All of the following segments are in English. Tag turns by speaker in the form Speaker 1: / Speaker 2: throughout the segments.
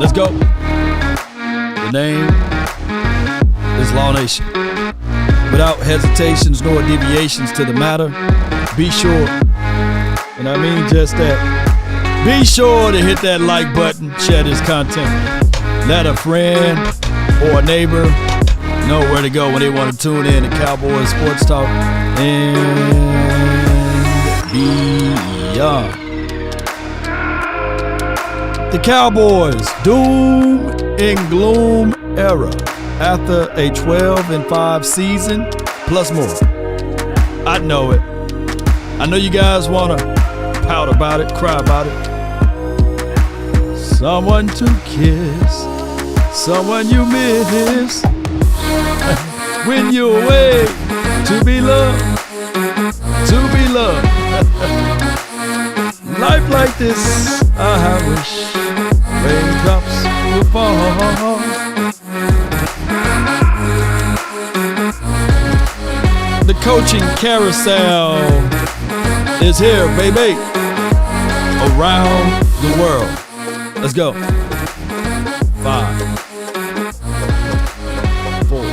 Speaker 1: Let's go. The name is Law Nation. Without hesitations nor deviations to the matter, be sure, and I mean just that, be sure to hit that like button, share this content. Let a friend or a neighbor know where to go when they want to tune in to Cowboys Sports Talk and beyond. The Cowboys, doom and gloom era after a 12-5 season plus more. I know it. I know you guys want to pout about it, cry about it. Someone to kiss, someone you miss when you're away to be loved, to be loved. Life like this, I wish raindrops would fall. The coaching carousel is here, baby, around the world. Let's go. 5, 4, 2.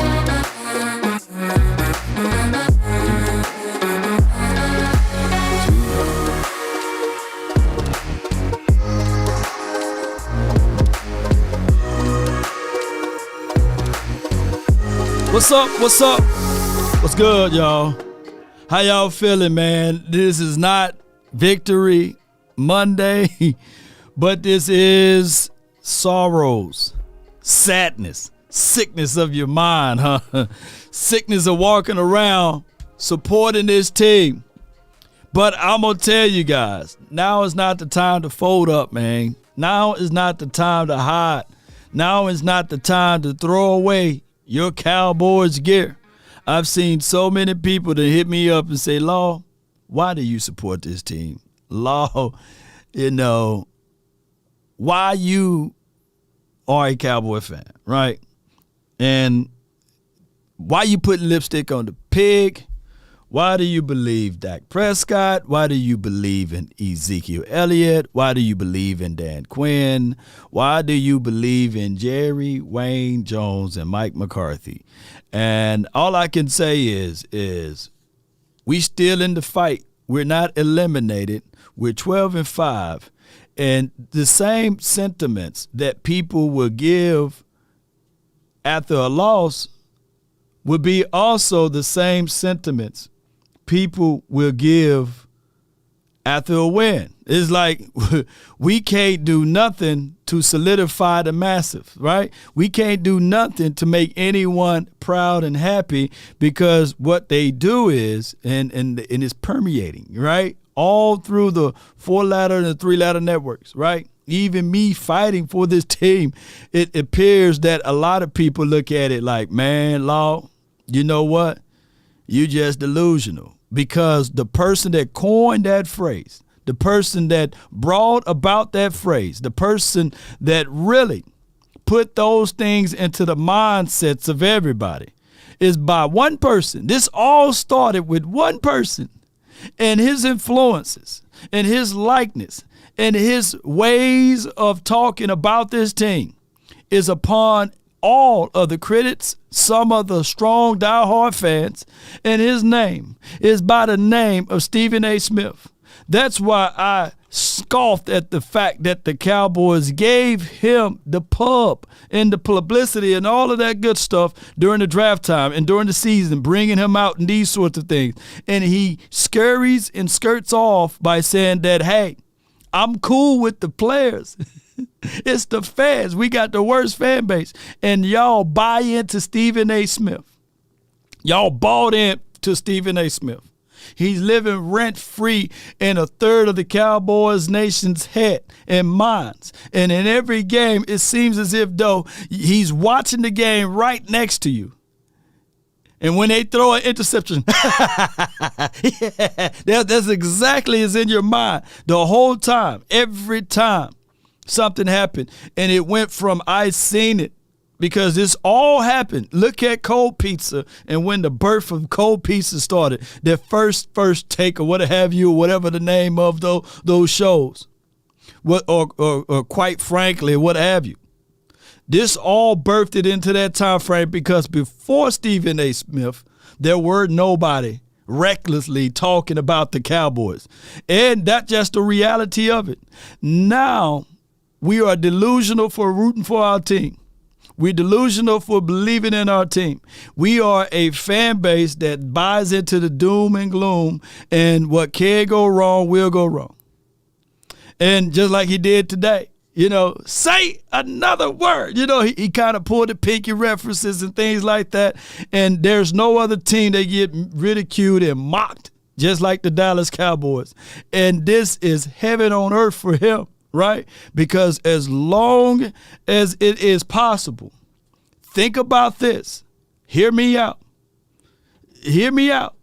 Speaker 1: What's up? What's up? What's good, y'all? How y'all feeling, man? This is not Victory Monday, but this is sorrows, sadness, sickness of your mind, huh? Sickness of walking around supporting this team. But I'm going to tell you guys, now is not the time to fold up, man. Now is not the time to hide. Now is not the time to throw away your Cowboys gear. I've seen so many people that hit me up and say, Law, why do you support this team? Law, why you are a Cowboy fan, right? And why you putting lipstick on the pig? Why do you believe Dak Prescott? Why do you believe in Ezekiel Elliott? Why do you believe in Dan Quinn? Why do you believe in Jerry, Wayne Jones, and Mike McCarthy? And all I can say is we still in the fight. We're not eliminated. We're 12-5. And the same sentiments that people will give after a loss will be also the same sentiments people will give after a win. It's like we can't do nothing to solidify the massive, right? We can't do nothing to make anyone proud and happy because what they do is, and it's permeating, right? All through the 4-ladder and the 3-ladder networks, right? Even me fighting for this team, it appears that a lot of people look at it like, man, Law, you know what? You just delusional. Because the person that coined that phrase, the person that brought about that phrase, the person that really put those things into the mindsets of everybody is by one person. This all started with one person and his influences and his likeness and his ways of talking about this team is upon all of the critics, some of the strong diehard fans, and his name is by the name of Stephen A. Smith. That's why I scoffed at the fact that the Cowboys gave him the pub and the publicity and all of that good stuff during the draft time and during the season, bringing him out and these sorts of things. And he scurries and skirts off by saying that, hey, I'm cool with the players. It's the fans. We got the worst fan base. And y'all buy into Stephen A. Smith. Y'all bought into Stephen A. Smith. He's living rent-free in a third of the Cowboys nation's head and minds. And in every game, it seems as if, though, he's watching the game right next to you. And when they throw an interception, yeah, that's exactly as in your mind the whole time, every time something happened. And it went from I seen it, because this all happened. Look at Cold Pizza and when the birth of Cold Pizza started, their first take or what have you, or whatever the name of those shows, or quite frankly, what have you. This all birthed it into that time frame because before Stephen A. Smith, there were nobody recklessly talking about the Cowboys. And that's just the reality of it. Now, we are delusional for rooting for our team. We're delusional for believing in our team. We are a fan base that buys into the doom and gloom, and what can go wrong will go wrong. And just like he did today, say another word. He kind of pulled the pinky references and things like that. And there's no other team that get ridiculed and mocked just like the Dallas Cowboys. And this is heaven on earth for him. Right? Because as long as it is possible, think about this. Hear me out. Hear me out.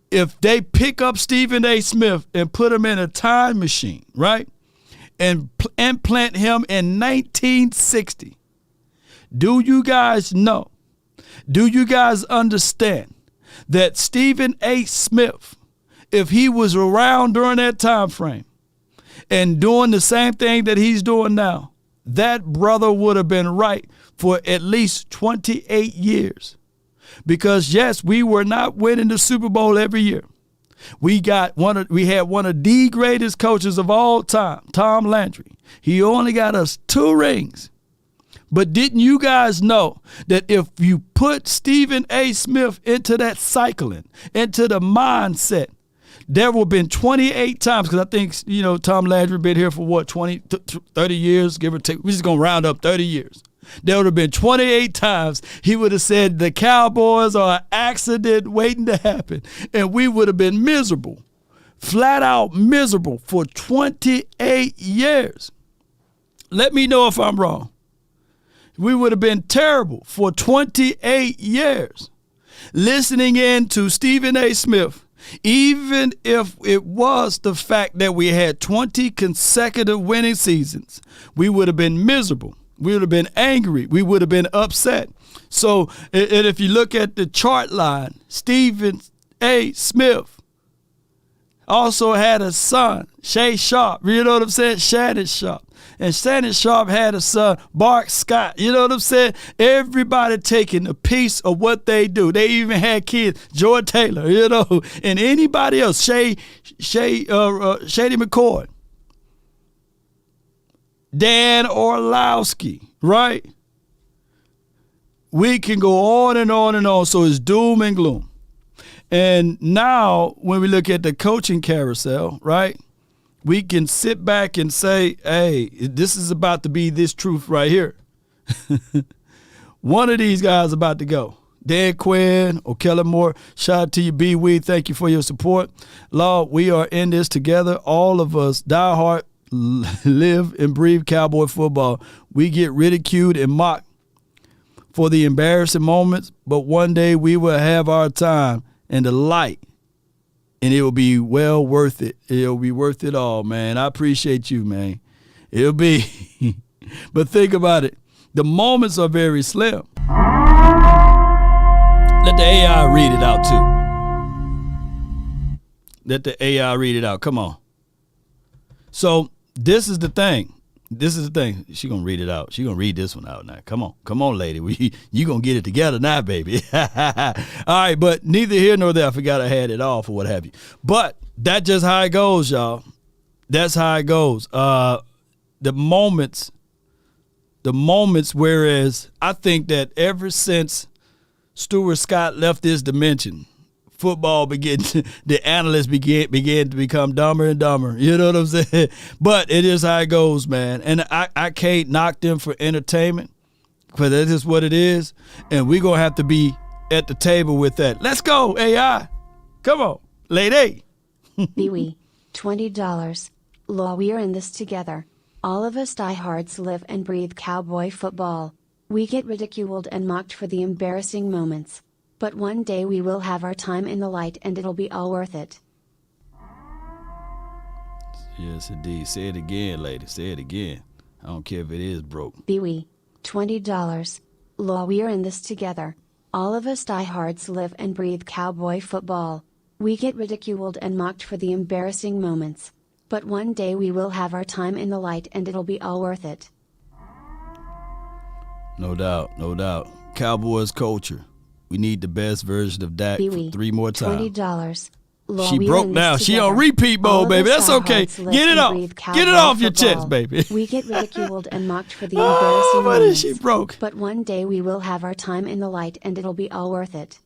Speaker 1: If they pick up Stephen A. Smith and put him in a time machine, right, and implant him in 1960, do you guys know, do you guys understand that Stephen A. Smith, if he was around during that time frame, and doing the same thing that he's doing now, that brother would have been right for at least 28 years. Because, yes, we were not winning the Super Bowl every year. We had one of the greatest coaches of all time, Tom Landry. He only got us 2 rings. But didn't you guys know that if you put Stephen A. Smith into that cycling, into the mindset, there will have been 28 times, because I think, Tom Landry been here for 30 years, give or take. We're just going to round up 30 years. There would have been 28 times he would have said the Cowboys are an accident waiting to happen. And we would have been miserable, flat out miserable for 28 years. Let me know if I'm wrong. We would have been terrible for 28 years. Listening in to Stephen A. Smith, even if it was the fact that we had 20 consecutive winning seasons, we would have been miserable. We would have been angry. We would have been upset. So, and if you look at the chart line, Stephen A. Smith also had a son, Shay Sharp. You know what I'm saying? Shannon Sharp. And Shannon Sharp had a son, Bart Scott. You know what I'm saying? Everybody taking a piece of what they do. They even had kids, Joy Taylor, and anybody else, Shady McCoy, Dan Orlowski, right? We can go on and on and on. So it's doom and gloom. And now when we look at the coaching carousel, right, we can sit back and say, hey, this is about to be this truth right here. One of these guys about to go. Dan Quinn or Kellen Moore, shout out to you, B. Weed. Thank you for your support. Lord, we are in this together. All of us, diehard, live and breathe Cowboy football. We get ridiculed and mocked for the embarrassing moments, but one day we will have our time in the light. And it will be well worth it. It'll be worth it all, man. I appreciate you, man. It'll be. But think about it. The moments are very slim. Let the AI read it out, too. Let the AI read it out. Come on. So this is the thing. She's going to read it out. She's going to read this one out now. Come on. Come on, lady. You going to get it together now, baby. All right, but neither here nor there. I forgot I had it off or what have you. But that's just how it goes, y'all. That's how it goes. The moments, whereas I think that ever since Stuart Scott left this dimension, football the analysts began to become dumber and dumber. You know what I'm saying? But it is how it goes, man. And I can't knock them for entertainment, because that is what it is. And we're going to have to be at the table with that. Let's go, AI. Come on, lady.
Speaker 2: Biwi, $20. Law, we are in this together. All of us diehards live and breathe Cowboy football. We get ridiculed and mocked for the embarrassing moments. But one day we will have our time in the light and it'll be all worth it.
Speaker 1: Yes, indeed. Say it again, lady. Say it again. I don't care if it is broke.
Speaker 2: Biwi, $20. Law, we are in this together. All of us diehards live and breathe Cowboy football. We get ridiculed and mocked for the embarrassing moments. But one day we will have our time in the light and it'll be all worth it.
Speaker 1: No doubt, no doubt. Cowboys culture. We need the best version of Dak for 3 more times.
Speaker 2: $20.
Speaker 1: She broke down. She on repeat mode, baby. That's okay. Get it off. Get it off your chest, baby.
Speaker 2: We get ridiculed and mocked for the embarrassing
Speaker 1: what
Speaker 2: moments.
Speaker 1: is she broke?
Speaker 2: But one day we will have our time in the light and it'll be all worth it.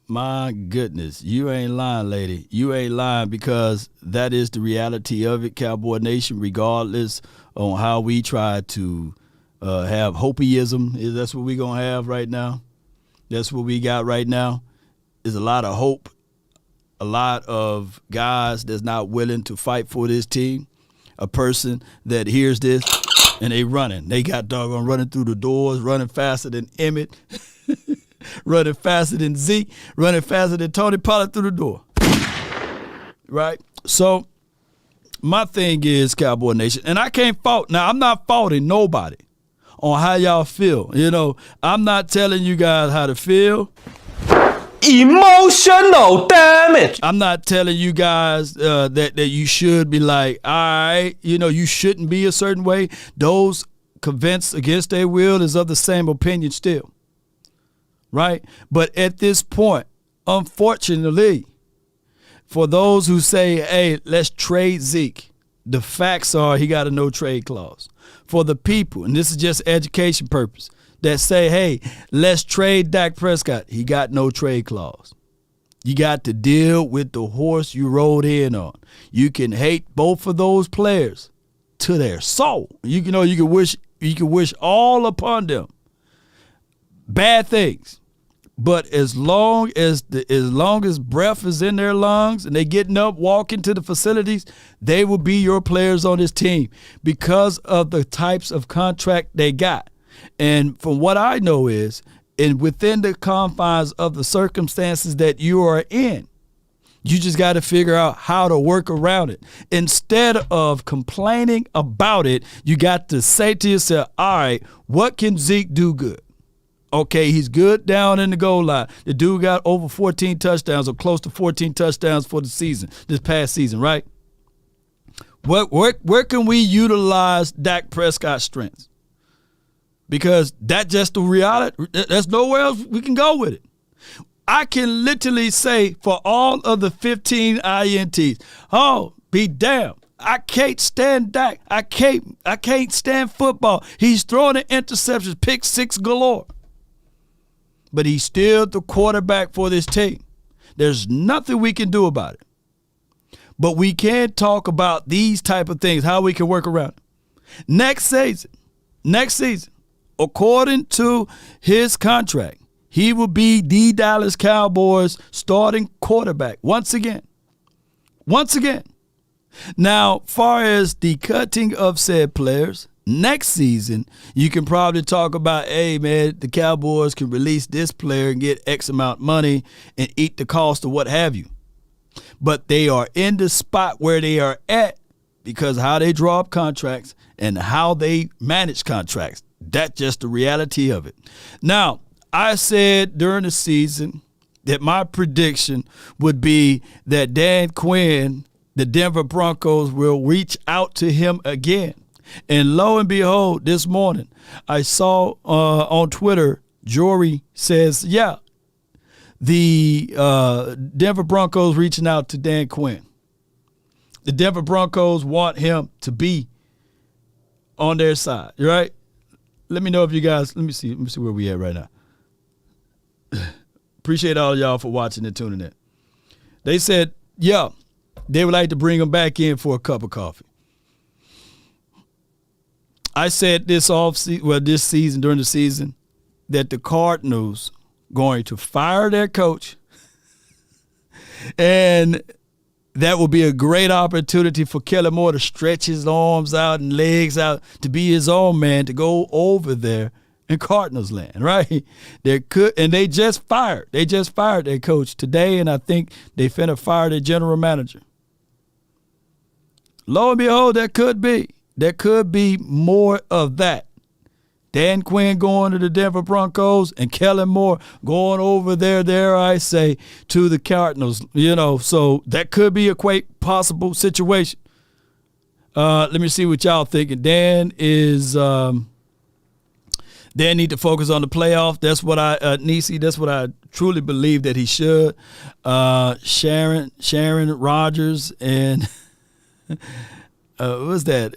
Speaker 1: My goodness. You ain't lying, lady. You ain't lying, because that is the reality of it, Cowboy Nation, regardless on how we try to have hopeism. That's what we're going to have right now. That's what we got right now. There's a lot of hope. A lot of guys that's not willing to fight for this team. A person that hears this and they running. They got doggone running through the doors, running faster than Emmett, running faster than Zeke, running faster than Tony Pollard through the door. Right? So my thing is, Cowboy Nation, and I can't fault. Now, I'm not faulting nobody on how y'all feel. You know, I'm not telling you guys how to feel.
Speaker 3: Emotional damage.
Speaker 1: I'm not telling you guys that you should be like, all right, you know, you shouldn't be a certain way. Those convinced against their will is of the same opinion still. Right? But at this point, unfortunately, for those who say, hey, let's trade Zeke, the facts are he got a no trade clause. For the people, and this is just education purpose, that say, hey, let's trade Dak Prescott, he got no trade clause. You got to deal with the horse you rode in on. You can hate both of those players to their soul. You can wish all upon them bad things. But as long as breath is in their lungs and they getting up, walking to the facilities, they will be your players on this team because of the types of contract they got. And from what I know is, and within the confines of the circumstances that you are in, you just got to figure out how to work around it. Instead of complaining about it, you got to say to yourself, all right, what can Zeke do good? Okay, he's good down in the goal line. The dude got over 14 touchdowns or close to 14 touchdowns for the season, this past season, right? Where can we utilize Dak Prescott's strengths? Because that's just the reality. There's nowhere else we can go with it. I can literally say for all of the 15 INTs, oh, be damned. I can't stand Dak. I can't stand football. He's throwing the interceptions, pick six galore. But he's still the quarterback for this team. There's nothing we can do about it. But we can talk about these type of things, how we can work around it. Next season, according to his contract, he will be the Dallas Cowboys starting quarterback once again. Now, far as the cutting of said players, next season, you can probably talk about, hey, man, the Cowboys can release this player and get X amount of money and eat the cost of what have you. But they are in the spot where they are at because how they draw up contracts and how they manage contracts. That's just the reality of it. Now, I said during the season that my prediction would be that Dan Quinn, the Denver Broncos, will reach out to him again. And lo and behold, this morning, I saw on Twitter, Jory says, yeah, the Denver Broncos reaching out to Dan Quinn. The Denver Broncos want him to be on their side, right? Let me know if you guys, let me see where we at right now. Appreciate all of y'all for watching and tuning in. They said, yeah, they would like to bring him back in for a cup of coffee. I said during the season, that the Cardinals going to fire their coach, and that will be a great opportunity for Kellen Moore to stretch his arms out and legs out to be his own man, to go over there in Cardinals land, right? They just fired their coach today, and I think they finna fire their general manager. Lo and behold, there could be more of that. Dan Quinn going to the Denver Broncos and Kellen Moore going over there, I say, to the Cardinals. So that could be a quite possible situation. Let me see what y'all thinking. Dan is They need to focus on the playoff. That's what Nisi, that's what I truly believe that he should. Sharon Rogers and what was that?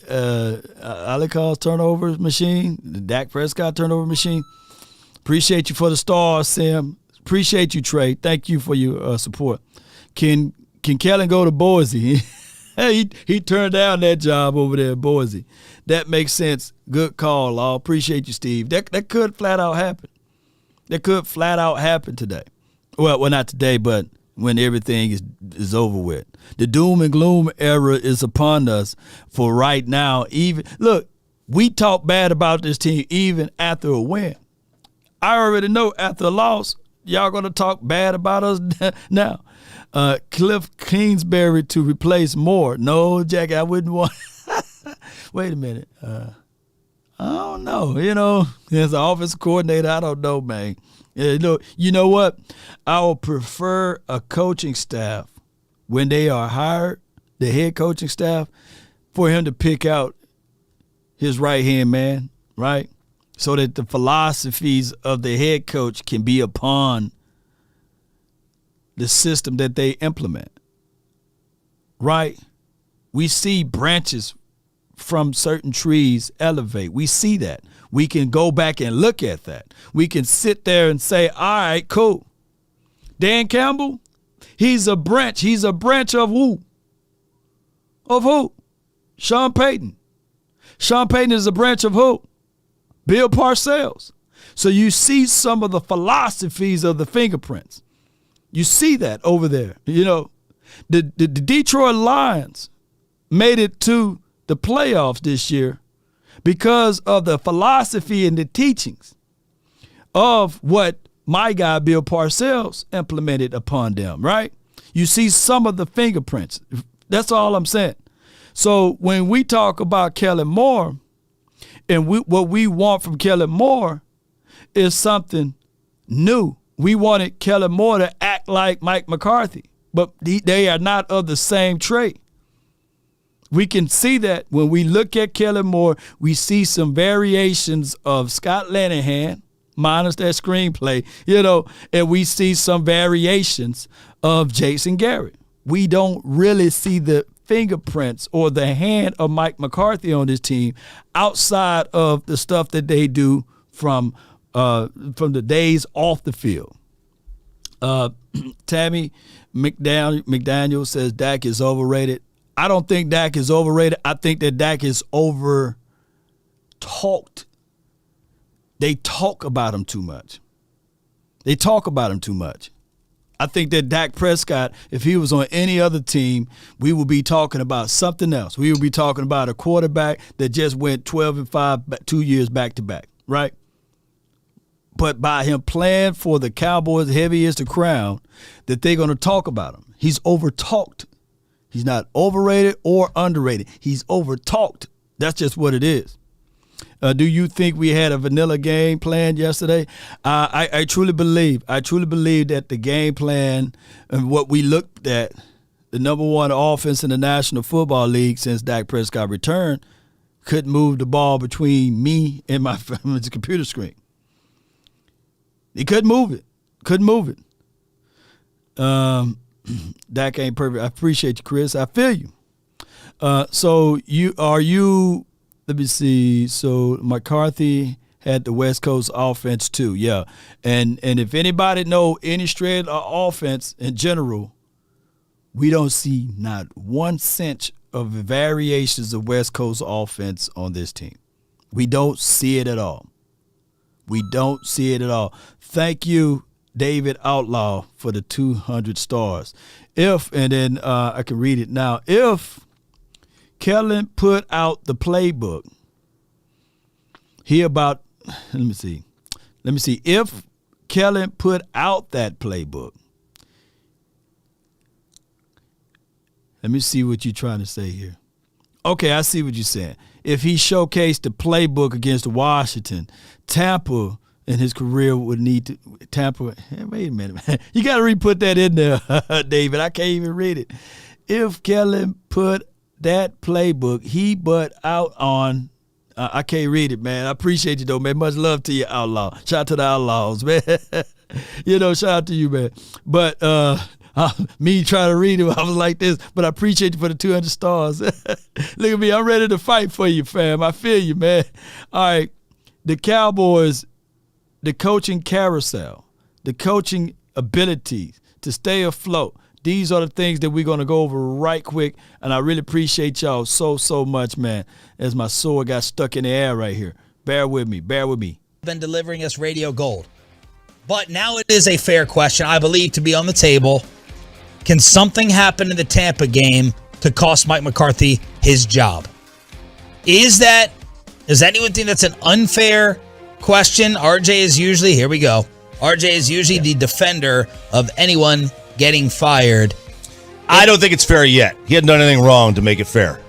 Speaker 1: Alikaw's turnover machine, the Dak Prescott turnover machine. Appreciate you for the stars, Sam. Appreciate you, Trey. Thank you for your support. Can Kellen go to Boise? he turned down that job over there in Boise. That makes sense. Good call, Law. Appreciate you, Steve. That could flat out happen. That could flat out happen today. Well, not today, but when everything is over with. The doom and gloom era is upon us for right now. Look, we talk bad about this team even after a win. I already know after a loss, y'all going to talk bad about us now. Cliff Kingsbury to replace Moore. No, Jack, I wouldn't want. Wait a minute. I don't know. As an offensive coordinator, I don't know, man. You know what? I would prefer a coaching staff when they are hired, the head coaching staff, for him to pick out his right-hand man, right? So that the philosophies of the head coach can be upon the system that they implement, right? We see branches from certain trees elevate. We see that. We can go back and look at that. We can sit there and say, all right, cool. Dan Campbell, he's a branch. He's a branch of who? Of who? Sean Payton. Sean Payton is a branch of who? Bill Parcells. So you see some of the philosophies of the fingerprints. You see that over there. The Detroit Lions made it to the playoffs this year because of the philosophy and the teachings of what my guy Bill Parcells implemented upon them, right? You see some of the fingerprints. That's all I'm saying. So when we talk about Kellen Moore, and what we want from Kellen Moore is something new. We wanted Kellen Moore to act like Mike McCarthy, but they are not of the same trait. We can see that when we look at Kellen Moore, we see some variations of Scott Linehan, minus that screenplay, and we see some variations of Jason Garrett. We don't really see the fingerprints or the hand of Mike McCarthy on this team outside of the stuff that they do from the days off the field. Tammy McDaniel says Dak is overrated. I don't think Dak is overrated. I think that Dak is over-talked. They talk about him too much. I think that Dak Prescott, if he was on any other team, we would be talking about something else. We would be talking about a quarterback that just went 12-5 2 years back-to-back, right? But by him playing for the Cowboys, heavy is the crown, that they're going to talk about him. He's over-talked. He's not overrated or underrated. He's over-talked. That's just what it is. Do you think we had a vanilla game plan yesterday? I truly believe that the game plan and what we looked at, the number one offense in the National Football League since Dak Prescott returned, couldn't move the ball between me and my computer screen. He couldn't move it. Dak ain't perfect. I appreciate you, Chris. I feel you. So let me see. So McCarthy had the West Coast offense too. Yeah. And if anybody know any shred of offense in general, we don't see not 1 cent of variations of West Coast offense on this team. We don't see it at all. Thank you, David Outlaw, for the 200 stars. I can read it now. If Kellen put out the playbook, let me see. If Kellen put out that playbook, let me see what you're trying to say here. Okay, I see what you're saying. If he showcased the playbook against Washington, Tampa in his career would need to wait a minute, man. You got to re-put that in there, David. I can't even read it. If Kellen put that playbook he put out on, I can't read it, man. I appreciate you, though, man. Much love to you, Outlaw. Shout out to the Outlaws, man. Shout out to you, man. But me trying to read it, I was like this, but I appreciate you for the 200 stars. Look at me. I'm ready to fight for you, fam. I feel you, man. All right. The Cowboys, the coaching carousel, the coaching abilities to stay afloat. These are the things that we're going to go over right quick, and I really appreciate y'all so much, man, as my sword got stuck in the air right here. Bear with me.
Speaker 3: Been delivering us radio gold. But now it is a fair question, I believe, to be on the table. Can something happen in the Tampa game to cost Mike McCarthy his job? Does anyone think that's an unfair question? RJ is usually the defender of anyone getting fired.
Speaker 4: I don't think it's fair yet. He hadn't done anything wrong to make it fair.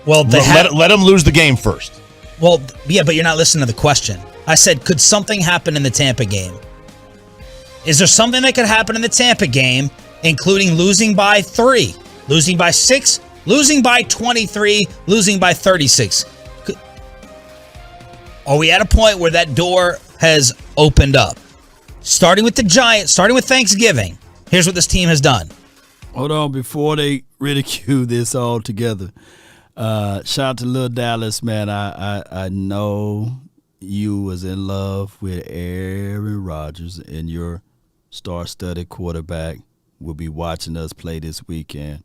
Speaker 3: Well,
Speaker 4: let him lose the game first.
Speaker 3: Well, yeah, but you're not listening to the question. I said, could something happen in the Tampa game? Is there something that could happen in the Tampa game, including losing by 3, losing by 6, losing by 23, losing by 36? Are we at a point where that door has opened up? Starting with the Giants, starting with Thanksgiving, here's what this team has done.
Speaker 1: Hold on, before they ridicule this all together. Shout out to Lil Dallas, man. I know you was in love with Aaron Rodgers, and your star-studded quarterback will be watching us play this weekend.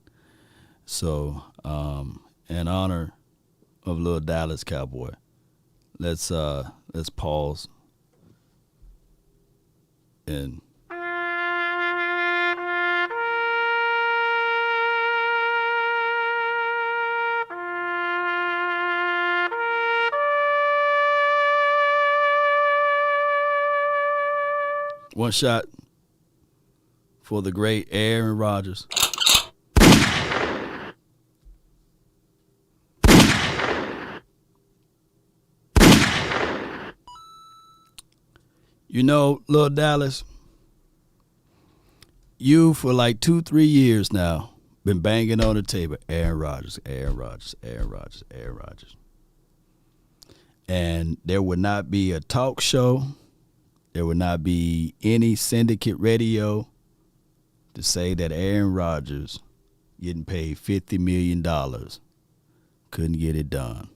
Speaker 1: So, in honor of Lil Dallas Cowboy, let's pause and one shot for the great Aaron Rodgers. Lil Dallas, you for like 2-3 years now been banging on the table, Aaron Rodgers. And there would not be a talk show, there would not be any syndicate radio to say that Aaron Rodgers getting paid $50 million couldn't get it done.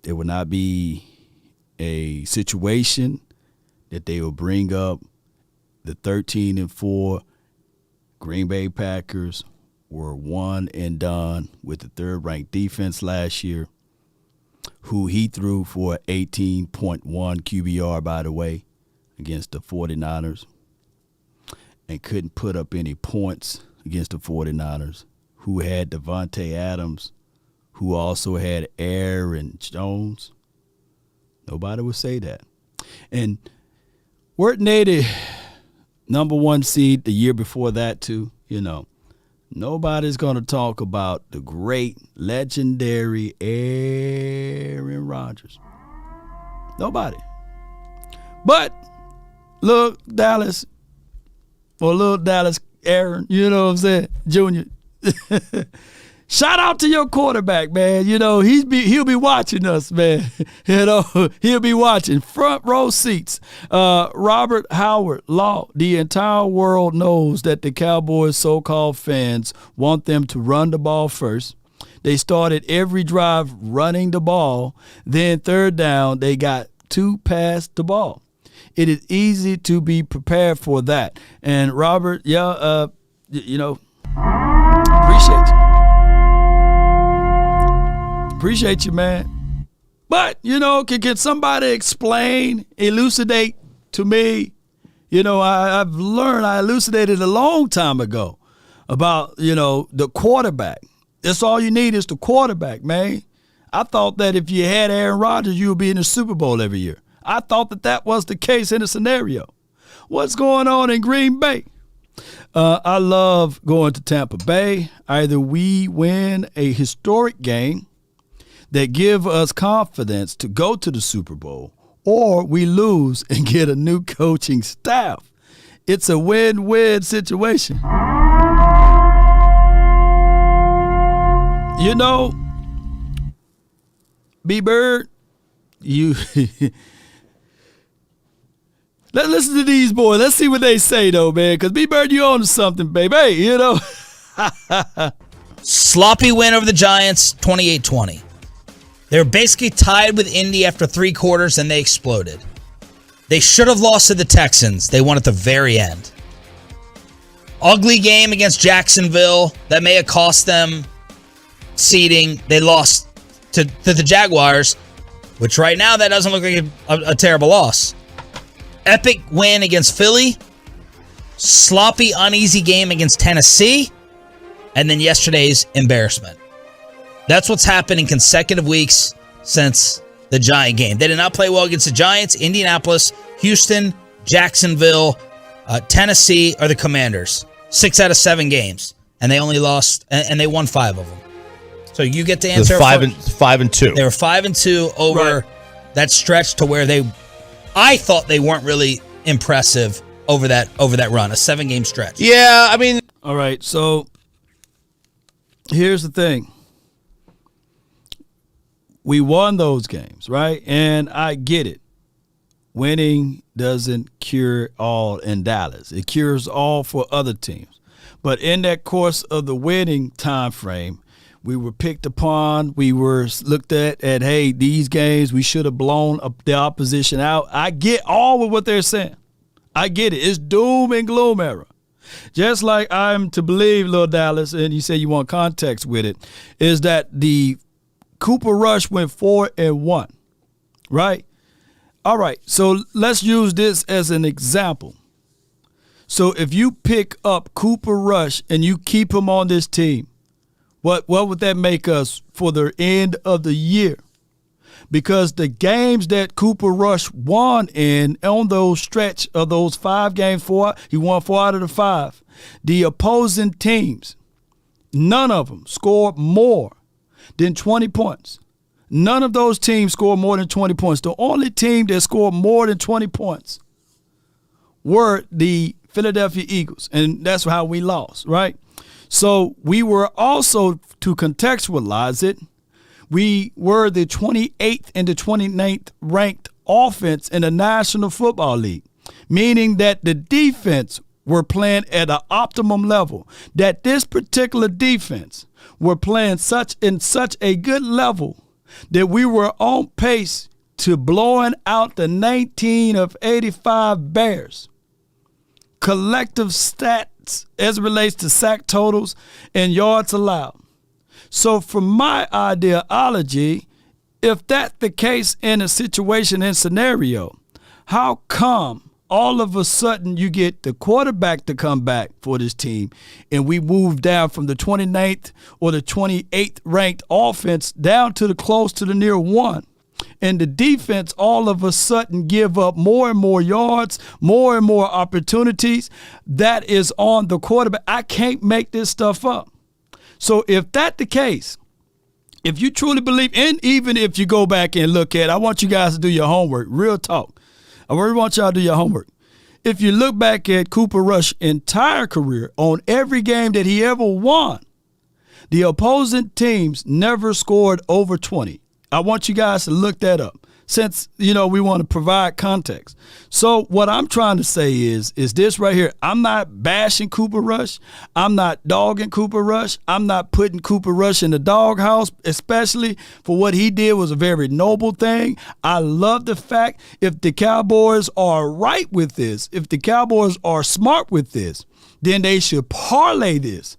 Speaker 1: There would not be a situation that they will bring up the 13-4 Green Bay Packers were one and done with the third-ranked defense last year, who he threw for 18.1 QBR, by the way, against the 49ers, and couldn't put up any points against the 49ers, who had Devontae Adams, who also had Aaron Jones. Nobody would say that. And weren't they the number 1 seed the year before that, too? Nobody's going to talk about the great, legendary Aaron Rodgers. Nobody. But Lil Dallas Aaron, you know what I'm saying, Junior. Shout out to your quarterback, man. He'll be watching us, man. He'll be watching. Front row seats. Robert Howard Law. The entire world knows that the Cowboys' so-called fans want them to run the ball first. They started every drive running the ball. Then third down, they got to pass the ball. It is easy to be prepared for that. And Robert, appreciate you. Appreciate you, man. But, can somebody explain, elucidate to me? I've learned, I elucidated a long time ago about, the quarterback. That's all you need is the quarterback, man. I thought that if you had Aaron Rodgers, you would be in the Super Bowl every year. I thought that was the case in the scenario. What's going on in Green Bay? I love going to Tampa Bay. Either we win a historic game that give us confidence to go to the Super Bowl, or we lose and get a new coaching staff. It's a win-win situation. B-Bird, you listen to these boys. Let's see what they say, though, man. Because B-Bird, you on to something, baby. You know.
Speaker 3: Sloppy win over the Giants, 28-20. They were basically tied with Indy after 3 quarters, and they exploded. They should have lost to the Texans. They won at the very end. Ugly game against Jacksonville. That may have cost them seeding. They lost to the Jaguars, which right now that doesn't look like a terrible loss. Epic win against Philly. Sloppy, uneasy game against Tennessee. And then yesterday's embarrassment. That's what's happened in consecutive weeks since the Giant game. They did not play well against the Giants, Indianapolis, Houston, Jacksonville, Tennessee, or the Commanders. 6 out of 7 games. And they only lost, and they won 5 of them. So you get to answer.
Speaker 4: 5 and 2.
Speaker 3: They were 5 and 2 over that stretch to where I thought they weren't really impressive over that run, a 7-game stretch.
Speaker 4: Yeah, I mean.
Speaker 1: All right, so here's the thing. We won those games, right? And I get it. Winning doesn't cure all in Dallas. It cures all for other teams. But in that course of the winning time frame, we were picked upon. We were looked at, hey, these games, we should have blown up the opposition out. I get all of what they're saying. I get it. It's doom and gloom era. Just like I'm to believe, Lil Dallas, and you say you want context with it, is that the Cooper Rush went 4-1, right? All right, so let's use this as an example. So if you pick up Cooper Rush and you keep him on this team, what would that make us for the end of the year? Because the games that Cooper Rush won on those stretch of those 5 games, he won 4 out of the 5. The opposing teams, none of them scored more than 20 points. None of those teams scored more than 20 points. The only team that scored more than 20 points were the Philadelphia Eagles, and that's how we lost, right? So we were also, to contextualize it, we were the 28th and the 29th ranked offense in the National Football League, meaning that the defense were playing at an optimum level, that this particular defense were playing such a good level that we were on pace to blowing out the 19 of 85 Bears. Collective stats as it relates to sack totals and yards allowed. So from my ideology, if that's the case in a situation and scenario, how come all of a sudden you get the quarterback to come back for this team and we move down from the 29th or the 28th ranked offense down to the close to the near 1? And the defense all of a sudden give up more and more yards, more and more opportunities. That is on the quarterback. I can't make this stuff up. So if that's the case, if you truly believe, and even if you go back and look at, I want you guys to do your homework, real talk. I really want y'all to do your homework. If you look back at Cooper Rush's entire career on every game that he ever won, the opposing teams never scored over 20. I want you guys to look that up since, we want to provide context. So what I'm trying to say is this right here. I'm not bashing Cooper Rush. I'm not dogging Cooper Rush. I'm not putting Cooper Rush in the doghouse, especially for what he did was a very noble thing. I love the fact if the Cowboys are right with this, if the Cowboys are smart with this, then they should parlay this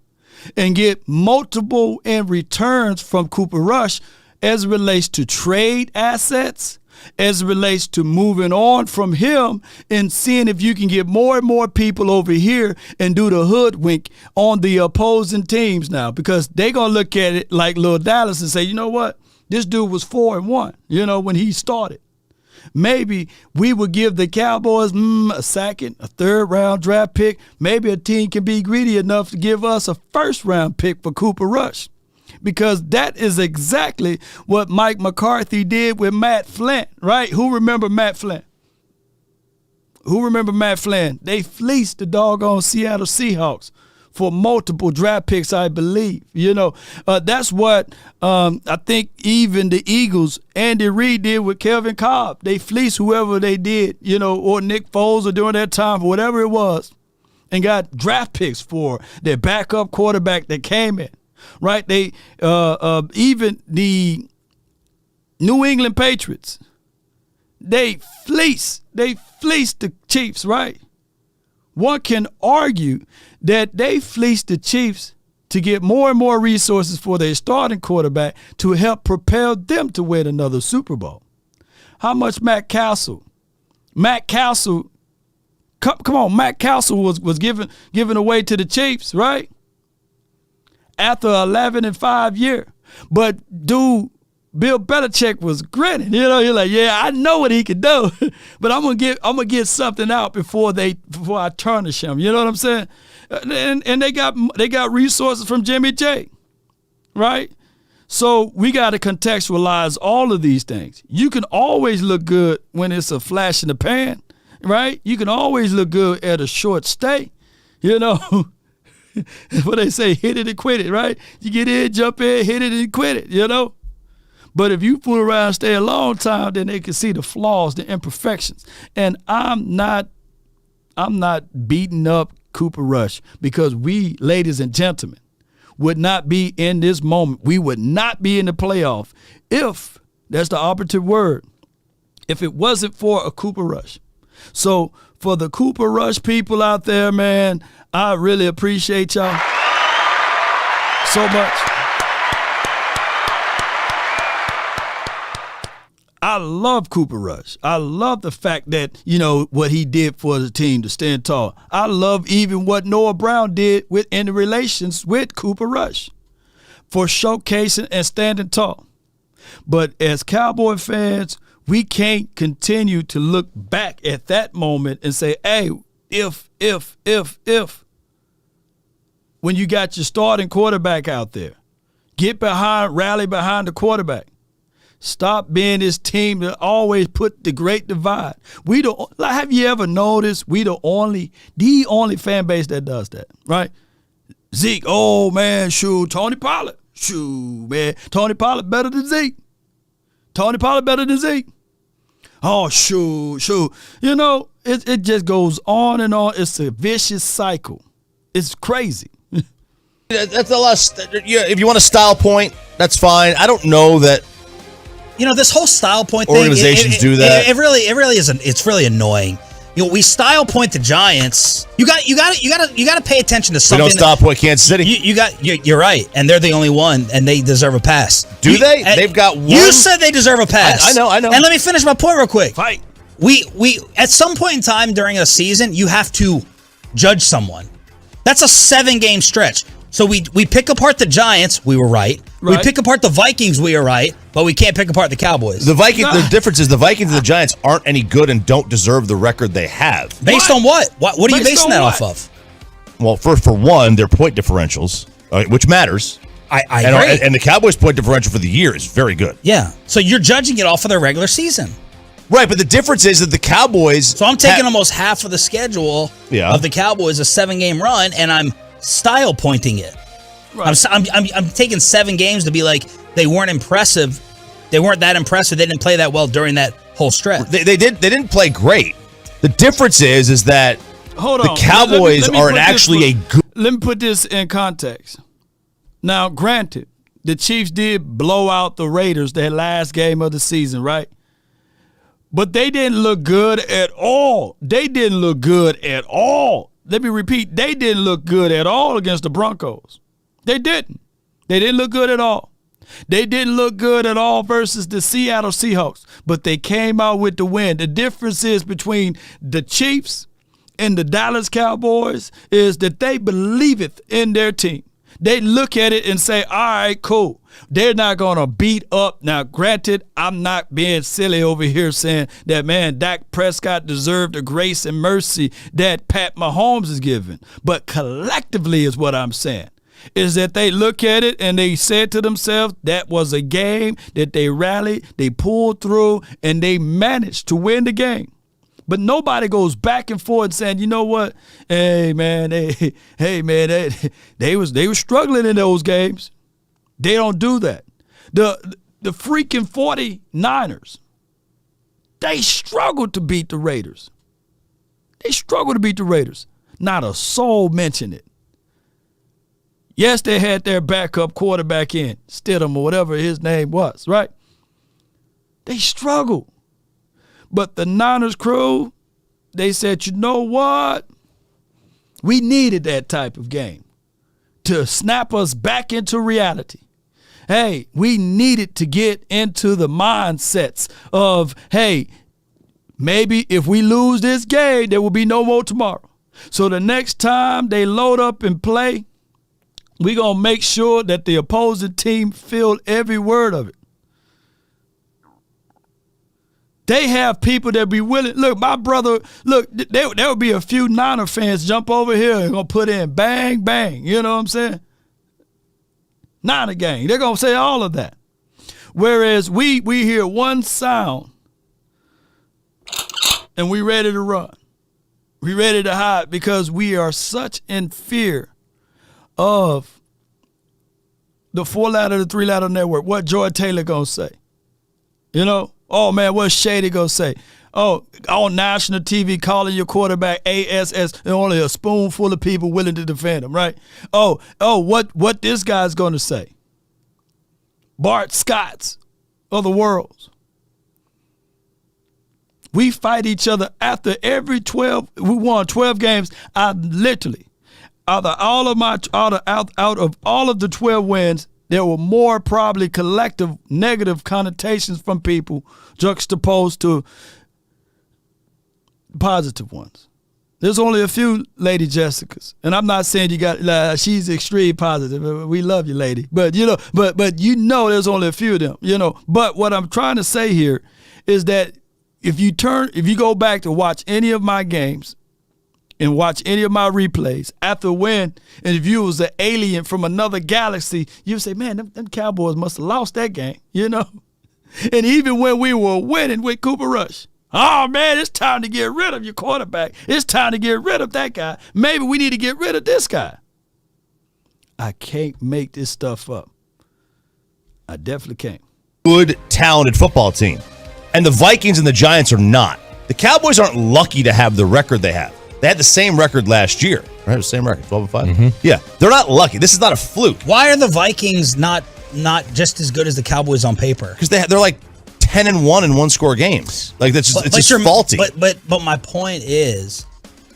Speaker 1: and get multiple in returns from Cooper Rush as it relates to trade assets, as it relates to moving on from him and seeing if you can get more and more people over here and do the hoodwink on the opposing teams now, because they're going to look at it like Lil Dallas and say, you know what? This dude was 4-1, when he started. Maybe we would give the Cowboys a second, a third-round draft pick. Maybe a team can be greedy enough to give us a first-round pick for Cooper Rush. Because that is exactly what Mike McCarthy did with Matt Flynn, right? Who remember Matt Flynn? They fleeced the doggone Seattle Seahawks for multiple draft picks, I believe. That's what I think even the Eagles, Andy Reid did with Kelvin Cobb. They fleeced whoever they did, or Nick Foles or during that time, or whatever it was, and got draft picks for their backup quarterback that came in, right? They even the New England Patriots, they fleeced the Chiefs, right? One can argue that they fleeced the Chiefs to get more and more resources for their starting quarterback to help propel them to win another Super Bowl. How much Matt Castle, come on, Matt Castle was given away to the Chiefs, right? After 11-5 year. But dude, Bill Belichick was grinning. You're like, yeah, I know what he could do, but I'm gonna get something out before I tarnish him. You know what I'm saying? And they got resources from Jimmy J, right? So we got to contextualize all of these things. You can always look good when it's a flash in the pan, right? You can always look good at a short stay, What they say, hit it and quit it, right? You get in, jump in, hit it and quit it, But if you fool around and stay a long time, then they can see the flaws, the imperfections. And I'm not beating up Cooper Rush, because we, ladies and gentlemen, would not be in this moment. We would not be in the playoff if, that's the operative word, if it wasn't for a Cooper Rush. So for the Cooper Rush people out there, man, I really appreciate y'all so much. I love Cooper Rush. I love the fact that, what he did for the team to stand tall. I love even what Noah Brown did in the relations with Cooper Rush for showcasing and standing tall. But as Cowboy fans, we can't continue to look back at that moment and say, hey, if, when you got your starting quarterback out there, rally behind the quarterback. Stop being this team that always put the great divide. Have you ever noticed we the only fan base that does that, right? Zeke, oh man, shoot, Tony Pollard, shoot, man, Tony Pollard better than Zeke. Tony Pollard better than Zeke. Oh, shoot. It just goes on and on. It's a vicious cycle. It's crazy.
Speaker 4: That's a lot. If you want a style point, that's fine. I don't know that.
Speaker 3: This whole style point thing.
Speaker 4: Organizations do that.
Speaker 3: It really isn't. It's really annoying. We style point the Giants. You got to pay attention to something.
Speaker 4: We don't style point Kansas City.
Speaker 3: You're right, and they're the only one, and they deserve a pass.
Speaker 4: Do they? They've got one.
Speaker 3: You said they deserve a pass.
Speaker 4: I know. And
Speaker 3: let me finish my point real quick.
Speaker 1: Fight.
Speaker 3: We at some point in time during a season, you have to judge someone. That's a 7-game stretch. So we pick apart the Giants, we were right. We pick apart the Vikings, we were right, but we can't pick apart the Cowboys.
Speaker 4: The difference is the Vikings and the Giants aren't any good and don't deserve the record they have.
Speaker 3: Based on what? What are you basing that off of?
Speaker 4: Well, for one, their point differentials, which matters.
Speaker 3: I agree.
Speaker 4: And the Cowboys' point differential for the year is very good.
Speaker 3: Yeah. So you're judging it off of their regular season.
Speaker 4: Right, but the difference is that the Cowboys...
Speaker 3: So I'm taking almost half of the schedule of the Cowboys, a 7-game run, and I'm style pointing it. Right. I'm taking 7 games to be like, they weren't impressive. They weren't that impressive. They didn't play that well during that whole stretch.
Speaker 4: They didn't play great. The difference is that the Cowboys are actually a good...
Speaker 1: Let me put this in context. Now, granted, the Chiefs did blow out the Raiders their last game of the season, right? But they didn't look good at all. Let me repeat, they didn't look good at all against the Broncos. They didn't. They didn't look good at all. They didn't look good at all versus the Seattle Seahawks, but they came out with the win. The difference is between the Chiefs and the Dallas Cowboys is that they believeth in their team. They look at it and say, all right, cool. They're not going to beat up. Now, granted, I'm not being silly over here saying that, man, Dak Prescott deserved the grace and mercy that Pat Mahomes is given. But collectively is what I'm saying, is that they look at it and they said to themselves that was a game that they rallied, they pulled through, and they managed to win the game. But nobody goes back and forth saying, you know what? Hey man, they were struggling in those games. They don't do that. The freaking 49ers, they struggled to beat the Raiders. Not a soul mentioned it. Yes, they had their backup quarterback in, Stidham or whatever his name was, right? They struggled. But the Niners crew, they said, you know what? We needed that type of game to snap us back into reality. Hey, we needed to get into the mindsets of, hey, maybe if we lose this game, there will be no more tomorrow. So the next time they load up and play, we're going to make sure that the opposing team feel every word of it. They have people that be willing. Look, my brother, there will be a few Niner fans jump over here and going to put in bang, bang. You know what I'm saying? Niner gang. They're going to say all of that. Whereas we hear one sound and we ready to run. We ready to hide because we are such in fear of the 4-ladder to 3-ladder network. What Joy Taylor going to say? You know? Oh, man, what's Shady going to say? Oh, on national TV calling your quarterback ASS and only a spoonful of people willing to defend him, right? Oh, what this guy's going to say? Bart Scotts of the world. We fight each other after every 12. We won 12 games. I literally, out of all of the 12 wins, there were more probably collective negative connotations from people juxtaposed to positive ones. There's only a few Lady Jessicas, and I'm not saying you got. She's extreme positive. We love you, lady, but there's only a few of them. But what I'm trying to say here is that if you go back to watch any of my games and watch any of my replays after a win, and if you was an alien from another galaxy, you say, man, them Cowboys must have lost that game, And even when we were winning with Cooper Rush, oh, man, it's time to get rid of your quarterback. It's time to get rid of that guy. Maybe we need to get rid of this guy. I can't make this stuff up. I definitely can't.
Speaker 4: Good, talented football team. And the Vikings and the Giants are not. The Cowboys aren't lucky to have the record they have. They had the same record last year. Right? The same record, 12-5. Mm-hmm. Yeah, they're not lucky. This is not a fluke.
Speaker 3: Why are the Vikings not just as good as the Cowboys on paper?
Speaker 4: Because they're like 10-1 in one-score games. Like it's just faulty.
Speaker 3: But my point is,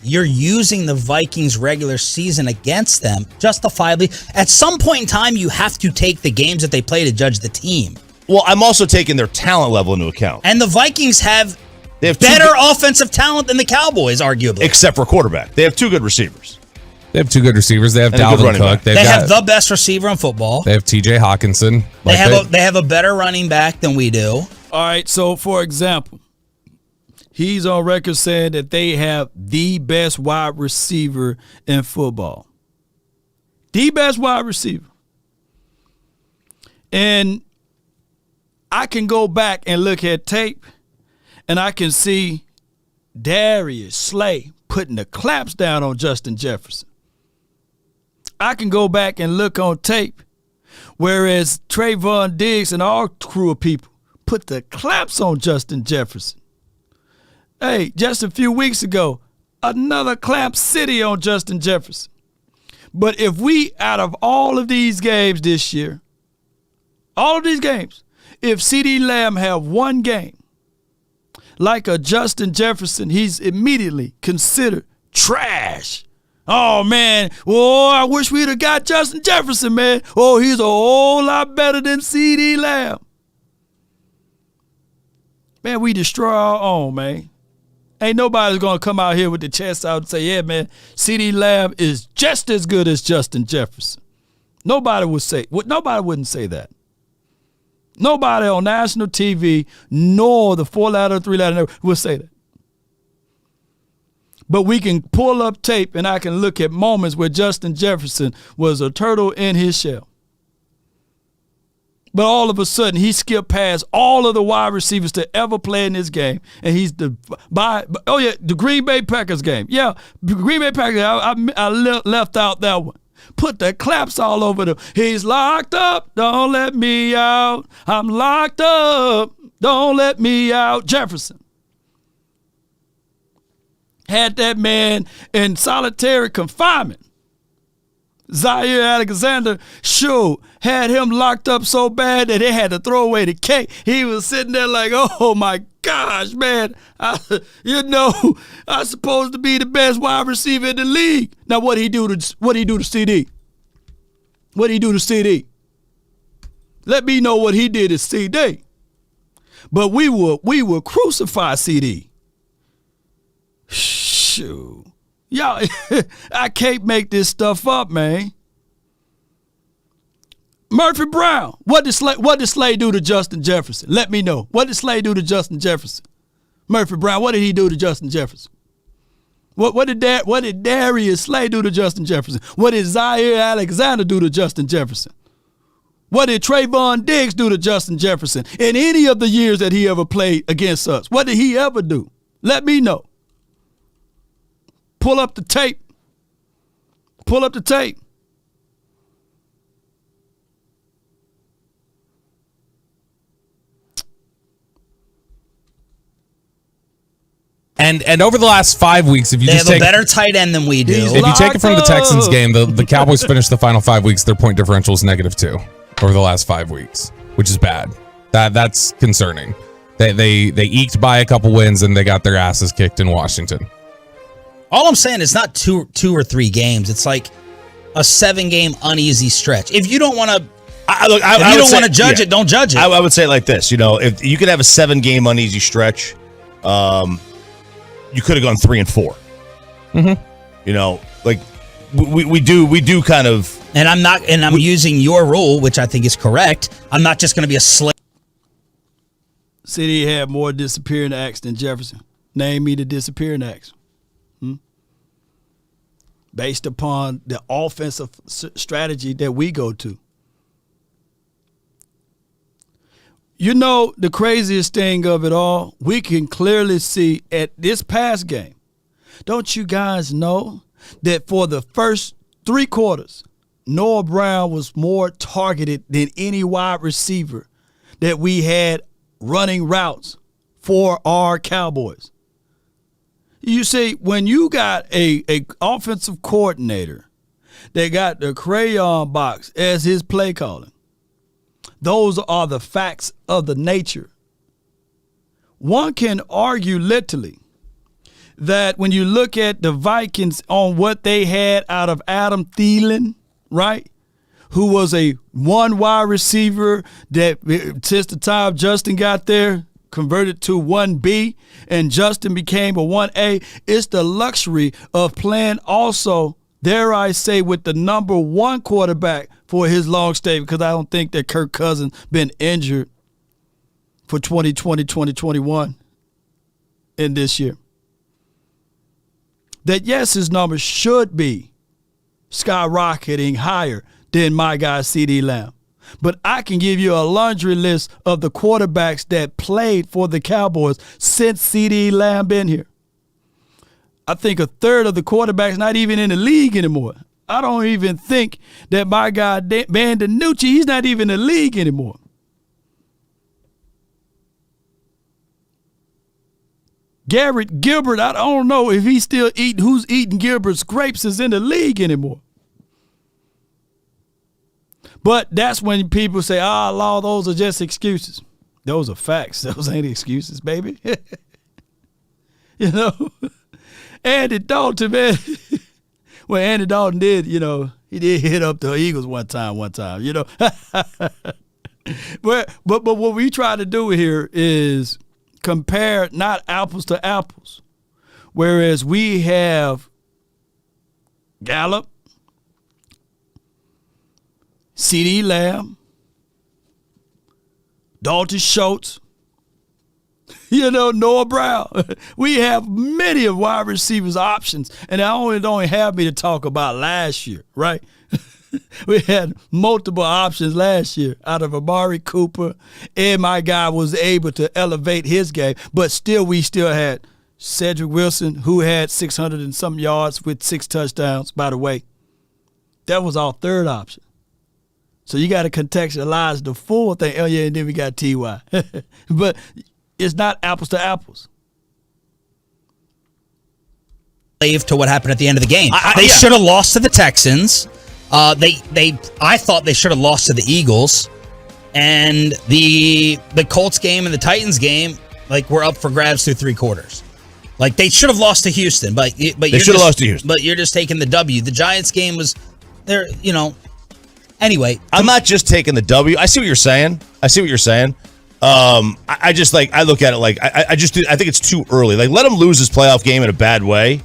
Speaker 3: you're using the Vikings regular season against them justifiably. At some point in time, you have to take the games that they play to judge the team.
Speaker 4: Well, I'm also taking their talent level into account.
Speaker 3: And the Vikings have better offensive talent than the Cowboys, arguably.
Speaker 4: Except for quarterback. They have two good receivers.
Speaker 5: They have two good receivers. They have Dalvin Cook.
Speaker 3: They have the best receiver in football.
Speaker 5: They have TJ Hawkinson.
Speaker 3: They have a better running back than we do.
Speaker 1: All right, so for example, he's on record saying that they have the best wide receiver in football. The best wide receiver. And I can go back and look at tape, and I can see Darius Slay putting the claps down on Justin Jefferson. I can go back and look on tape, whereas Trayvon Diggs and our crew of people put the claps on Justin Jefferson. Hey, just a few weeks ago, another clap city on Justin Jefferson. But if we, out of all of these games this year, if CeeDee Lamb have one game like a Justin Jefferson, he's immediately considered trash. Oh, man. Oh, I wish we'd have got Justin Jefferson, man. Oh, he's a whole lot better than CeeDee Lamb. Man, we destroy our own, man. Ain't nobody's going to come out here with the chest out and say, yeah, man, CeeDee Lamb is just as good as Justin Jefferson. Nobody wouldn't say that. Nobody on national TV nor the 4-ladder, 3-ladder network will say that. But we can pull up tape and I can look at moments where Justin Jefferson was a turtle in his shell. But all of a sudden, he skipped past all of the wide receivers to ever play in this game, and he's the Green Bay Packers game. Yeah, Green Bay Packers. I left out that one. Put the claps all over them. He's locked up. Don't let me out. I'm locked up. Don't let me out. Jefferson had that man in solitary confinement. Zaire Alexander, had him locked up so bad that they had to throw away the cake. He was sitting there like, oh my gosh, man, I'm supposed to be the best wide receiver in the league. Now what he do to CD? What he do to CD? Let me know what he did to CD. But we will crucify CD. Shoot. Y'all, I can't make this stuff up, man. Murphy Brown, what did Slay do to Justin Jefferson? Let me know. What did Slay do to Justin Jefferson? Murphy Brown, what did he do to Justin Jefferson? What did Darius Slay do to Justin Jefferson? What did Zaire Alexander do to Justin Jefferson? What did Trayvon Diggs do to Justin Jefferson in any of the years that he ever played against us? What did he ever do? Let me know. Pull up the tape. Pull up the tape.
Speaker 5: And over the last 5 weeks, if you
Speaker 3: they
Speaker 5: just
Speaker 3: have
Speaker 5: take
Speaker 3: a better tight end than we do.
Speaker 5: If you take it from the Texans game, the Cowboys finished the final 5 weeks. Their point differential is -2 over the last 5 weeks, which is bad. That's concerning. They eked by a couple wins and they got their asses kicked in Washington.
Speaker 3: All I'm saying is not two or three games. It's like a 7-game uneasy stretch. If you don't want to, if you don't want to judge it, don't judge it.
Speaker 4: I would say it like this. If you could have a 7-game uneasy stretch, you could have gone 3-4.
Speaker 5: Mm-hmm.
Speaker 4: We do kind of.
Speaker 3: And I'm using your rule, which I think is correct. I'm not just going to be a slave.
Speaker 1: CD had more disappearing acts than Jefferson. Name me the disappearing acts. Based upon the offensive strategy that we go to. The craziest thing of it all, we can clearly see at this past game. Don't you guys know that for the first 3 quarters, Noah Brown was more targeted than any wide receiver that we had running routes for our Cowboys? You see, when you got a offensive coordinator that got the crayon box as his play calling, those are the facts of the nature. One can argue literally that when you look at the Vikings on what they had out of Adam Thielen, right, who was a one wide receiver that since the time Justin got there, converted to 1B, and Justin became a 1A. It's the luxury of playing also, dare I say, with the number 1 quarterback for his long stay, because I don't think that Kirk Cousins been injured for 2020, 2021 in this year. That, yes, his numbers should be skyrocketing higher than my guy CeeDee Lamb. But I can give you a laundry list of the quarterbacks that played for the Cowboys since CeeDee Lamb been here. I think a third of the quarterbacks not even in the league anymore. I don't even think that my guy Van DiNucci, he's not even in the league anymore. Garrett Gilbert, I don't know if he's still eating, who's eating Gilbert's grapes is in the league anymore. But that's when people say, law, those are just excuses. Those are facts. Those ain't excuses, baby. Andy Dalton, man. Well, Andy Dalton did, he did hit up the Eagles one time. But what we try to do here is compare not apples to apples. Whereas we have Gallup, CeeDee Lamb, Dalton Schultz, Noah Brown. We have many of wide receivers options, and I don't have me to talk about last year, right? We had multiple options last year out of Amari Cooper, and my guy was able to elevate his game, but still we still had Cedric Wilson, who had 600 and some yards with 6 touchdowns, by the way. That was our third option. So you got to contextualize the full thing. Oh, yeah, and then we got T.Y. But it's not apples to apples.
Speaker 3: To what happened at the end of the game. They should have lost to the Texans. I thought they should have lost to the Eagles. And the Colts game and the Titans game, like, were up for grabs through 3 quarters. Like, they should have lost to Houston, but they
Speaker 4: should have lost to Houston.
Speaker 3: But you're just taking the W. The Giants game was there, Anyway,
Speaker 4: I'm not just taking the W. I see what you're saying. I just I look at it like I think it's too early. Like, let him lose his playoff game in a bad way,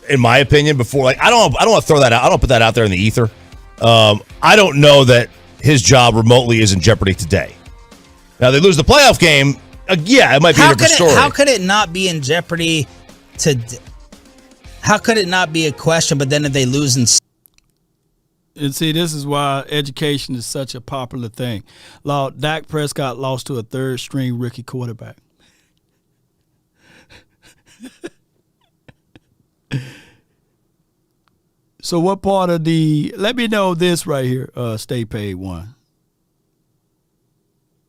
Speaker 4: in my opinion. Before, I don't want to throw that out. I don't put that out there in the ether. I don't know that his job remotely is in jeopardy today. Now they lose the playoff game. It might be a different story.
Speaker 3: How could it not be in jeopardy? How could it not be a question? But then if they lose
Speaker 1: and see, this is why education is such a popular thing. Dak Prescott lost to a third-string rookie quarterback. So what part of let me know this right here, Stay Paid One.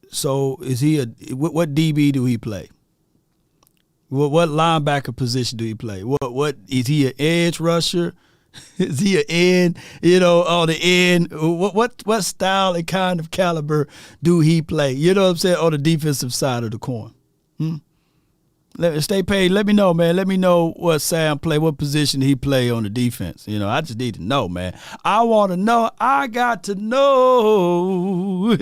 Speaker 1: So is he what DB do he play? What linebacker position do he play? What is he, an edge rusher? Is he an end? On the end. What style and kind of caliber do he play? You know what I'm saying? On the defensive side of the coin. Stay paid. Let me know, man. Let me know what Sam play, what position he play on the defense. I just need to know, man. I want to know. I got to know.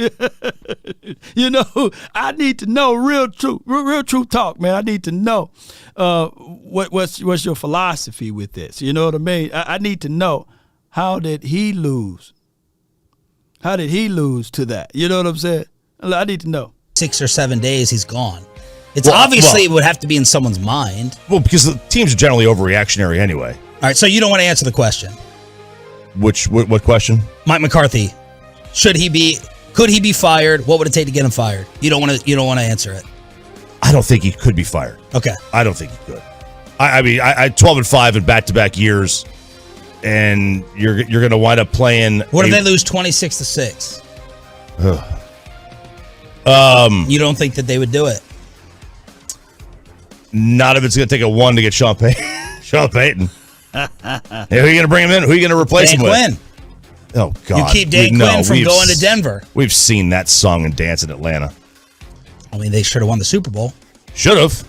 Speaker 1: I need to know real truth talk, man. I need to know what's your philosophy with this. You know what I mean? I need to know, how did he lose? How did he lose to that? You know what I'm saying? I need to know.
Speaker 3: 6 or 7 days, he's gone. It's obviously it would have to be in someone's mind.
Speaker 4: Well, because the teams are generally overreactionary anyway.
Speaker 3: All right, so you don't want to answer the question.
Speaker 4: What question?
Speaker 3: Mike McCarthy, could he be fired? What would it take to get him fired? You don't want to answer it.
Speaker 4: I don't think he could be fired.
Speaker 3: Okay.
Speaker 4: I don't think he could. I mean, 12-5 in back-to-back years, and you're going to wind up playing.
Speaker 3: What if they lose 26-6? You don't think that they would do it?
Speaker 4: Not if it's going to take a 1 to get Sean Payton. Sean Payton. Who are you going to bring him in? Who are you going to replace him with?
Speaker 3: Quinn.
Speaker 4: Oh, God.
Speaker 3: You keep Dan Quinn from going to Denver.
Speaker 4: We've seen that song and dance in Atlanta.
Speaker 3: I mean, they should have won the Super Bowl.
Speaker 4: Should have.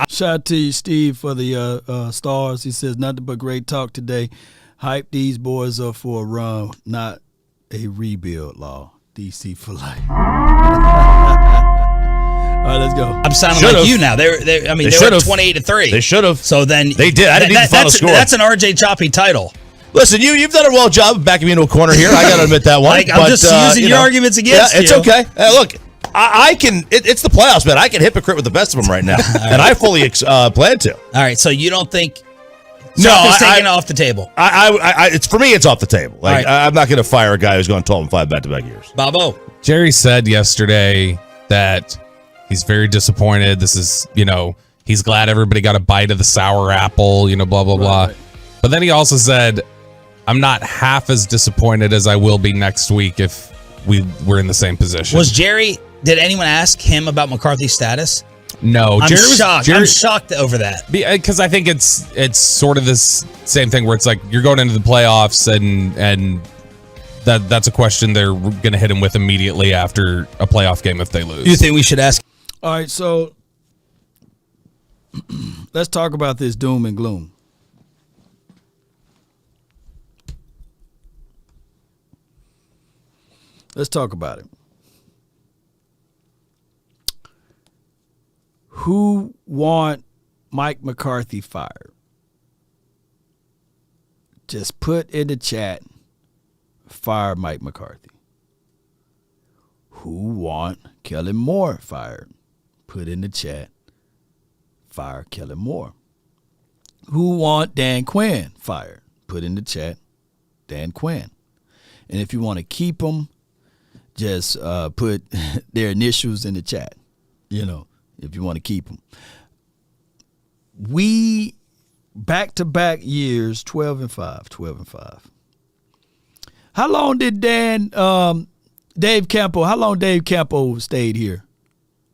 Speaker 1: Shout out to you, Steve, for the stars. He says, nothing but great talk today. Hype these boys up for a run, not a rebuild, Law. DC for life. All right, let's go.
Speaker 3: I'm sounding like you now. They were 28-3.
Speaker 4: They should have.
Speaker 3: So then
Speaker 4: they did. I didn't need the final score.
Speaker 3: That's an RJ Choppy title.
Speaker 4: Listen, you've done a well job of backing me into a corner here. I got to admit that one.
Speaker 3: I'm just using your arguments against you.
Speaker 4: It's okay. Look, I can. It's the playoffs, man. I can hypocrite with the best of them right now, and I fully plan to.
Speaker 3: All right. So you don't think?
Speaker 4: No,
Speaker 3: taking it off the table.
Speaker 4: It's for me. It's off the table. Like, right. I'm not going to fire a guy who's going 12-5 back-to-back years.
Speaker 3: Bobo.
Speaker 5: Jerry said yesterday that he's very disappointed. This is, he's glad everybody got a bite of the sour apple, blah, blah, blah.
Speaker 1: Right.
Speaker 5: But then he also said, I'm not half as disappointed as I will be next week if we're in the same position.
Speaker 3: Did anyone ask him about McCarthy's status?
Speaker 5: No.
Speaker 3: I'm shocked. I'm shocked over that.
Speaker 5: Because I think it's sort of this same thing where it's like you're going into the playoffs and that's a question they're going to hit him with immediately after a playoff game if they lose.
Speaker 3: You think we should ask?
Speaker 1: All right, so let's talk about this doom and gloom. Let's talk about it. Who want Mike McCarthy fired? Just put in the chat, fire Mike McCarthy. Who want Kellen Moore fired? Put in the chat, fire Kellen Moore. Who want Dan Quinn fired? Put in the chat, Dan Quinn. And if you want to keep them, just put their initials in the chat, if you want to keep them. We, back-to-back years, 12-5. How long did Dave Campo stayed here?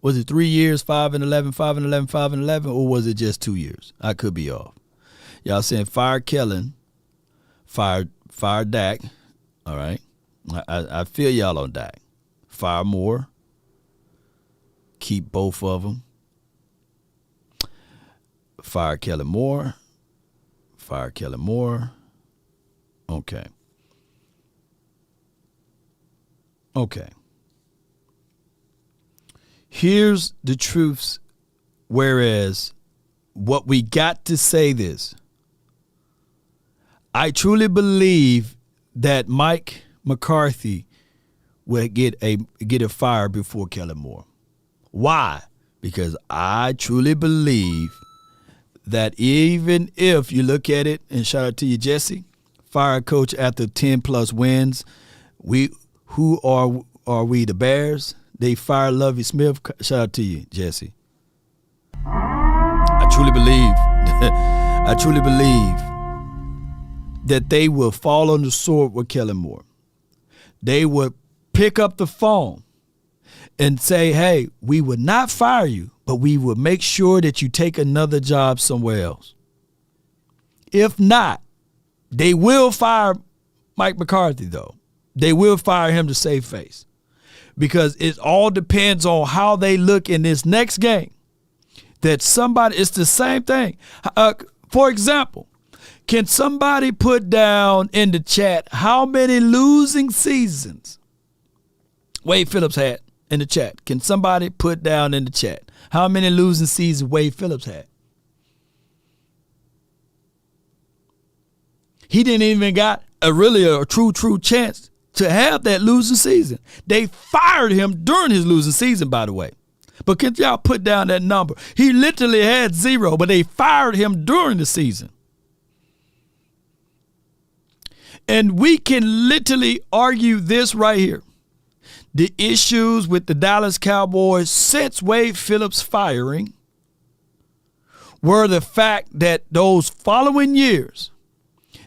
Speaker 1: Was it 3 years, 5-11, 5-11, 5-11, or was it just 2 years? I could be off. Y'all saying fire Kellen, fire Dak. All right. I feel y'all on Dak. Fire Moore. Keep both of them. Fire Kellen Moore. Fire Kellen Moore. Okay. Here's the truths, whereas what we got to say this. I truly believe that Mike McCarthy will get a fire before Kellen Moore. Why? Because I truly believe that even if you look at it, and shout out to you, Jesse, fire a coach after 10+ wins, who are we, the Bears? They fired Lovie Smith. Shout out to you, Jesse. I truly believe that they will fall on the sword with Kellen Moore. They would pick up the phone and say, hey, we would not fire you, but we will make sure that you take another job somewhere else. If not, they will fire Mike McCarthy, though. They will fire him to save face, because it all depends on how they look in this next game. That somebody, it's the same thing. For example, can somebody put down in the chat how many losing seasons Wade Phillips had in the chat? Can somebody put down in the chat how many losing seasons Wade Phillips had? He didn't even got a true chance to have that losing season. They fired him during his losing season, by the way. But can y'all put down that number? He literally had 0, but they fired him during the season. And we can literally argue this right here. The issues with the Dallas Cowboys since Wade Phillips' firing were the fact that those following years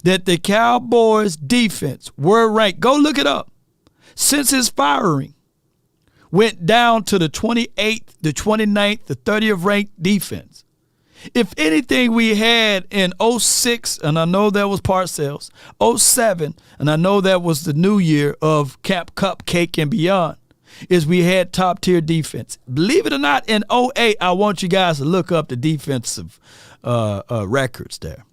Speaker 1: that the Cowboys defense were ranked, go look it up, since his firing, went down to the 28th, the 29th, the 30th ranked defense. If anything we had in 06, and I know that was Parcells, 07, and I know that was the new year of Cap Cupcake and beyond, is we had top tier defense. Believe it or not, in 08, I want you guys to look up the defensive records there.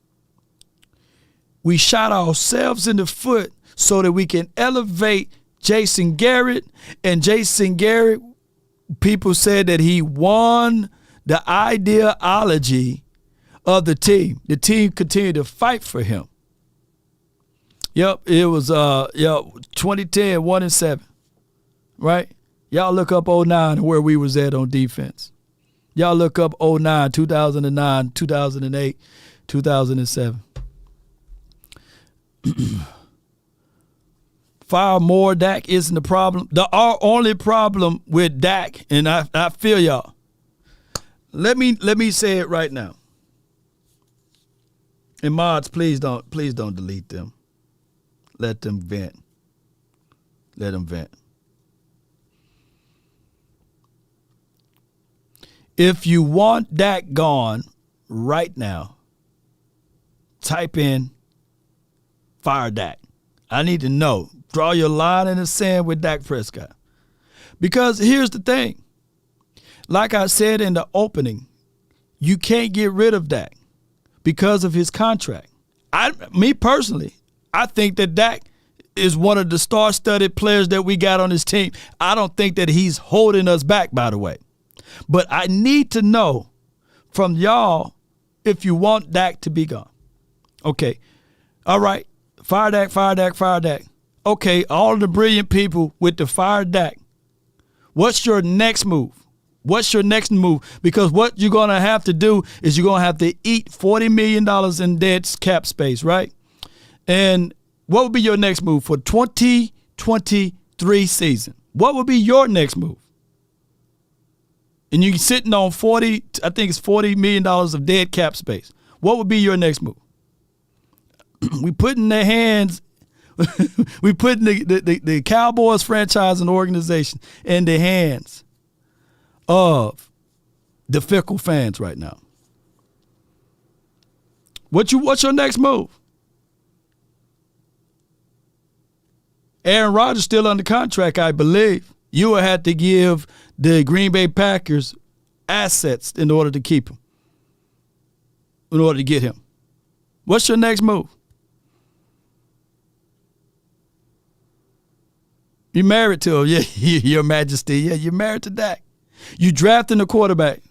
Speaker 1: We shot ourselves in the foot so that we can elevate Jason Garrett. And Jason Garrett, people said that he won the ideology of the team. The team continued to fight for him. Yep, it was 2010, 1-7. Right? Y'all look up 09 and where we was at on defense. Y'all look up 09, 2009, 2008, 2007. Fire Moore, Dak isn't the problem. Our only problem with Dak, and I feel y'all. Let me say it right now. And mods, please don't delete them. Let them vent. Let them vent. If you want Dak gone right now, type in fire Dak. I need to know. Draw your line in the sand with Dak Prescott. Because here's the thing. Like I said in the opening, you can't get rid of Dak because of his contract. Me personally, I think that Dak is one of the star-studded players that we got on this team. I don't think that he's holding us back, by the way. But I need to know from y'all if you want Dak to be gone. Okay. All right. Fire Dak, fire Dak, fire Dak. Okay, all the brilliant people with the fire Dak. What's your next move? What's your next move? Because what you're going to have to do is you're going to have to eat $40 million in dead cap space, right? And What would be your next move for 2023 season? What would be your next move? And you're sitting on $40 million of dead cap space. What would be your next move? We putting their hands, we putting the Cowboys franchise and organization in the hands of the fickle fans right now. What's your next move? Aaron Rodgers still under contract, I believe. You will have to give the Green Bay Packers assets in order to keep him, in order to get him. What's your next move? You married to him, yeah, Your Majesty. Yeah, you're married to Dak. You drafting a quarterback.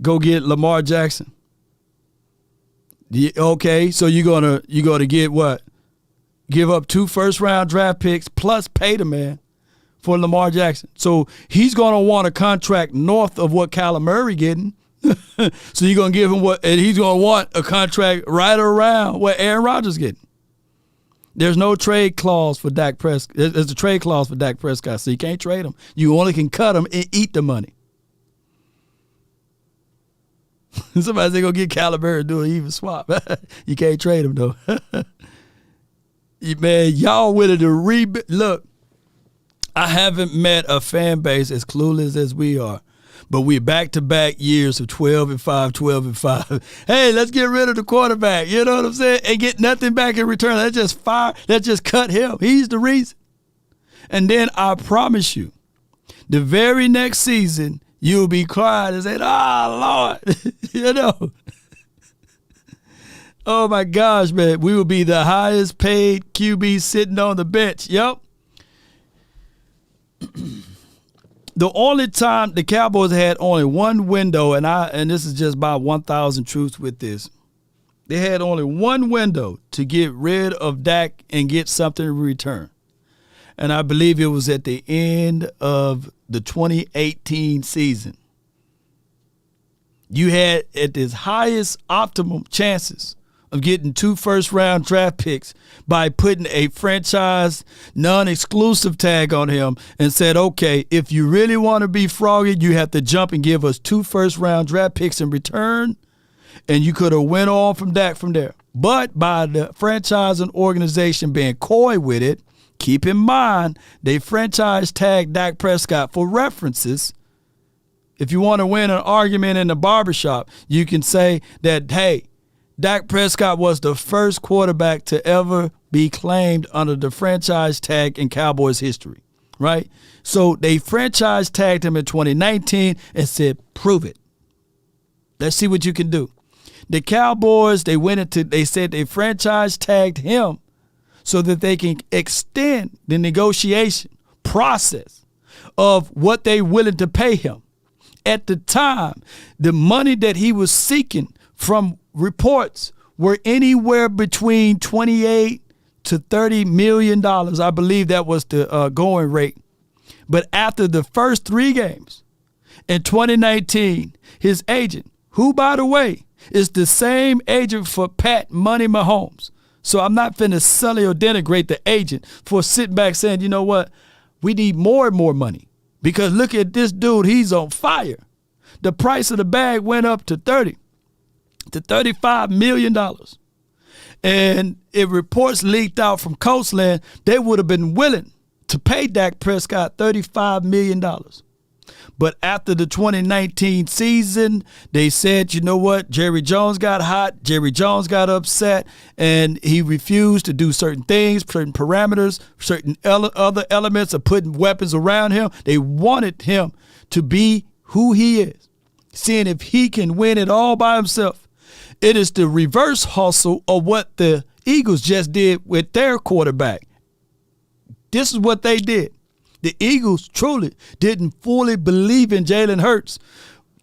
Speaker 1: Go get Lamar Jackson. Okay, so you're gonna get what? Give up 2 first-round draft picks plus pay the man for Lamar Jackson. So he's gonna want a contract north of what Kyler Murray getting. So you're gonna give him what, and he's gonna want a contract right around what Aaron Rodgers getting. There's no trade clause for Dak Prescott. There's a trade clause for Dak Prescott, so you can't trade him. You only can cut him and eat the money. Somebody's going to get Kyler Murray and do an even swap. You can't trade him, though. Man, y'all willing to rebuild. Look, I haven't met a fan base as clueless as we are. But we're back-to-back years of 12-5, 12-5. Hey, let's get rid of the quarterback. You know what I'm saying? And get nothing back in return. Let's just fire. Let's just cut him. He's the reason. And then I promise you, the very next season, you'll be crying and saying, Lord, you know. Oh, my gosh, man. We will be the highest paid QB sitting on the bench. Yep. The only time the Cowboys had only one window, and this is just my 1,000 truths with this. They had only one window to get rid of Dak and get something in return. And I believe it was at the end of the 2018 season. You had at its highest optimum chances of getting 2 first-round draft picks by putting a franchise non-exclusive tag on him and said, okay, if you really want to be froggy, you have to jump and give us 2 first-round draft picks in return, and you could have went on from that from there. But by the franchise and organization being coy with it, keep in mind, they franchise tagged Dak Prescott for references. If you want to win an argument in the barbershop, you can say that, hey, Dak Prescott was the first quarterback to ever be claimed under the franchise tag in Cowboys history, right? So they franchise tagged him in 2019 and said, prove it. Let's see what you can do. The Cowboys, they said they franchise tagged him so that they can extend the negotiation process of what they're willing to pay him. At the time, the money that he was seeking from reports were anywhere between $28 to $30 million. I believe that was the going rate. But after the first 3 games in 2019, his agent, who, by the way, is the same agent for Pat Money Mahomes. So I'm not finna sully or denigrate the agent for sitting back saying, you know what, we need more and more money. Because look at this dude, he's on fire. The price of the bag went up to $30 to $35 million. And if reports leaked out from Coastland, they would have been willing to pay Dak Prescott $35 million. But after the 2019 season, they said, you know what, Jerry Jones got hot, Jerry Jones got upset, and he refused to do certain things, certain parameters, certain other elements of putting weapons around him. They wanted him to be who he is, seeing if he can win it all by himself. It is the reverse hustle of what the Eagles just did with their quarterback. This is what they did. The Eagles truly didn't fully believe in Jalen Hurts.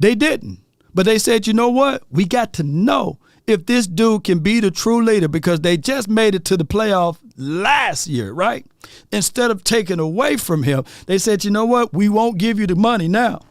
Speaker 1: They didn't. But they said, you know what? We got to know if this dude can be the true leader, because they just made it to the playoff last year, right? Instead of taking away from him, they said, you know what? We won't give you the money now.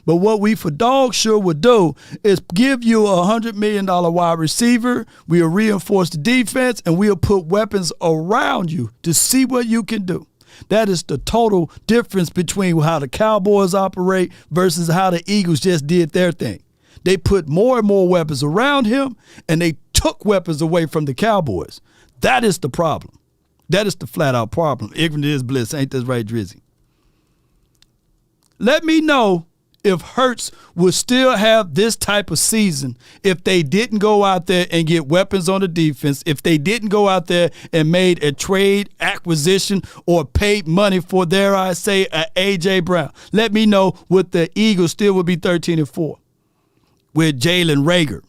Speaker 1: But what we for dog sure would do is give you a $100 million wide receiver. We'll reinforce the defense, and we'll put weapons around you to see what you can do. That is the total difference between how the Cowboys operate versus how the Eagles just did their thing. They put more and more weapons around him, and they took weapons away from the Cowboys. That is the problem. That is the flat-out problem. Ignorant is bliss. Ain't this right, Drizzy? Let me know if Hurts would still have this type of season if they didn't go out there and get weapons on the defense, if they didn't go out there and made a trade acquisition or paid money for, dare I say, a A.J. Brown. Let me know would the Eagles still would be 13-4 with Jalen Reagor.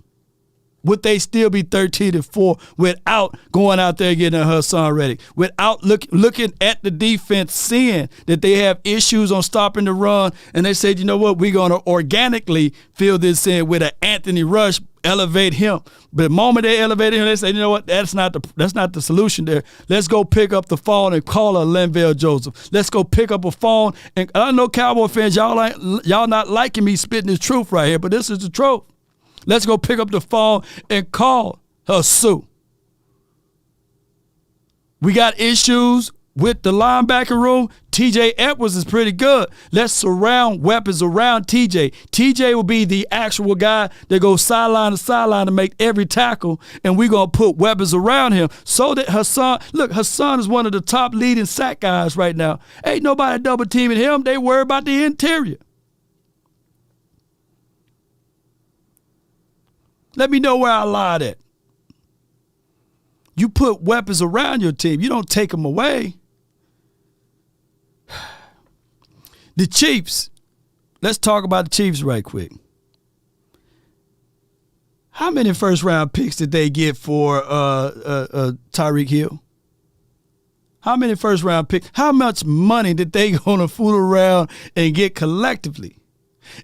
Speaker 1: Would they still be 13-4 without going out there and getting a Hassan Reddick? Without looking at the defense, seeing that they have issues on stopping the run, and they said, you know what, we're going to organically fill this in with an Anthony Rush, elevate him. But the moment they elevated him, they said, you know what, that's not the solution there. Let's go pick up the phone and call a Linval Joseph. Let's go pick up a phone. And I know Cowboy fans, y'all not liking me spitting this truth right here, but this is the truth. Let's go pick up the phone and call her Sue. We got issues with the linebacker room. TJ Edwards is pretty good. Let's surround weapons around TJ. TJ will be the actual guy that goes sideline to sideline to make every tackle, and we're going to put weapons around him so that Hassan is one of the top leading sack guys right now. Ain't nobody double teaming him. They worry about the interior. Let me know where I lied at. You put weapons around your team. You don't take them away. The Chiefs. Let's talk about the Chiefs right quick. How many first-round picks did they get for Tyreek Hill? How many first-round picks? How much money did they go to fool around and get collectively?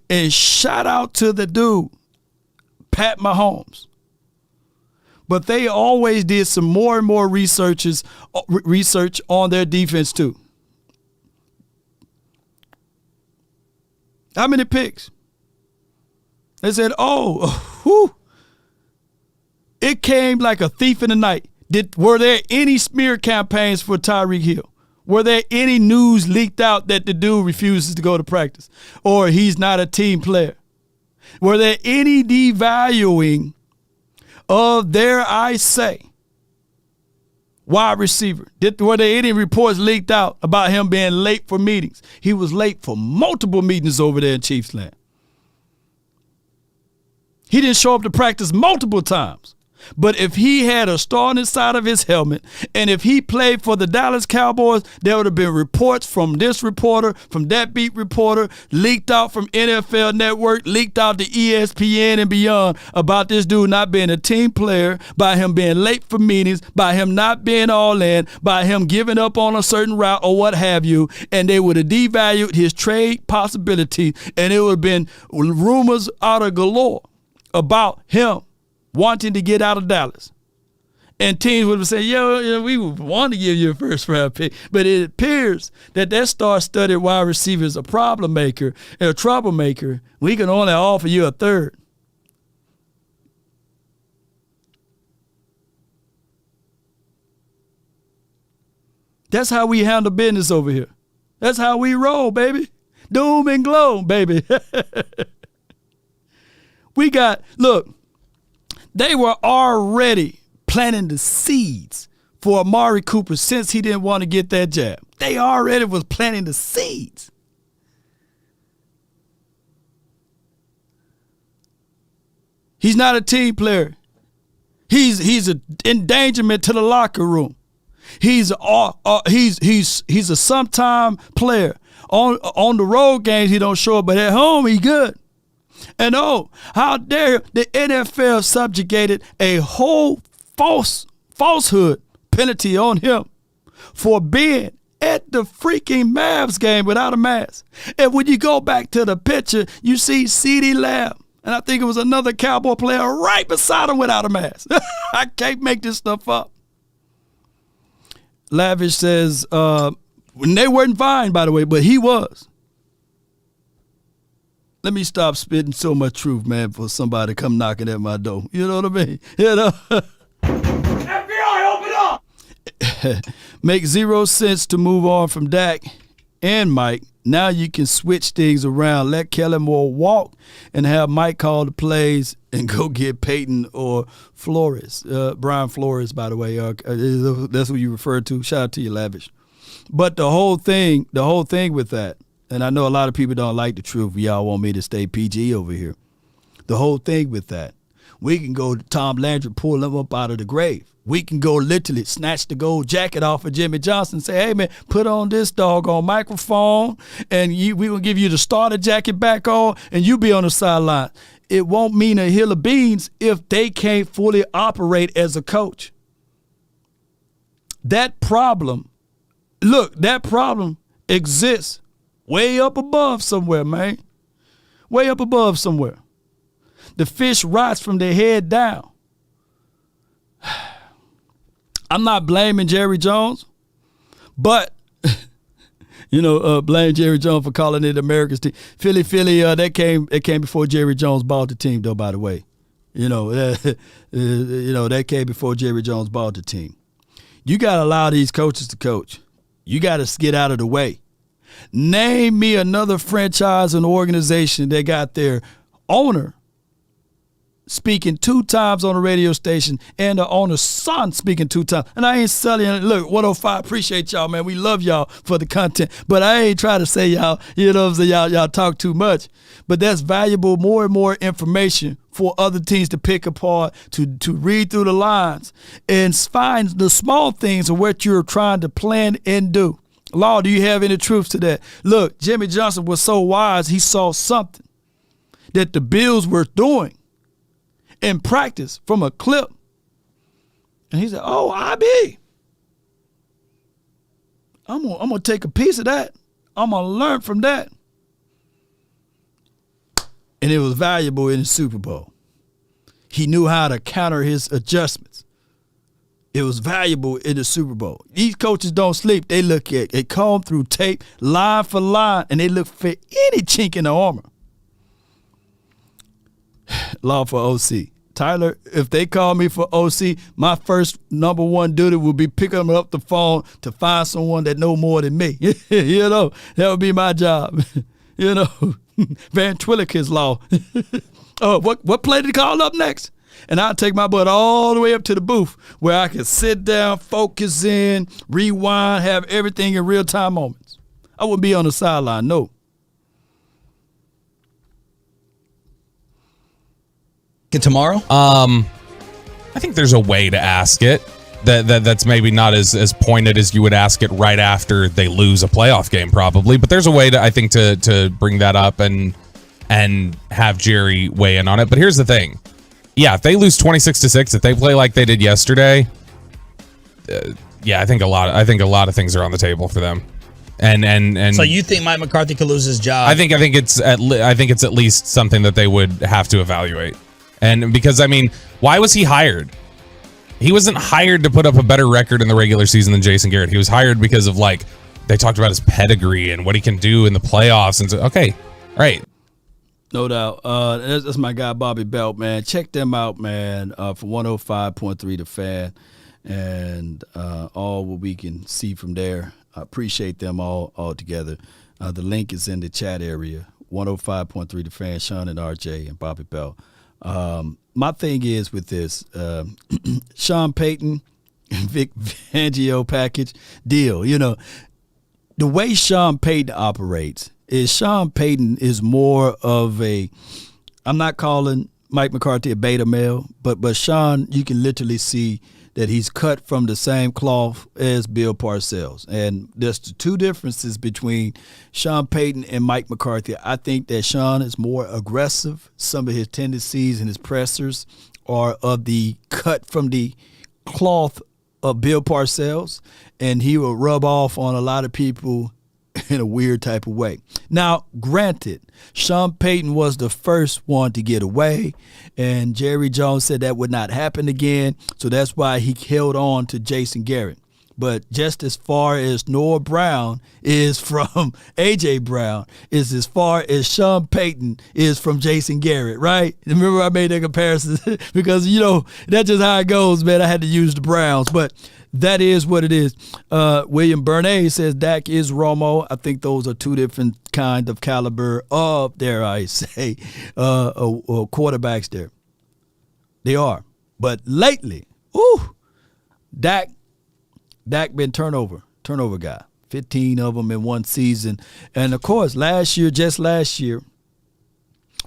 Speaker 1: And shout out to the dude, Pat Mahomes. But they always did some more and more research on their defense too. How many picks? They said, it came like a thief in the night. Were there any smear campaigns for Tyreek Hill? Were there any news leaked out that the dude refuses to go to practice or he's not a team player? Were there any devaluing of, dare I say, wide receiver? Were there any reports leaked out about him being late for meetings? He was late for multiple meetings over there in Chiefs land. He didn't show up to practice multiple times. But if he had a star on the side of his helmet, and if he played for the Dallas Cowboys, there would have been reports from this reporter, from that beat reporter, leaked out from NFL Network, leaked out to ESPN and beyond about this dude not being a team player, by him being late for meetings, by him not being all in, by him giving up on a certain route or what have you, and they would have devalued his trade possibility, and it would have been rumors out of galore about him wanting to get out of Dallas. And teams would have said, we would want to give you a first-round pick. But it appears that star-studded wide receiver is a problem maker and a troublemaker. We can only offer you a third. That's how we handle business over here. That's how we roll, baby. Doom and gloom, baby. They were already planting the seeds for Amari Cooper since he didn't want to get that jab. They already was planting the seeds. He's not a team player. He's an endangerment to the locker room. He's a sometime player. On the road games he don't show up, but at home he good. And how dare the NFL subjugated a whole falsehood penalty on him for being at the freaking Mavs game without a mask. And when you go back to the picture, you see CeeDee Lamb, and I think it was another Cowboy player right beside him without a mask. I can't make this stuff up. Lavish says, when they weren't fine, by the way, but he was. let me stop spitting so much truth, man, for somebody to come knocking at my door. You know what I mean? You know? FBI, open up! Make zero sense to move on from Dak and Mike. Now you can switch things around. Let Kellen Moore walk and have Mike call the plays and go get Peyton or Flores. Brian Flores, by the way. That's what you referred to. Shout out to you, Lavish. But the whole thing with that, and I know a lot of people don't like the truth. Y'all want me to stay PG over here. The whole thing with that, we can go to Tom Landry, pull him up out of the grave. We can go literally snatch the gold jacket off of Jimmy Johnson and say, hey, man, put on this doggone microphone, and we will give you the starter jacket back on, and you be on the sideline. It won't mean a hill of beans if they can't fully operate as a coach. That problem exists way up above somewhere, man. Way up above somewhere. The fish rots from their head down. I'm not blaming Jerry Jones, but, blame Jerry Jones for calling it America's team. Philly, that came before Jerry Jones bought the team, though, by the way. That came before Jerry Jones bought the team. You got to allow these coaches to coach. You got to get out of the way. Name me another franchise and organization that got their owner speaking 2 times on the radio station and the owner's son speaking 2 times. And I ain't selling. Look, 105, appreciate y'all, man. We love y'all for the content. But I ain't trying to say y'all, y'all talk too much. But that's valuable, more and more information for other teams to pick apart, to read through the lines and find the small things of what you're trying to plan and do. Law, do you have any truth to that? Look, Jimmy Johnson was so wise, he saw something that the Bills were doing in practice from a clip. And he said, oh, I'm gonna take a piece of that. I'm gonna learn from that. And it was valuable in the Super Bowl. He knew how to counter his adjustments. It was valuable in the Super Bowl. These coaches don't sleep. They comb through tape, line for line, and they look for any chink in the armor. Law for OC. Tyler, if they call me for OC, my first number one duty will be picking up the phone to find someone that know more than me. That would be my job. Ventriloquist law. Oh, what play did he call up next? And I'll take my butt all the way up to the booth where I can sit down, focus in, rewind, have everything in real-time moments. I wouldn't be on the sideline, no.
Speaker 3: Tomorrow?
Speaker 5: I think there's a way to ask it that's maybe not as pointed as you would ask it right after they lose a playoff game, probably. But there's a way to bring that up and have Jerry weigh in on it. But here's the thing. Yeah, if they lose 26-6, if they play like they did yesterday, I think a lot of things are on the table for them. And
Speaker 3: so you think Mike McCarthy could lose his job?
Speaker 5: I think it's at least something that they would have to evaluate. And because, why was he hired? He wasn't hired to put up a better record in the regular season than Jason Garrett. He was hired because of, they talked about his pedigree and what he can do in the playoffs. And so, okay, right.
Speaker 1: No doubt. That's my guy, Bobby Belt, man. Check them out, man, for 105.3 The Fan and all what we can see from there. I appreciate them all together. The link is in the chat area, 105.3 The Fan, Sean and RJ and Bobby Belt. My thing is with this, Sean Payton, Vic Fangio package deal, the way Sean Payton operates is Sean Payton is more of I'm not calling Mike McCarthy a beta male, but Sean, you can literally see that he's cut from the same cloth as Bill Parcells. And there's the 2 differences between Sean Payton and Mike McCarthy. I think that Sean is more aggressive. Some of his tendencies and his pressers are of the cut from the cloth of Bill Parcells, and he will rub off on a lot of people in a weird type of way. Now, granted, Sean Payton was the first one to get away, and Jerry Jones said that would not happen again, so that's why he held on to Jason Garrett. But just as far as Noah Brown is from A.J. Brown, is as far as Sean Payton is from Jason Garrett, right? Remember I made that comparison? Because, that's just how it goes, man. I had to use the Browns. But that is what it is. William Bernay says Dak is Romo. I think those are two different kind of caliber of, dare I say, quarterbacks there. They are. But lately, Dak been turnover guy. 15 of them in one season. And of course, just last year,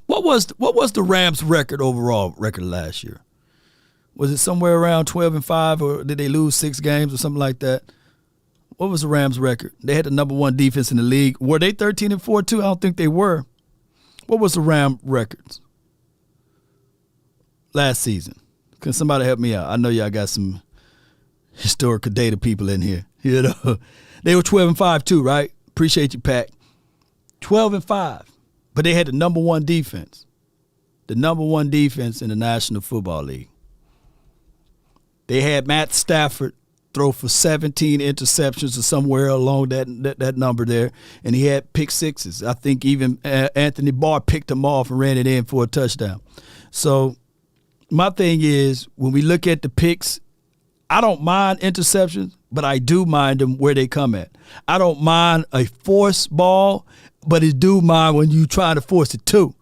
Speaker 1: what was the Rams overall record last year? Was it somewhere around 12-5, or did they lose 6 games or something like that? What was the Rams record? They had the number 1 defense in the league. Were they 13-4 too? I don't think they were. What was the Rams records last season? Can somebody help me out? I know y'all got some historical data people in here. They were 12-5 too, right? Appreciate you, Pat. 12-5, but they had the number 1 defense. The number 1 defense in the National Football League. They had Matt Stafford throw for 17 interceptions or somewhere along that number there, and he had pick sixes. I think even Anthony Barr picked him off and ran it in for a touchdown. So my thing is, when we look at the picks, I don't mind interceptions, but I do mind them where they come at. I don't mind a forced ball, but I do mind when you try to force it too.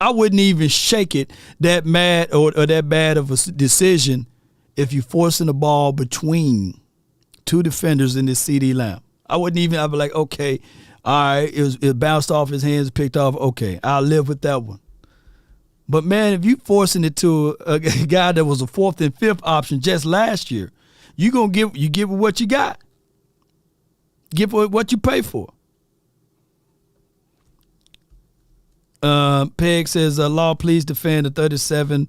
Speaker 1: I wouldn't even shake it that mad or that bad of a decision if you're forcing the ball between 2 defenders in this CD Lamb. I'd be like, okay, all right, it bounced off his hands, picked off. Okay, I'll live with that one. But, man, if you forcing it to a guy that was a 4th and 5th option just last year, you give what you got. Give what you pay for. Peg says, Law, please defend the 37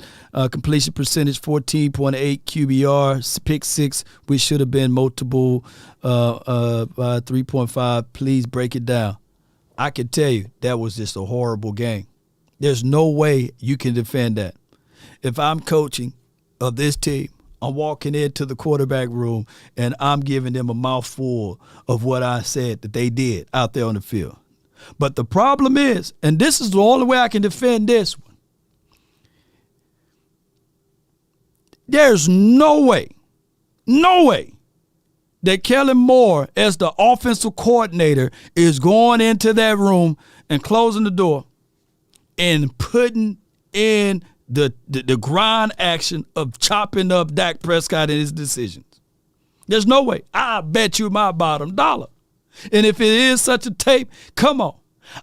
Speaker 1: completion percentage, 14.8 QBR, pick 6, which should have been multiple 3.5. Please break it down. I can tell you that was just a horrible game. There's no way you can defend that. If I'm coaching of this team, I'm walking into the quarterback room and I'm giving them a mouthful of what I said that they did out there on the field. But the problem is, and this is the only way I can defend this one, there's no way that Kellen Moore, as the offensive coordinator, is going into that room and closing the door and putting in the grind action of chopping up Dak Prescott and his decisions. There's no way. I bet you my bottom dollar. And if it is such a tape, come on.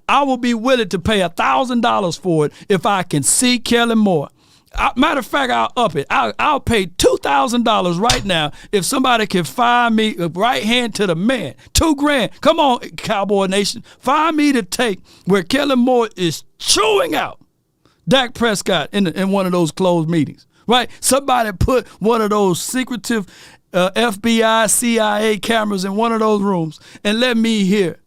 Speaker 1: I will be willing to pay $1,000 for it if I can see Kellen Moore. Matter of fact, I'll up it. I'll pay $2,000 right now if somebody can find me a right hand to the man. $2,000. Come on, Cowboy Nation. Find me the tape where Kellen Moore is chewing out Dak Prescott in one of those closed meetings. Right? Somebody put one of those secretive FBI, CIA cameras in one of those rooms and let me hear.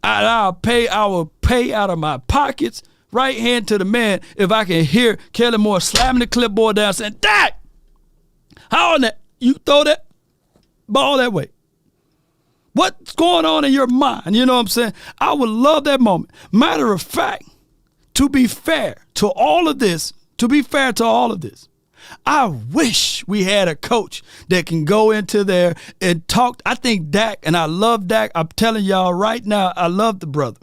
Speaker 1: I will pay out of my pockets, right hand to the man, if I can hear Kellen Moore slamming the clipboard down saying, Dak, how on that? You throw that ball that way. What's going on in your mind? You know what I'm saying? I would love that moment. Matter of fact, to be fair to all of this, I wish we had a coach that can go into there and talk. I think Dak, and I love Dak. I'm telling y'all right now, I love the brother.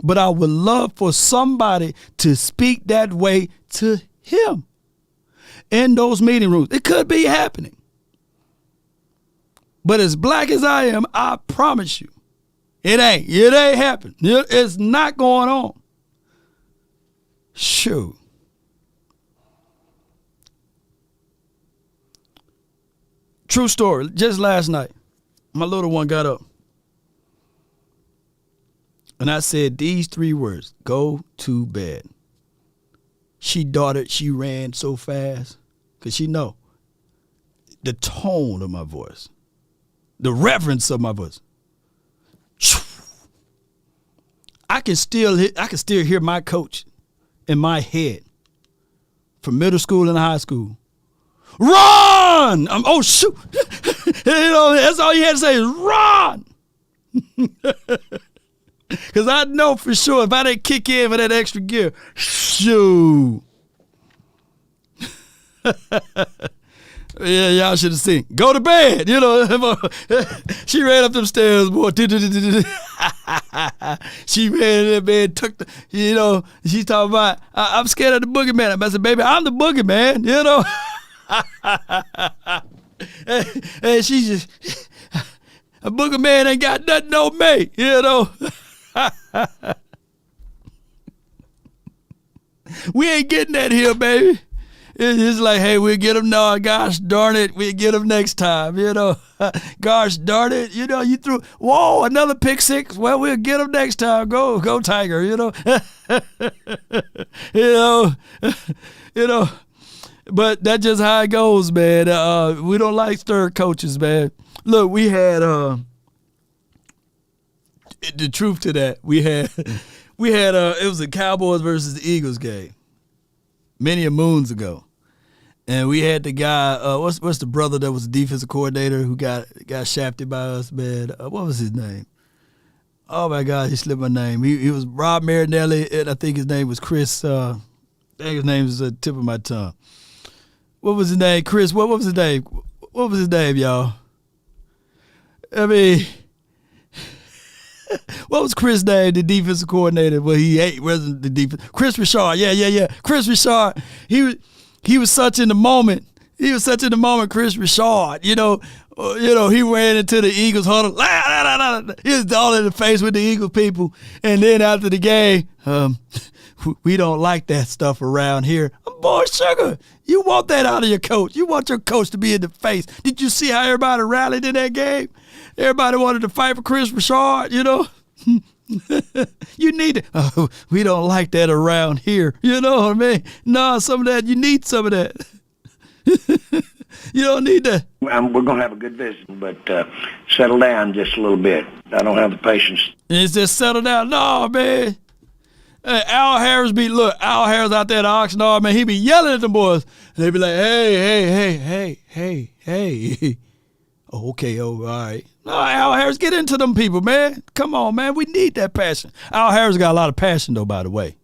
Speaker 1: But I would love for somebody to speak that way to him in those meeting rooms. It could be happening. But as black as I am, I promise you, it ain't happening. It's not going on. Shoot. True story. Just last night, my little one got up. And I said these 3 words, go to bed. She darted, she ran so fast. Because she know the tone of my voice, the reverence of my voice. I can still hear my coach in my head from middle school and high school. Run! Oh, shoot. That's all you had to say is run. Because I know for sure if I didn't kick in for that extra gear, shoo. Yeah, y'all should have seen. Go to bed. She ran up them stairs, boy. She ran in that bed, took the, she's talking about, I'm scared of the boogeyman. I said, baby, I'm the boogeyman, and she just, a boogeyman ain't got nothing on me, We ain't getting that here, baby. It's like, hey, we'll get him now. Gosh darn it, we'll get him next time. Gosh darn it, you threw. Whoa, another pick six. Well, we'll get him next time. Go, Tiger. But that's just how it goes, man. We don't like third coaches, man. Look, we had the truth to that. We had it was a Cowboys versus the Eagles game many a moons ago. And we had the guy, what's the brother that was the defensive coordinator who got shafted by us, man? What was his name? Oh, my God, he slipped my name. He was Rob Marinelli, and I think his name was Chris. I think his name is at the tip of my tongue. What was his name? Chris, what was his name? What was his name, y'all? I mean, what was Chris' name, the defensive coordinator? Well, wasn't the defense. Chris Richard, yeah. Chris Richard, he was such in the moment. Chris Richard, he ran into the Eagles huddle. He was all in the face with the Eagles people. And then after the game, we don't like that stuff around here. Boy, sugar, you want that out of your coach. You want your coach to be in the face. Did you see how everybody rallied in that game? Everybody wanted to fight for Chris Richard, You need it. Oh, we don't like that around here. You know what I mean? No, some of that, you need some of that. You don't need that.
Speaker 6: We're going to have a good visit, but settle down just a little bit. I don't have the patience.
Speaker 1: It's just settle down. No, man. Hey, Al Harris Al Harris out there at Oxnard, man, he be yelling at the boys. And they be like, hey. Oh, okay, all right. No, Al Harris, get into them people, man. Come on, man. We need that passion. Al Harris got a lot of passion, though, by the way.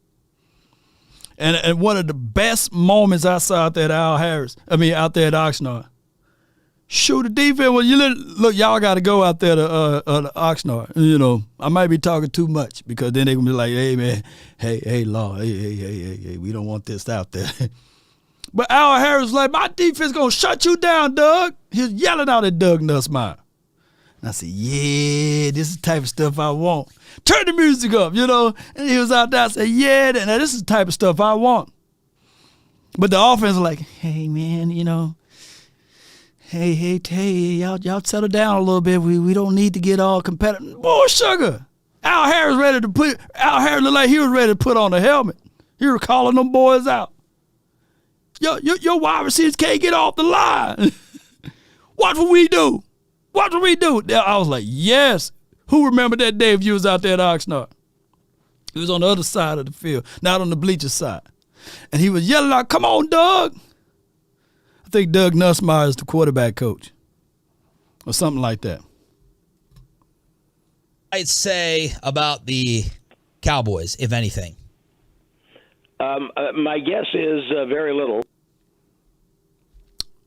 Speaker 1: And one of the best moments I saw out there at out there at Oxnard. Shoot the defense. Well, look, y'all got to go out there to Oxnard. I might be talking too much because then they're going to be like, hey, man, hey, Law, hey, we don't want this out there. But Al Harris was like, my defense going to shut you down, Doug. He was yelling out at Doug Nussmeier. And I said, yeah, this is the type of stuff I want. Turn the music up, And he was out there. I said, yeah, this is the type of stuff I want. But the offense was like, hey, man, hey, y'all settle down a little bit. We don't need to get all competitive. Boy, sugar. Al Harris looked like he was ready to put on a helmet. He was calling them boys out. Your wide receivers can't get off the line. Watch what we do. I was like, yes. Who remembered that day if you was out there at Oxnard? He was on the other side of the field, not on the bleacher side. And he was yelling out, come on, Doug. I think Doug Nussmeier is the quarterback coach or something like that.
Speaker 3: I'd say about the Cowboys, if anything.
Speaker 6: My guess is very little.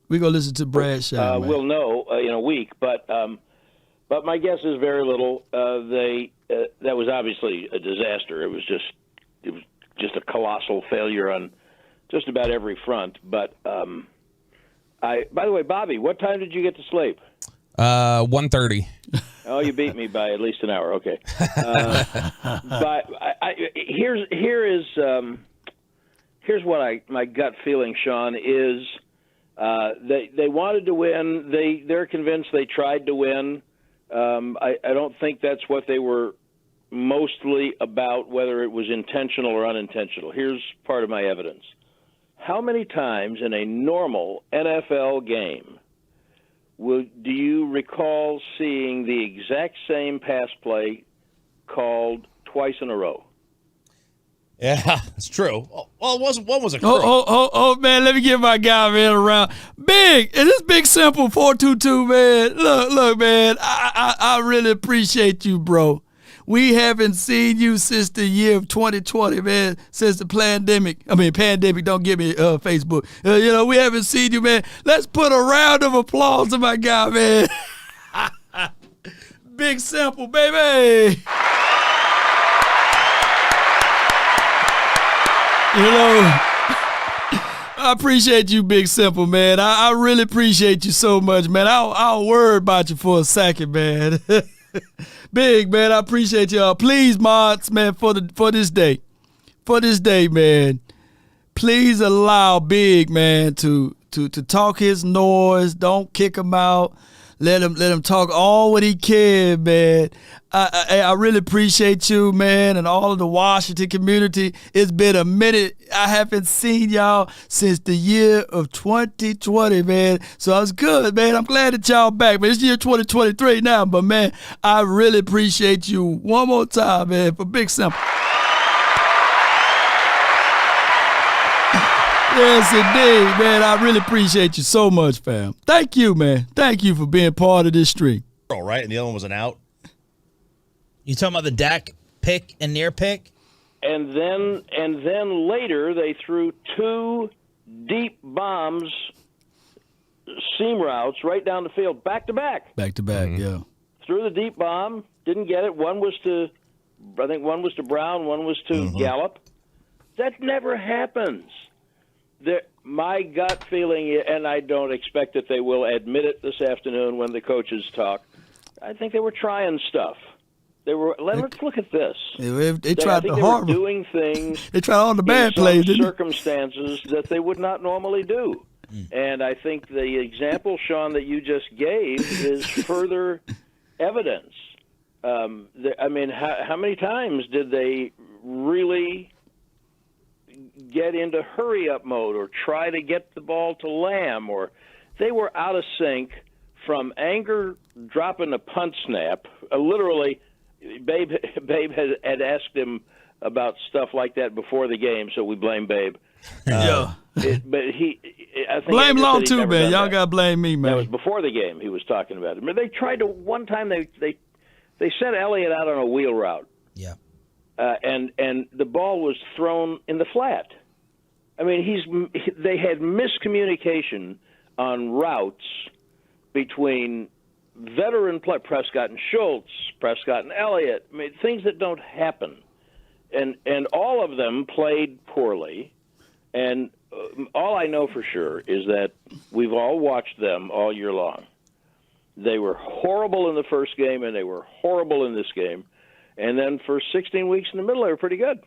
Speaker 1: We're going to listen to Brad Shine.
Speaker 6: We'll know in a week, but my guess is very little. That was obviously a disaster. It was just a colossal failure on just about every front. But by the way, Bobby, what time did you get to sleep?
Speaker 5: 1:30.
Speaker 6: Oh, you beat me by at least an hour. Okay. But here's what my gut feeling, Sean, is they wanted to win. They're convinced they tried to win. I don't think that's what they were mostly about, whether it was intentional or unintentional. Here's part of my evidence. How many times in a normal NFL game do you recall seeing the exact same pass play called twice in a row?
Speaker 4: Yeah, it's true. Well, it wasn't. One was a crook.
Speaker 1: Oh, man, let me give my guy, man, a round. Big, and this Big Simple 422, man. Look, man, I really appreciate you, bro. We haven't seen you since the year of 2020, man, since the pandemic. Don't give me Facebook. We haven't seen you, man. Let's put a round of applause to my guy, man. Big Simple, baby. I appreciate you, Big Simple, man. I really appreciate you so much, man. I'll worry about you for a second, man. Big, man, I appreciate y'all. Please, mods, man, for this day, man, please allow Big, man, to talk his noise. Don't kick him out. Let him talk all what he can, man. I really appreciate you, man, and all of the Washington community. It's been a minute. I haven't seen y'all since the year of 2020, man. So it's good, man. I'm glad that y'all back, man. It's year 2023 now, but, man, I really appreciate you one more time, man, for Big Simple. Yes, indeed, man. I really appreciate you so much, fam. Thank you, man. Thank you for being part of this stream.
Speaker 4: Right, and the other one was an out.
Speaker 3: You talking about the Dak pick and near pick?
Speaker 6: And then later they threw two deep bombs, seam routes right down the field, back to back.
Speaker 1: Back to back, yeah.
Speaker 6: Threw the deep bomb, didn't get it. One was to Brown, one was to Gallup. That never happens. My gut feeling, and I don't expect that they will admit it this afternoon when the coaches talk, I think they were trying stuff. Let's look at this.
Speaker 1: They tried the hard.
Speaker 6: They were doing things.
Speaker 1: They tried all the bad plays,
Speaker 6: in circumstances that they would not normally do. And I think the example, Sean, that you just gave is further evidence. How many times did they really get into hurry-up mode or try to get the ball to Lamb? Or they were out of sync from anger dropping a punt snap. Literally, Babe had asked him about stuff like that before the game, so we blame Babe.
Speaker 1: Yeah.
Speaker 6: I think
Speaker 1: blame Long too, man. Y'all got to blame me, man.
Speaker 6: That was before the game he was talking about it. They tried to, one time they sent Elliott out on a wheel route.
Speaker 3: Yeah.
Speaker 6: And the ball was thrown in the flat. I mean, they had miscommunication on routes between veteran play, Prescott and Schultz, Prescott and Elliott. I mean, things that don't happen. And all of them played poorly. And all I know for sure is that we've all watched them all year long. They were horrible in the first game, and they were horrible in this game. And then for 16 weeks in the middle, they were pretty good.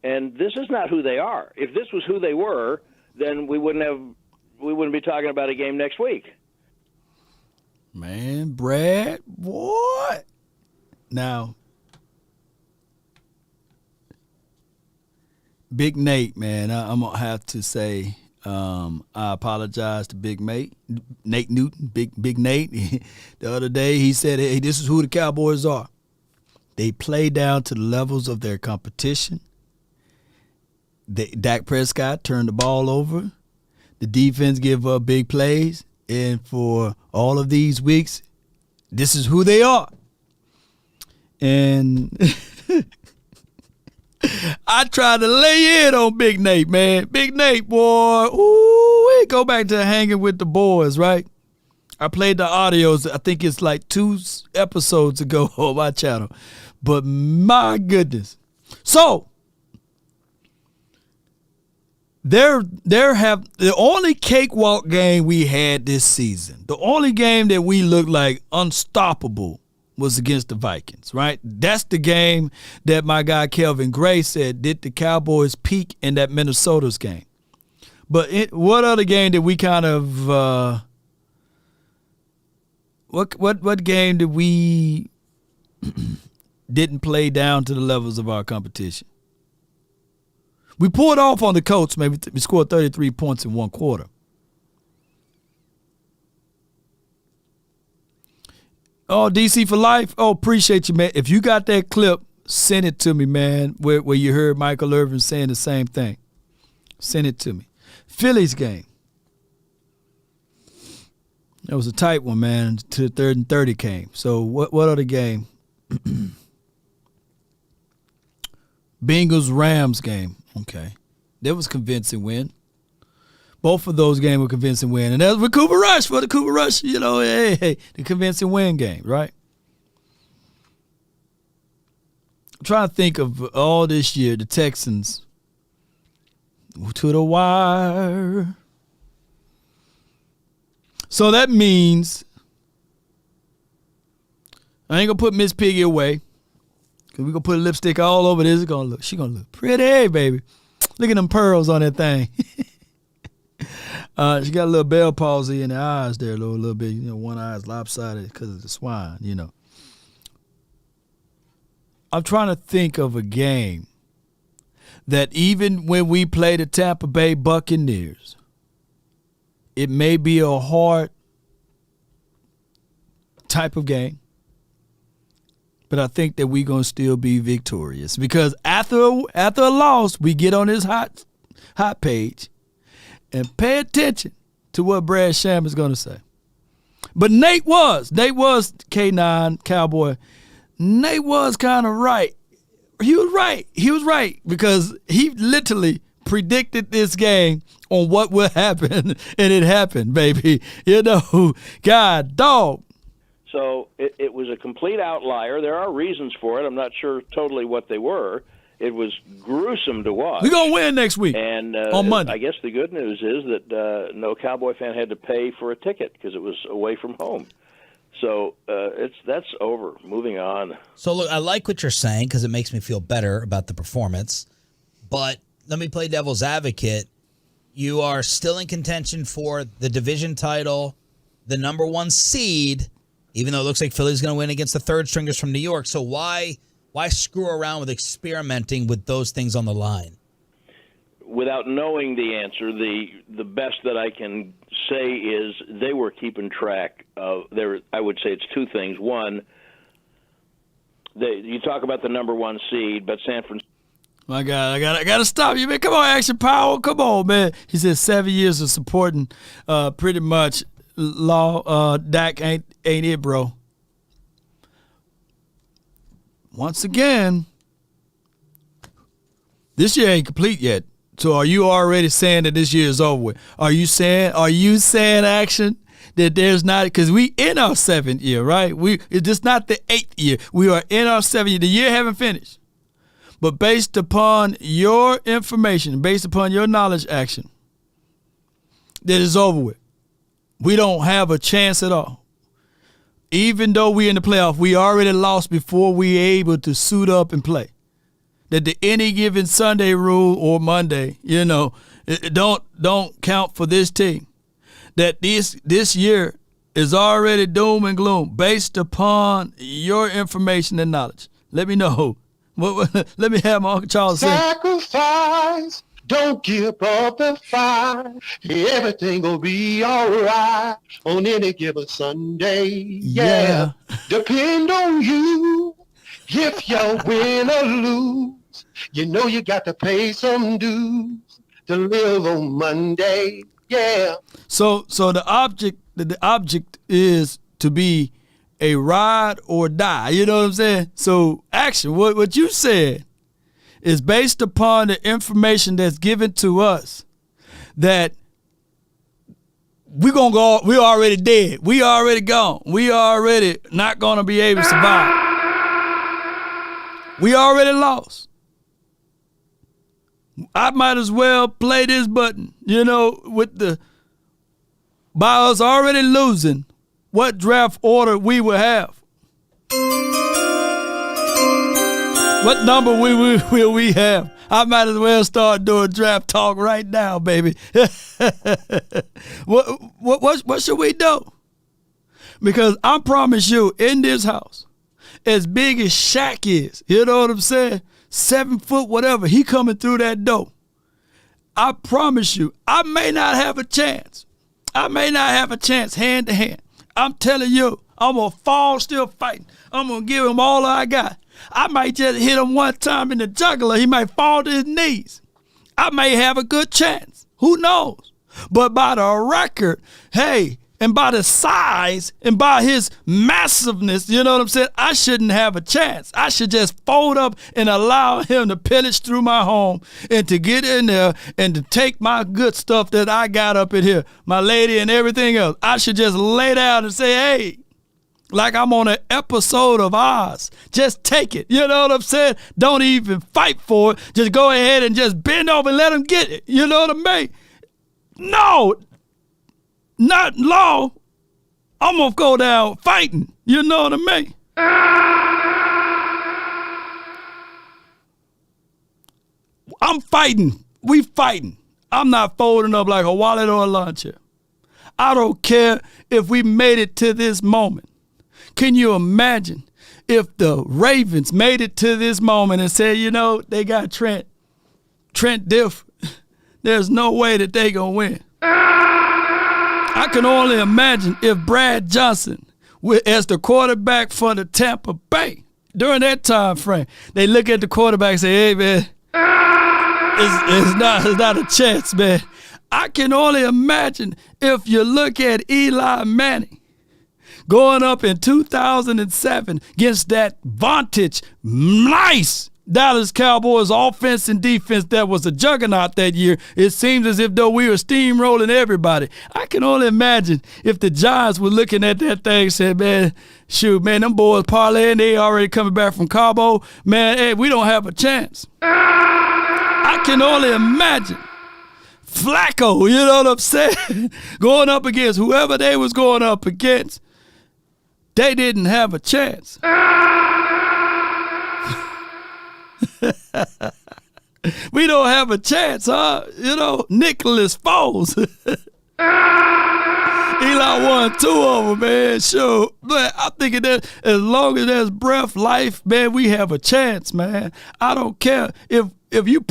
Speaker 6: And this is not who they are. If this was who they were, then we wouldn't be talking about a game next week.
Speaker 1: Man, Brad, what? Now, Big Nate, man, I'm going to have to say I apologize to Big Nate Newton, Big Nate. The other day he said, hey, this is who the Cowboys are. They play down to the levels of their competition. Dak Prescott turned the ball over. The defense give up big plays. And for all of these weeks, this is who they are. And I tried to lay in on Big Nate, man. Big Nate, boy. Ooh, go back to hanging with the boys, right? I played the audios, I think it's like 2 episodes ago on my channel. But my goodness. So, the only cakewalk game we had this season, the only game that we looked like unstoppable was against the Vikings, right? That's the game that my guy Kelvin Gray said, did the Cowboys peak in that Minnesota's game? But what other game did we kind of what game did we didn't play down to the levels of our competition? We pulled off on the Colts, maybe we scored 33 points in one quarter. Oh, DC for life. Oh, appreciate you, man. If you got that clip, send it to me, man, where you heard Michael Irvin saying the same thing. Send it to me. Phillies game. That was a tight one, man, to 3rd and 30 came. So what other game? Bengals-Rams game. Okay. That was convincing win. Both of those games were convincing win. And that was with Cooper Rush for the Cooper Rush, the convincing win game, right? I'm trying to think of all this year, the Texans to the wire. So that means I ain't gonna put Miss Piggy away. Cause we gonna put lipstick all over this. She gonna look pretty, baby. Look at them pearls on that thing. She got a little Bell palsy in the eyes there, a little bit. One eye is lopsided because of the swine. I'm trying to think of a game that even when we play the Tampa Bay Buccaneers, it may be a hard type of game, but I think that we're going to still be victorious because after a loss, we get on this hot page and pay attention to what Brad Sham is going to say. But Nate was K9 Cowboy. Nate was kind of right. He was right because he literally predicted this game on what would happen, and it happened, baby. God dog.
Speaker 6: So it was a complete outlier. There are reasons for it. I'm not sure totally what they were. It was gruesome to watch.
Speaker 1: We're going to win next week
Speaker 6: and
Speaker 1: on Monday.
Speaker 6: I guess the good news is that no Cowboy fan had to pay for a ticket because it was away from home. So that's over. Moving on.
Speaker 3: So, look, I like what you're saying because it makes me feel better about the performance. But let me play devil's advocate. You are still in contention for the division title, the number 1 seed, even though it looks like Philly's going to win against the third stringers from New York. So why screw around with experimenting with those things on the line?
Speaker 6: Without knowing the answer, the best that I can say is they were keeping track of I would say it's 2 things. One, you talk about the number 1 seed, but San Francisco.
Speaker 1: My God, I gotta stop you, man. Come on, Action Power. Come on, man. He said 7 years of supporting pretty much law. Dak ain't it, bro. Once again, this year ain't complete yet. So are you already saying that this year is over with? Are you saying Action, that there's not, because we in our 7th year, right? It's just not the 8th year. We are in our 7th year. The year haven't finished. But based upon your information, based upon your knowledge, Action, that is over with. We don't have a chance at all. Even though we're in the playoff, we already lost before we able to suit up and play. That the any given Sunday rule or Monday, it don't count for this team. That this year is already doom and gloom based upon your information and knowledge. Let me know. Let me have my Uncle Charles say.
Speaker 7: Sacrifice, don't give up the fight. Everything will be all right on any given Sunday. Yeah. Depend on you if you win or lose. You got to pay some dues to live on Monday. Yeah. So
Speaker 1: the object is to be a ride or die. You know what I'm saying? So Action, what you said is based upon the information that's given to us that we're gonna go. We're already dead. We already gone. We already not gonna be able to survive. We already lost. I might as well play this button, by us already losing, what draft order we will have. What number will we have? I might as well start doing draft talk right now, baby. What should we do? Because I promise you, in this house, as big as Shaq is, you know what I'm saying? 7 foot, whatever, he coming through that door. I promise you, I may not have a chance. I may not have a chance hand to hand. I'm telling you, I'm going to fall still fighting. I'm going to give him all I got. I might just hit him one time in the jugular. He might fall to his knees. I may have a good chance. Who knows? But by the record, hey, and by the size and by his massiveness, you know what I'm saying? I shouldn't have a chance. I should just fold up and allow him to pillage through my home and to get in there and to take my good stuff that I got up in here, my lady and everything else. I should just lay down and say, hey, like I'm on an episode of Oz. Just take it. You know what I'm saying? Don't even fight for it. Just go ahead and just bend over and let him get it. You know what I mean? No. Not law. I'm going to go down fighting. You know what I mean? I'm fighting. We fighting. I'm not folding up like a wallet or a lawn chair. I don't care if we made it to this moment. Can you imagine if the Ravens made it to this moment and said, you know, they got Trent different. There's no way that they going to win. I can only imagine if Brad Johnson, as the quarterback for the Tampa Bay, during that time frame, they look at the quarterback and say, hey, man, it's not a chance, man. I can only imagine if you look at Eli Manning going up in 2007 against that vantage, nice Dallas Cowboys offense and defense that was a juggernaut that year. It seems as if though we were steamrolling everybody. I can only imagine if the Giants were looking at that thing and said, man, shoot, man, them boys parlaying, they already coming back from Cabo. Man, hey, we don't have a chance. I can only imagine Flacco, you know what I'm saying, going up against whoever they was going up against. They didn't have a chance. We don't have a chance, huh? You know, Nicholas Foles. Eli won 2 of them, man. Sure. But I'm thinking that as long as there's breath, life, man, we have a chance, man. I don't care if you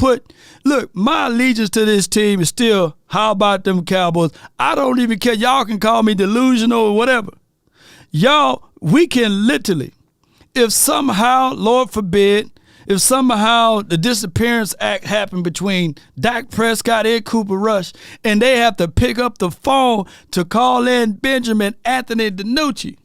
Speaker 1: look, my allegiance to this team is still, how about them Cowboys? I don't even care. Y'all can call me delusional or whatever. Y'all, we can literally, if somehow, Lord forbid, if somehow the disappearance act happened between Dak Prescott and Cooper Rush, and they have to pick up the phone to call in Benjamin Anthony DiNucci,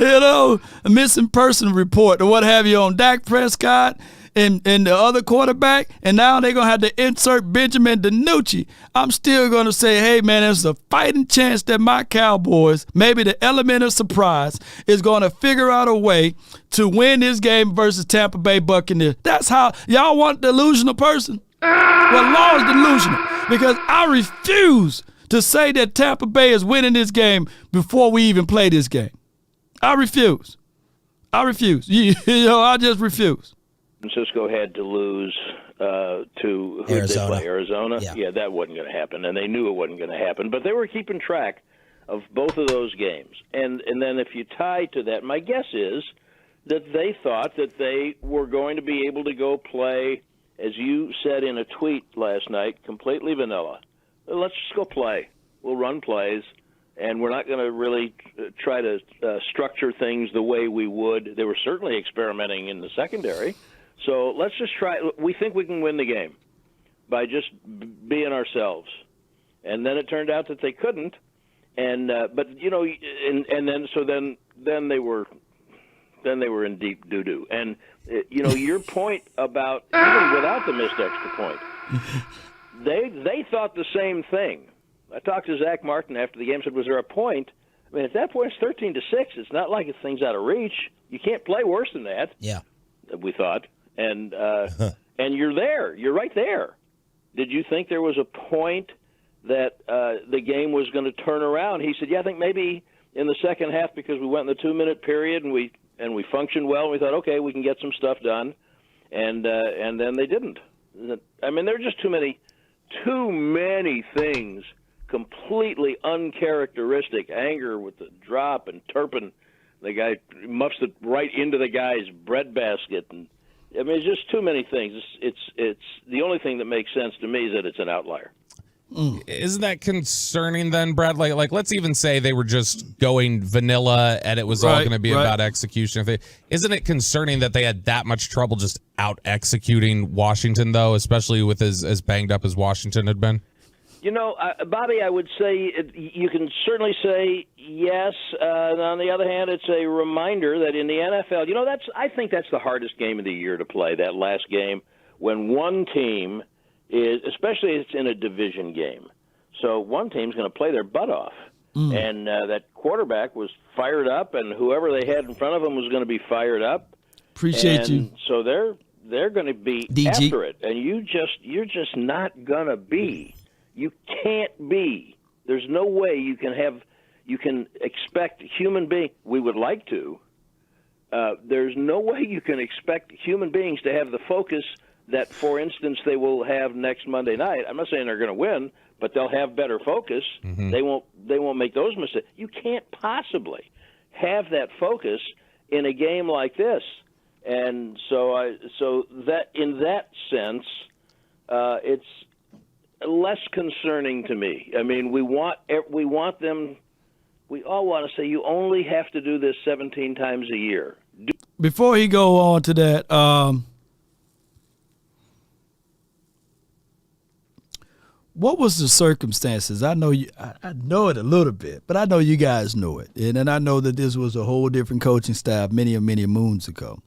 Speaker 1: you know, a missing person report or what have you on Dak Prescott and the other quarterback, and now they're going to have to insert Benjamin DiNucci. I'm still going to say, hey, man, there's a fighting chance that my Cowboys, maybe the element of surprise, is going to figure out a way to win this game versus Tampa Bay Buccaneers. That's how y'all want a delusional person? Well, law is delusional because I refuse to say that Tampa Bay is winning this game before we even play this game. I refuse. You know, I just refuse.
Speaker 6: Francisco had to lose to Arizona. Yeah, that wasn't going to happen, and they knew it wasn't going to happen. But they were keeping track of both of those games. And then if you tie to that, my guess is that they thought that they were going to be able to go play, as you said in a tweet last night, completely vanilla. Let's just go play. We'll run plays, and we're not going to really try to structure things the way we would. They were certainly experimenting in the secondary. So let's just try. We think we can win the game by just being ourselves. And then it turned out that they couldn't. And but you know, then they were in deep doo-doo. And you know, your point about even without the missed extra point, they thought the same thing. I talked to Zach Martin after the game. Said, "Was there a point?" I mean, at that point, it's 13-6. It's not like it's things out of reach. You can't play worse than that.
Speaker 3: Yeah,
Speaker 6: we thought. And you're there. You're right there. Did you think there was a point that the game was going to turn around? He said, yeah, I think maybe in the second half because we went in the 2-minute period and we functioned well. And we thought, okay, we can get some stuff done. And then they didn't. I mean, there are just too many things completely uncharacteristic. Anger with the drop and Turpin, the guy muffs it right into the guy's breadbasket, and I mean, it's just too many things. It's the only thing that makes sense to me is that it's an outlier.
Speaker 5: Isn't that concerning then, Brad? Like let's even say they were just going vanilla and it was all going to be about execution. Isn't it concerning that they had that much trouble just out executing Washington, though, especially with as banged up as Washington had been?
Speaker 6: Bobby, I would say you can certainly say yes. On the other hand, it's a reminder that in the NFL, I think that's the hardest game of the year to play, that last game, when one team is, especially if it's in a division game. So one team's going to play their butt off. And that quarterback was fired up, and whoever they had in front of him was going to be fired up.
Speaker 1: Appreciate you.
Speaker 6: So they're going to be
Speaker 1: DG.
Speaker 6: after it, and you're just not going to be. You can't be. There's no way you can expect human beings. We would like to. There's no way you can expect human beings to have the focus that, for instance, they will have next Monday night. I'm not saying they're going to win, but they'll have better focus. Mm-hmm. They won't make those mistakes. You can't possibly have that focus in a game like this. And so that in that sense, it's less concerning to me. I mean, we want them. We all want to say you only have to do this 17 times a year.
Speaker 1: Before he go on to that, what was the circumstances? I know I know it a little bit, but I know you guys know it, and I know that this was a whole different coaching staff many moons ago.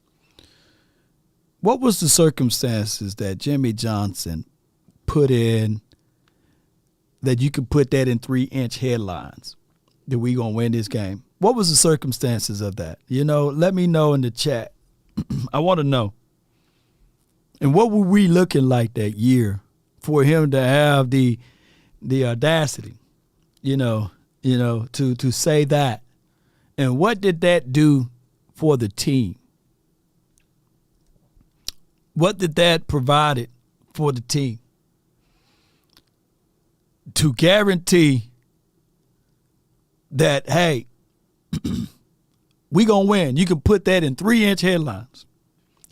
Speaker 1: What was the circumstances that Jimmy Johnson put in that you could put that in 3-inch headlines that we gonna win this game? What was the circumstances of that? Let me know in the chat. I want to know. And what were we looking like that year for him to have the audacity, to say that? And what did that do for the team? What did that provide for the team? To guarantee that, hey, we going to win. You can put that in 3-inch headlines.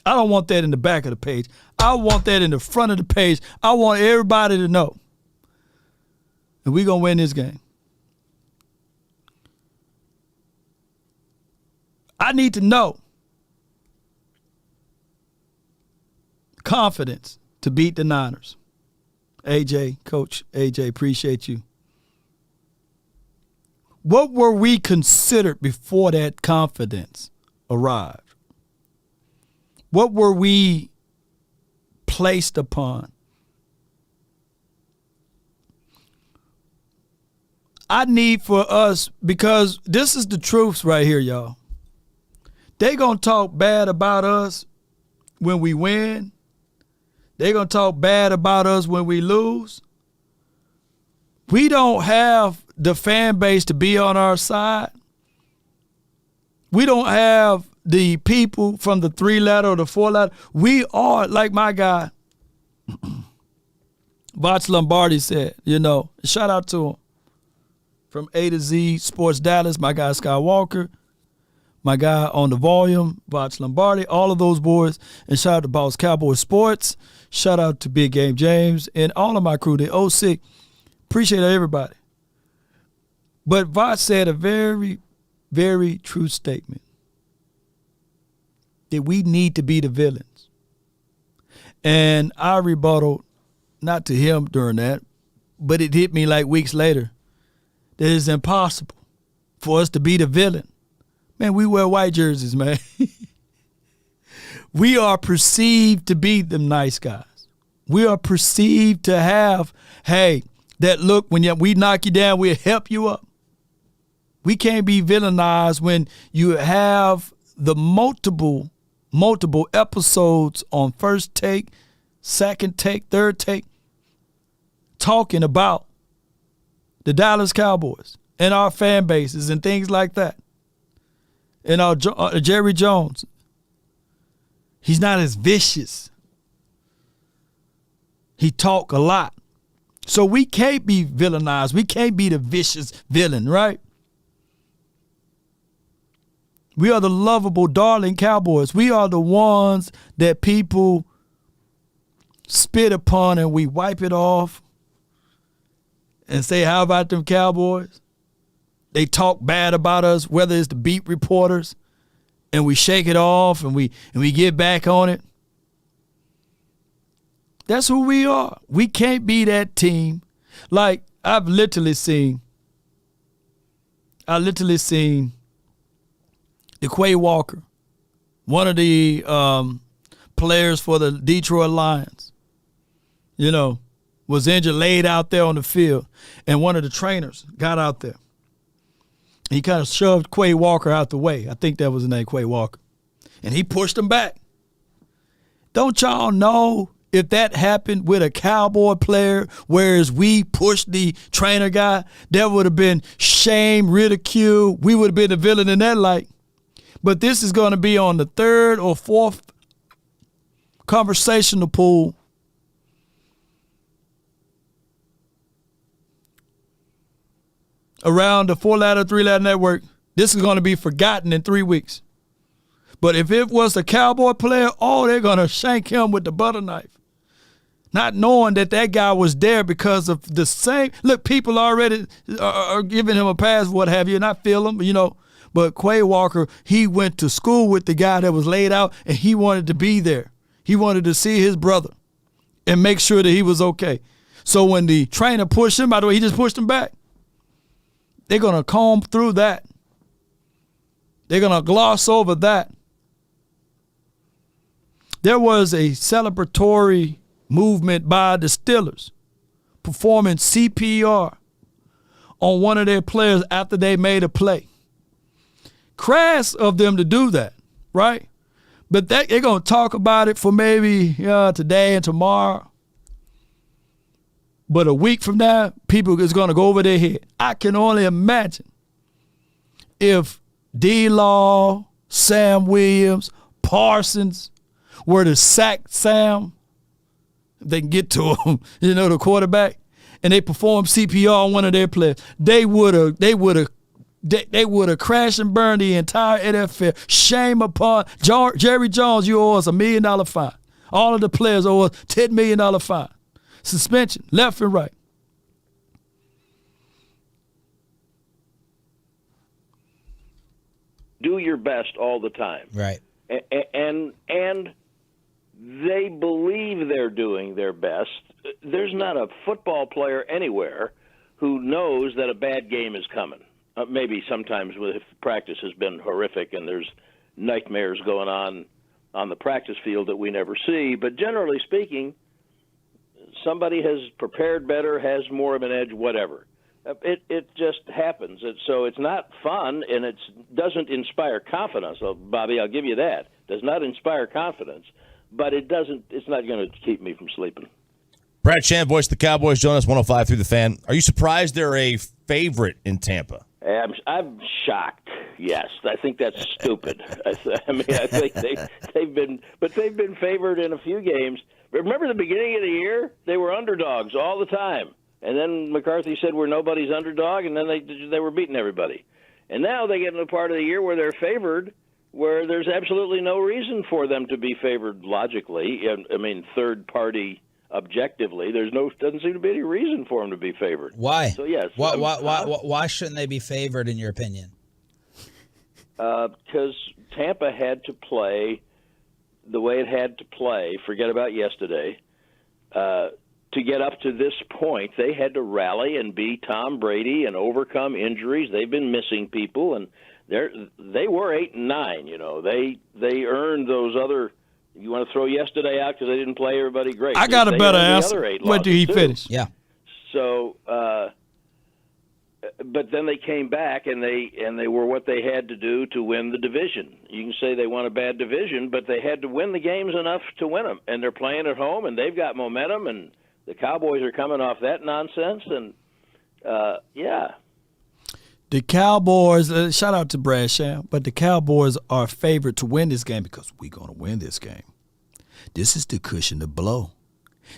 Speaker 1: I don't want that in the back of the page. I want that in the front of the page. I want everybody to know. And we going to win this game. I need to know. Confidence to beat the Niners. Coach AJ, appreciate you. What were we considered before that confidence arrived? What were we placed upon? I need for us, because this is the truth right here, y'all. They gonna talk bad about us when we win. They're going to talk bad about us when we lose. We don't have the fan base to be on our side. We don't have the people from the 3-letter or the 4-letter. We are, like my guy, Voch Lombardi said, shout out to him. From A to Z Sports Dallas, my guy Skywalker, my guy on the volume, Voch Lombardi, all of those boys, and shout out to Boss Cowboys Sports. Shout out to Big Game James and all of my crew, the OC. Appreciate everybody. But Voch said a very, very true statement that we need to be the villains. And I rebutted, not to him during that, but it hit me like weeks later, that it's impossible for us to be the villain. Man, we wear white jerseys, man. We are perceived to be them nice guys. We are perceived to have, hey, that look, when we knock you down, we'll help you up. We can't be villainized when you have the multiple episodes on First Take, Second Take, Third Take, talking about the Dallas Cowboys and our fan bases and things like that. And our Jerry Jones, he's not as vicious. He talk a lot. So we can't be villainized. We can't be the vicious villain, right? We are the lovable, darling Cowboys. We are the ones that people spit upon and we wipe it off and say, how about them Cowboys? They talk bad about us, whether it's the beat reporters, and we shake it off and we get back on it. That's who we are. We can't be that team. Like, I've literally seen the Quay Walker, one of the players for the Detroit Lions, was injured, laid out there on the field, and one of the trainers got out there. He kind of shoved Quay Walker out the way. I think that was his name, Quay Walker. And he pushed him back. Don't y'all know if that happened with a Cowboy player, whereas we pushed the trainer guy, there would have been shame, ridicule. We would have been the villain in that light. But this is going to be on the third or fourth conversational pool. Around the 4-ladder, 3-ladder network, this is going to be forgotten in 3 weeks. But if it was a Cowboy player, they're going to shank him with the butter knife. Not knowing that guy was there because of the same. Look, people already are giving him a pass, what have you, and I feel him, But Quay Walker, he went to school with the guy that was laid out, and he wanted to be there. He wanted to see his brother and make sure that he was okay. So when the trainer pushed him, by the way, he just pushed him back. They're going to comb through that. They're going to gloss over that. There was a celebratory movement by the Steelers performing CPR on one of their players after they made a play. Crass of them to do that, right? But they're going to talk about it for maybe today and tomorrow. But a week from now, people is going to go over their head. I can only imagine if D-Law, Sam Williams, Parsons were to sack Sam, if they can get to him, the quarterback, and they perform CPR on one of their players, they would have crashed and burned the entire NFL. Shame upon Jerry Jones, you owe us $1 million fine. All of the players owe us $10 million fine. Suspension, left and right.
Speaker 6: Do your best all the time.
Speaker 3: Right.
Speaker 6: And they believe they're doing their best. There's not a football player anywhere who knows that a bad game is coming. Maybe sometimes if practice has been horrific and there's nightmares going on the practice field that we never see. But generally speaking, somebody has prepared better, has more of an edge, whatever. It just happens. So it's not fun, and it doesn't inspire confidence. So, Bobby, I'll give you that. Does not inspire confidence, but it's not going to keep me from sleeping.
Speaker 4: Brad Sham, voice of the Cowboys, join us 105 through the Fan. Are you surprised they're a favorite in Tampa?
Speaker 6: I'm shocked. Yes, I think that's stupid. I think they've been favored in a few games. Remember the beginning of the year? They were underdogs all the time. And then McCarthy said we're nobody's underdog, and then they were beating everybody. And now they get into a part of the year where they're favored, where there's absolutely no reason for them to be favored logically. Third party objectively, doesn't seem to be any reason for them to be favored.
Speaker 3: Why?
Speaker 6: So yes.
Speaker 3: Why shouldn't they be favored in your opinion?
Speaker 6: Because Tampa had to play the way it had to play. Forget about yesterday. To get up to this point, they had to rally and beat Tom Brady and overcome injuries. They've been missing people, and they were 8-9. They earned those other. You want to throw yesterday out because they didn't play everybody great.
Speaker 1: I got a better answer. When did he finish?
Speaker 3: Yeah.
Speaker 6: So, but then they came back and they were what they had to do to win the division. You can say they won a bad division, but they had to win the games enough to win them. And they're playing at home, and they've got momentum, and the Cowboys are coming off that nonsense. And yeah.
Speaker 1: The Cowboys, shout out to Brad Sham, but the Cowboys are favored to win this game because we're going to win this game. This is the cushion to blow.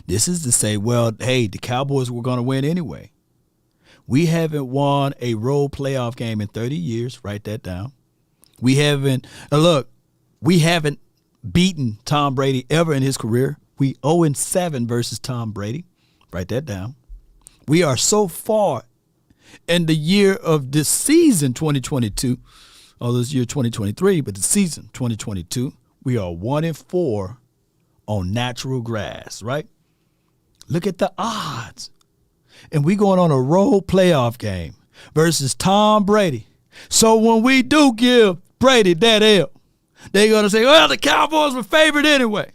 Speaker 1: This is to say, well, hey, the Cowboys were going to win anyway. We haven't won a road playoff game in 30 years. Write that down. We haven't beaten Tom Brady ever in his career. We 0-7 versus Tom Brady. Write that down. We are so far in the year of this season 2022, or this year 2023, but the season 2022, we are 1-4 on natural grass, right? Look at the odds. And we going on a road playoff game versus Tom Brady. So when we do give Brady that L, they're going to say, well, the Cowboys were favored anyway,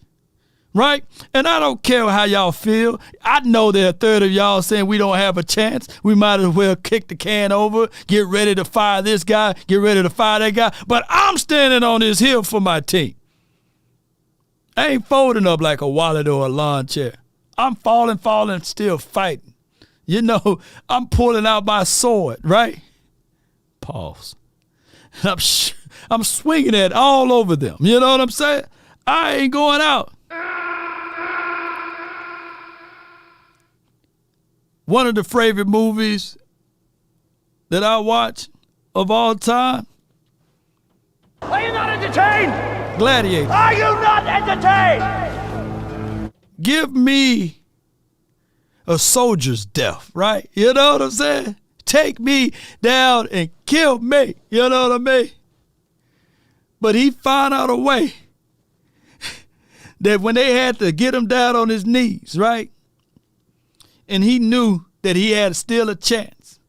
Speaker 1: right? And I don't care how y'all feel. I know there are a third of y'all saying we don't have a chance. We might as well kick the can over, get ready to fire this guy, get ready to fire that guy. But I'm standing on this hill for my team. I ain't folding up like a wallet or a lawn chair. I'm falling, still fighting. You know, I'm pulling out my sword, right? Pause. I'm swinging it all over them. You know what I'm saying? I ain't going out. One of the favorite movies that I watch of all time.
Speaker 8: Are you not entertained?
Speaker 1: Gladiator.
Speaker 8: Are you not entertained?
Speaker 1: Give me a soldier's death, right? You know what I'm saying? Take me down and kill me. You know what I mean? But he found out a way that when they had to get him down on his knees, right? And he knew that he had still a chance.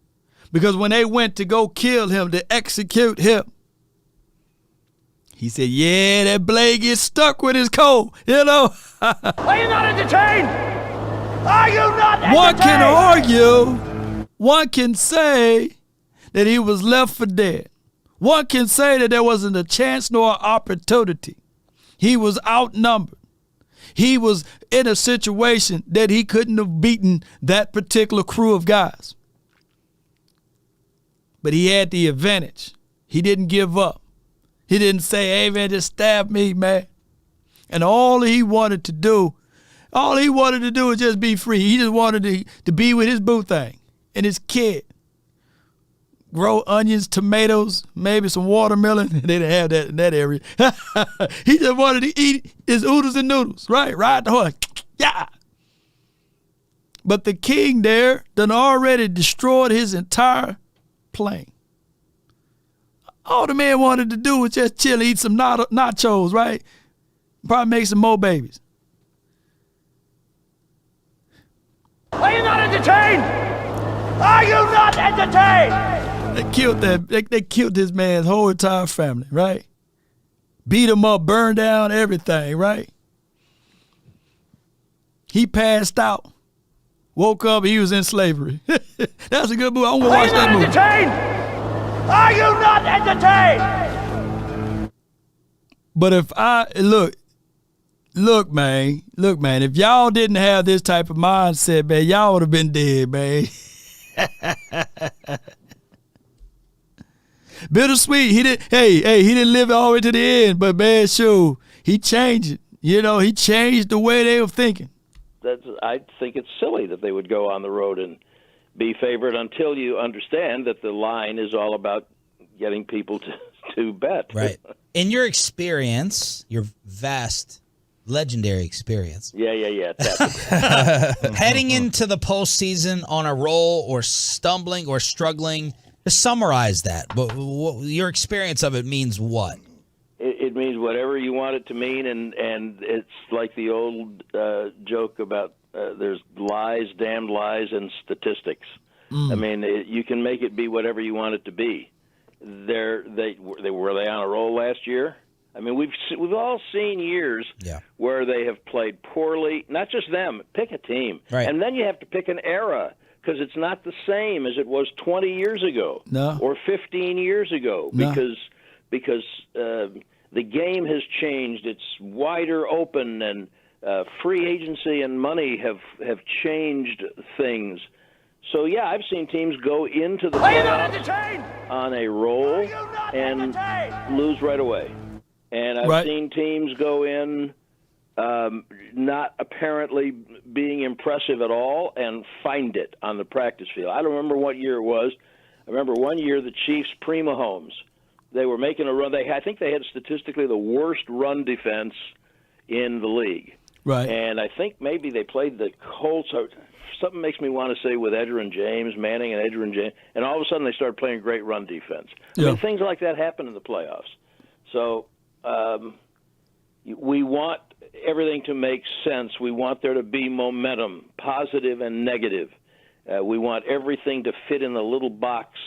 Speaker 1: Because when they went to go kill him, to execute him, he said, yeah, that blade gets stuck with his cold, you know?
Speaker 8: Are you not entertained? Are you not entertained?
Speaker 1: One can argue, one can say that he was left for dead. One can say that there wasn't a chance nor an opportunity. He was outnumbered. He was in a situation that he couldn't have beaten that particular crew of guys. But he had the advantage. He didn't give up. He didn't say, hey, man, just stab me, man. And all he wanted to do was just be free. He just wanted to be with his boo thing and his kid. Grow onions, tomatoes, maybe some watermelon. They didn't have that in that area. He just wanted to eat his oodles and noodles, right? Ride the horse. Yeah. But the king there done already destroyed his entire plane. All the man wanted to do was just chill, eat some nachos, right? Probably make some more babies.
Speaker 8: Are you not entertained? Are you not entertained?
Speaker 1: They killed this man's whole entire family, right? Beat him up, burned down everything, right? He passed out. Woke up, he was in slavery. That's a good movie. I'm gonna watch that movie.
Speaker 8: Are you not entertained?
Speaker 1: But if look, man, if y'all didn't have this type of mindset, man, y'all would have been dead, man. Bittersweet. He didn't live all the way to the end, but man, sure, he changed it. You know, he changed the way they were thinking.
Speaker 6: I think it's silly that they would go on the road and be favored until you understand that the line is all about getting people to bet.
Speaker 3: Right. In your experience, your vast, legendary experience.
Speaker 6: Yeah.
Speaker 3: Heading into the postseason on a roll or stumbling or struggling, just summarize that. Your experience of it means what?
Speaker 6: It means whatever you want it to mean, and it's like the old joke about there's lies, damned lies, and statistics. I mean, you can make it be whatever you want it to be. Were they on a roll last year? I mean, we've all seen years where they have played poorly. Not just them. Pick a team,
Speaker 3: right.
Speaker 6: And then you have to pick an era because it's not the same as it was 20 years ago or 15 years ago because the game has changed. It's wider open, and free agency and money have changed things. So, yeah, I've seen teams go into the playoffs on a roll and lose right away. And I've seen teams go in not apparently being impressive at all and find it on the practice field. I don't remember what year it was. I remember one year the Chiefs, pre-Mahomes, they were making a run. I think they had statistically the worst run defense in the league.
Speaker 1: Right.
Speaker 6: And I think maybe they played the Colts. Something makes me want to say with Edgerrin James, Manning and Edgerrin James, and all of a sudden they started playing great run defense. I mean, things like that happen in the playoffs. So we want everything to make sense. We want there to be momentum, positive and negative. We want everything to fit in the little box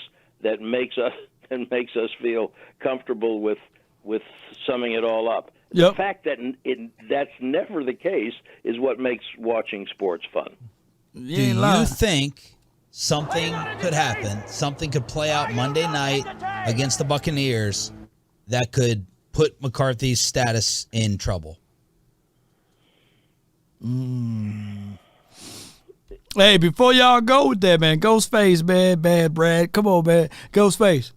Speaker 6: that makes us feel comfortable with summing it all up.
Speaker 1: Yep.
Speaker 6: The fact that that's never the case is what makes watching sports fun.
Speaker 3: Do you think something could happen, something could play out Monday night against the Buccaneers that could put McCarthy's status in trouble?
Speaker 1: Hey, before y'all go with that, man, Ghostface, man, bad Brad. Come on, man. Ghostface.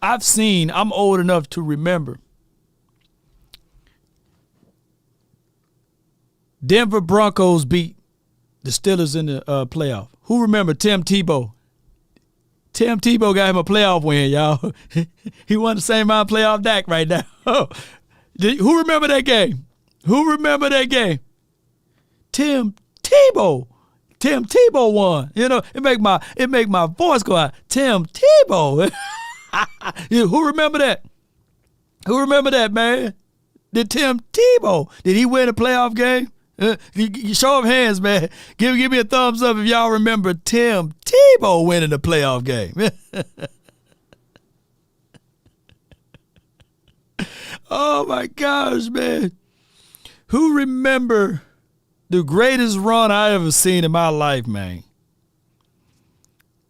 Speaker 1: I'm old enough to remember Denver Broncos beat the Steelers in the playoff. Who remember Tim Tebow? Tim Tebow got him a playoff win, y'all. He won the same amount of playoff Dak right now. Who remember that game? Who remember that game? Tim Tebow. Tim Tebow won. You know, it make my voice go out. Tim Tebow. Who remember that? Who remember that, man? Did Tim Tebow, did he win a playoff game? Show of hands, man. Give me a thumbs up if y'all remember Tim Tebow winning the playoff game. Oh, my gosh, man. Who remember the greatest run I ever seen in my life, man?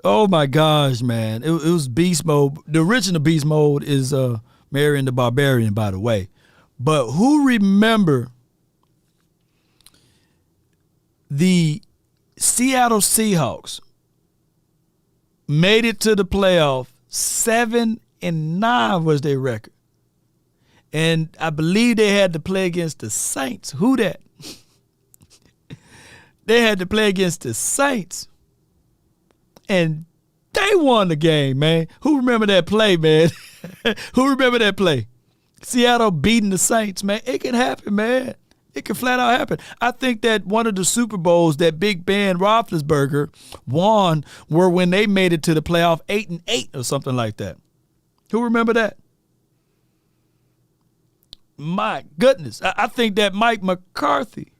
Speaker 1: Oh, my gosh, man. It was Beast Mode. The original Beast Mode is Marion the Barbarian, by the way. But who remember the Seattle Seahawks made it to the playoff? 7-9 was their record. And I believe they had to play against the Saints. Who that? They had to play against the Saints. And they won the game, man. Who remember that play, man? Who remember that play? Seattle beating the Saints, man. It can happen, man. It can flat out happen. I think that one of the Super Bowls that Big Ben Roethlisberger won were when they made it to the playoff 8-8 or something like that. Who remember that? My goodness. I think that Mike McCarthy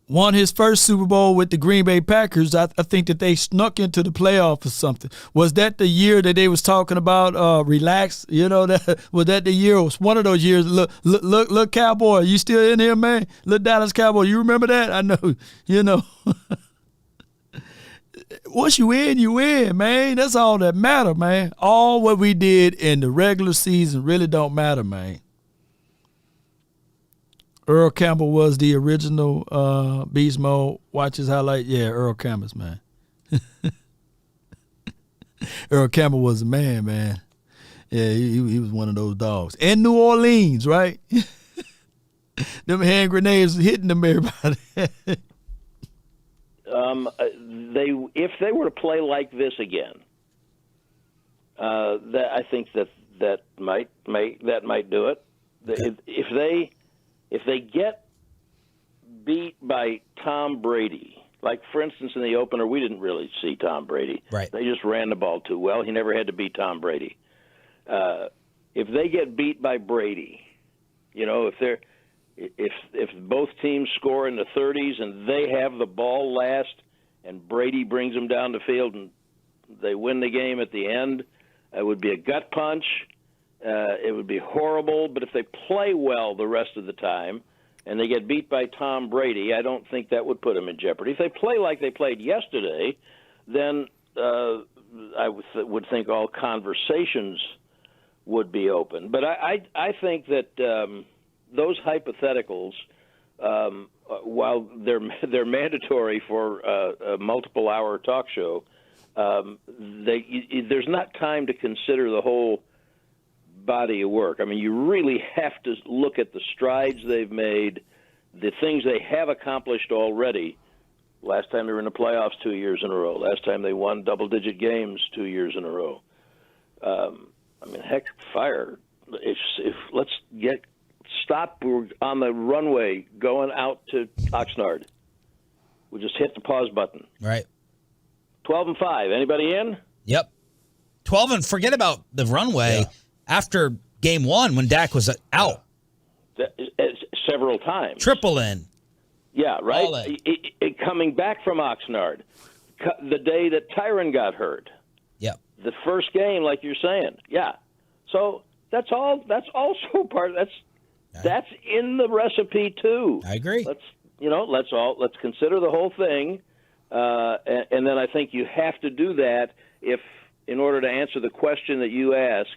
Speaker 1: won his first Super Bowl with the Green Bay Packers. I think that they snuck into the playoff or something. Was that the year that they was talking about relax? You know, was that the year? It was one of those years. Look, Cowboy, you still in here, man? Look, Dallas Cowboy, you remember that? I know, you know. Once you win, man. That's all that matter, man. All what we did in the regular season really don't matter, man. Earl Campbell was the original Beast Mode. Watch his highlight. Yeah, Earl Campbell's, man. Earl Campbell was a man. Yeah, he was one of those dogs. And New Orleans, right? Them hand grenades hitting them, everybody.
Speaker 6: If they were to play like this again, I think that might do it. If they get beat by Tom Brady, like, for instance, in the opener, we didn't really see Tom Brady.
Speaker 3: Right.
Speaker 6: They just ran the ball too well. He never had to beat Tom Brady. If they get beat by Brady, you know, if both teams score in the 30s and they have the ball last and Brady brings them down the field and they win the game at the end, it would be a gut punch. It would be horrible, but if they play well the rest of the time and they get beat by Tom Brady, I don't think that would put them in jeopardy. If they play like they played yesterday, then I would think all conversations would be open. But I think that those hypotheticals, while they're mandatory for a multiple-hour talk show, there's not time to consider the whole body of work. I mean, you really have to look at the strides they've made, the things they have accomplished already. Last time they were in the playoffs 2 years in a row. Last time they won double-digit games 2 years in a row. I mean, heck, fire. If let's stopped. We were on the runway going out to Oxnard. We just hit the pause button.
Speaker 3: Right.
Speaker 6: 12-5. Anybody in?
Speaker 3: Yep. 12 and forget about the runway after game one when Dak was out.
Speaker 6: Several times.
Speaker 3: Triple in.
Speaker 6: Yeah, right?
Speaker 3: All in.
Speaker 6: Coming back from Oxnard, the day that Tyron got hurt.
Speaker 3: Yep.
Speaker 6: The first game, like you're saying. Yeah. So that's also part. That's in the recipe too.
Speaker 3: I agree.
Speaker 6: Let's consider the whole thing, and then I think you have to do that in order to answer the question that you asked.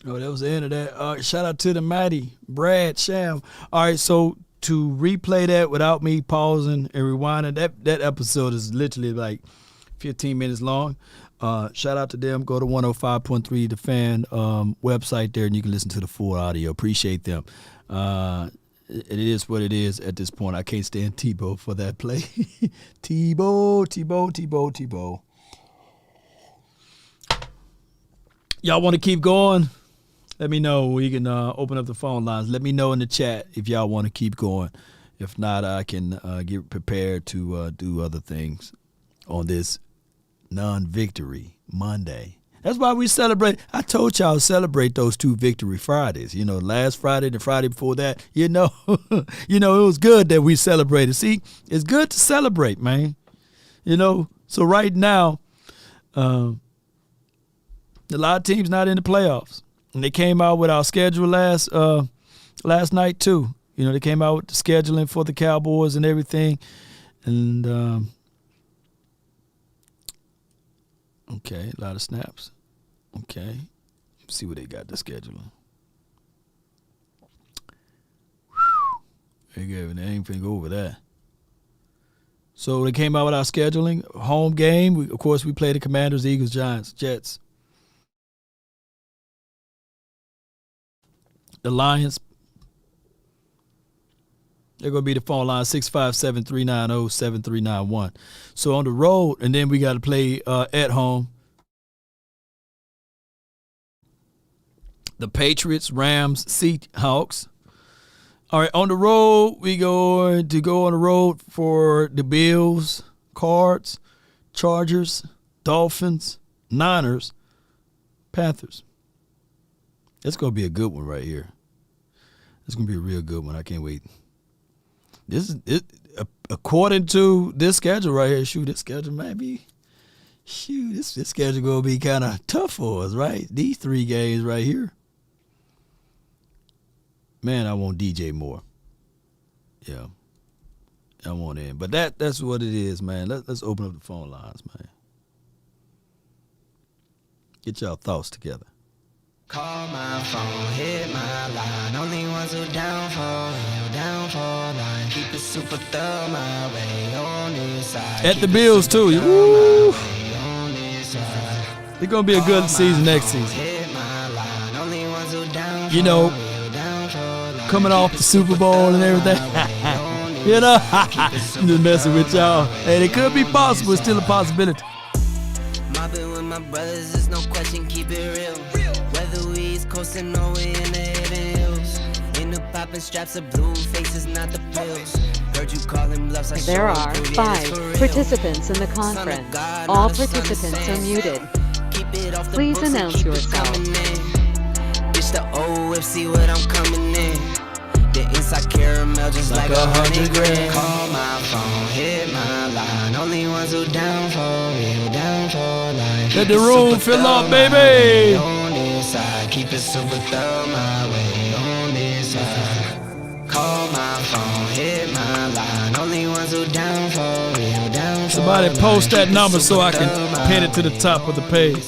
Speaker 1: Oh, that was the end of that. Shout out to the mighty Brad Sham. All right, so to replay that without me pausing and rewinding, that episode is literally like 15 minutes long. Shout out to them. Go to 105.3 The Fan website there, and you can listen to the full audio. Appreciate them. It is what it is at this point. I can't stand Tebow for that play. Tebow. Y'all want to keep going? Let me know. We can open up the phone lines. Let me know in the chat if y'all want to keep going. If not, I can get prepared to do other things on this non-victory Monday. That's why we celebrate. I told y'all celebrate those 2 Victory Fridays. Last Friday, the Friday before that. It was good that we celebrated. See, it's good to celebrate, man. So right now, a lot of teams not in the playoffs, and they came out with our schedule last night too. They came out with the scheduling for the Cowboys and everything, and okay, a lot of snaps. Okay, let's see what they got the scheduling. They ain't finna go over that. So they came out with our scheduling. Home game, of course, we play the Commanders, Eagles, Giants, Jets. The Lions, they're going to be the phone line, 657-390-7391. So on the road, and then we got to play at home. The Patriots, Rams, Seahawks. All right, on the road, we going to go on the road for the Bills, Cards, Chargers, Dolphins, Niners, Panthers. It's going to be a good one right here. It's going to be a real good one. I can't wait. This is it. According to this schedule right here, this schedule might be, this schedule going to be kind of tough for us, right? These 3 games right here. Man, I want DJ Moore. Yeah. I want him. But that's what it is, man. Let's open up the phone lines, man. Get y'all thoughts together.
Speaker 9: Call my phone, hit my line. Only ones who down for line. Keep it super thorough my way on this side.
Speaker 1: At the Bills too. Woo! It's gonna be a good season next season. Coming off the Super Bowl and everything. I'm just messing with y'all. Hey, it could be possible. It's still a possibility.
Speaker 9: Mobbing with my brothers, there's no question, keep it real. Whether we East Coast and or we in the hidden hills. In the popping straps of blue faces, not the pills. Heard you calling bluffs.
Speaker 10: There are 5 participants in the conference. All participants are muted. Please announce yourself.
Speaker 9: It's the OFC, what I'm coming in. The inside caramel just like 100 grand. Call my phone, hit my line. Only ones who down for real, down for life.
Speaker 1: Let the room fill up, baby.
Speaker 9: On this side, keep it super thorough my way. On this side. Call my phone, hit my line. Only ones who down for real, down for
Speaker 1: somebody post that number so I can pin it to the top of the page.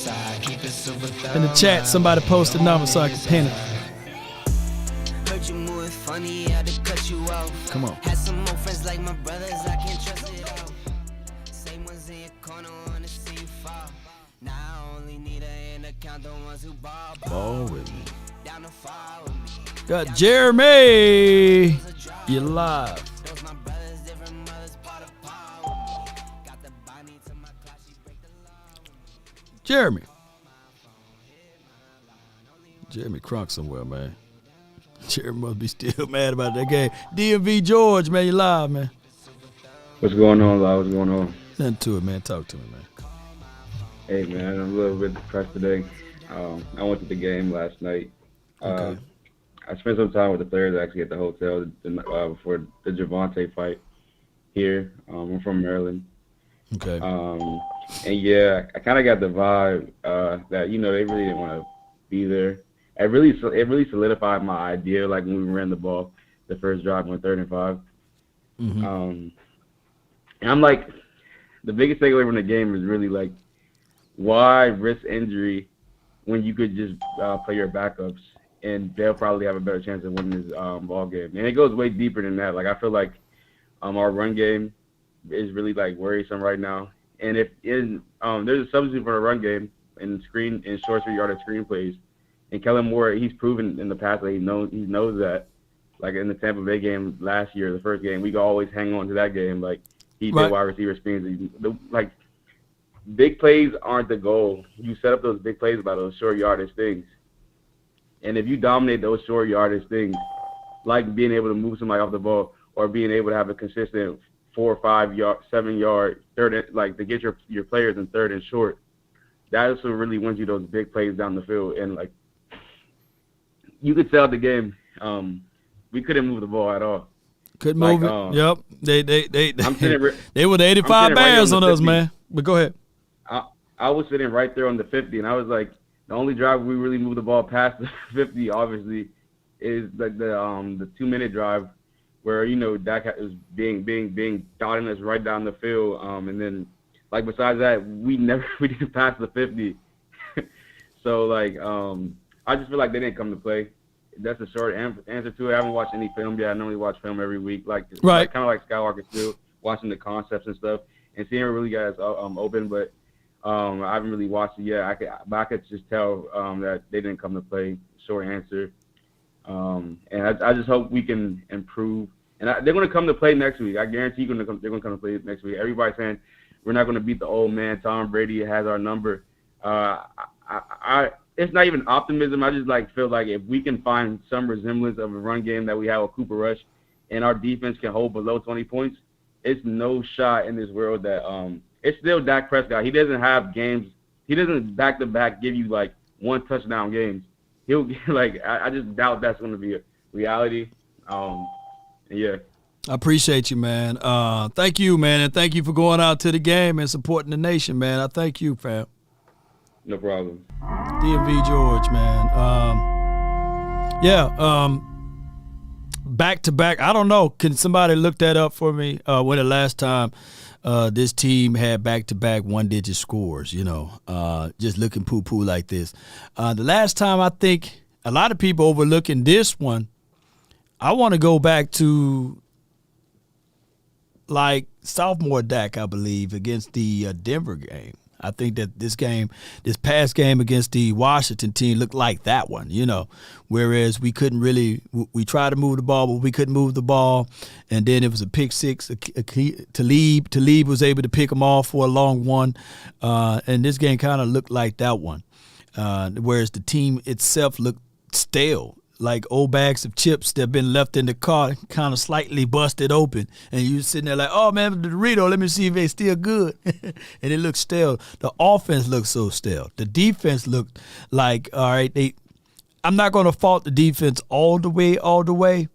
Speaker 1: In the chat, somebody post the number so I can pin it. Come on.
Speaker 9: Had some more friends like my brothers, I can't trust it all. Same ones in your corner wanna see you fall. Now I only need an account, the ones who ball
Speaker 1: with me.
Speaker 9: Down to fall with me.
Speaker 1: Got Jeremy. You live.
Speaker 9: Those my brothers, different mothers, part of power with me. Got the body to my class, she break the law.
Speaker 1: Jeremy Crunk somewhere, man. Jerry must be still mad about that game. DMV George, man, you live, man.
Speaker 11: What's going on, Lyle? What's going on?
Speaker 1: Nothing to it, man. Talk to me, man.
Speaker 11: Hey, man, I'm a little bit depressed today. I went to the game last night.
Speaker 1: Okay.
Speaker 11: I spent some time with the players actually at the hotel before the Javante fight here. I'm from Maryland.
Speaker 1: Okay.
Speaker 11: And yeah, I kind of got the vibe that they really didn't want to be there. It really solidified my idea, like when we ran the ball, the first drive on 3rd and 5.
Speaker 1: Mm-hmm.
Speaker 11: And I'm like, the biggest takeaway from the game is really like, why risk injury when you could just play your backups and they'll probably have a better chance of winning this ball game. And it goes way deeper than that. Like, I feel like our run game is really like worrisome right now. And if there's a substitute for the run game in short 3-yard screen plays, and Kellen Moore, he's proven in the past that he knows that. Like in the Tampa Bay game last year, the first game, we could always hang on to that game. Like he did wide receiver screens. Like big plays aren't the goal. You set up those big plays by those short yardage things. And if you dominate those short yardage things, like being able to move somebody off the ball or being able to have a consistent 4 or 5 yard, 7 yard, third, like to get your players in 3rd and short, that's what really wins you those big plays down the field. And like you could tell the game. We couldn't move the ball at all.
Speaker 1: Couldn't move it. Yep. They were the 85 Bears on us, man. But go ahead.
Speaker 11: I was sitting right there on the 50, and I was like, the only drive we really moved the ball past the 50, obviously, is like the 2-minute drive where Dak is being dotting us right down the field, and then like besides that, we didn't pass the 50. So like I just feel like they didn't come to play. That's a short answer to it. I haven't watched any film yet. I normally watch film every week, like kind of like Skywalker still, watching the concepts and stuff, and seeing really guys open. But I haven't really watched it yet. I could just tell that they didn't come to play. Short answer. And I just hope we can improve. And they're going to come to play next week. I guarantee they're going to come to play next week. Everybody's saying we're not going to beat the old man. Tom Brady has our number. It's not even optimism. I just feel like if we can find some resemblance of a run game that we have with Cooper Rush, and our defense can hold below 20 points, it's no shot in this world that it's still Dak Prescott. He doesn't have games. He doesn't back-to-back give you like 1 touchdown games. He'll I just doubt that's going to be a reality. Yeah.
Speaker 1: I appreciate you, man. Thank you, man, and thank you for going out to the game and supporting the nation, man. I thank you, fam.
Speaker 11: No problem.
Speaker 1: DMV George, man. Back to back. I don't know. Can somebody look that up for me? When the last time this team had back to back 1-digit scores, just looking poo-poo like this. The last time, I think a lot of people overlooking this one, I want to go back to like sophomore Dak, I believe, against the Denver game. I think that this past game against the Washington team looked like that one, whereas we couldn't really – we tried to move the ball, but we couldn't move the ball. And then it was a pick six. Talib was able to pick them off for a long one. And this game kind of looked like that one, whereas the team itself looked stale, like old bags of chips that have been left in the car, kind of slightly busted open. And you sitting there like, oh, man, the Dorito, let me see if they still good. And it looked stale. The offense looked so stale. The defense looked like, all right, I'm not going to fault the defense all the way,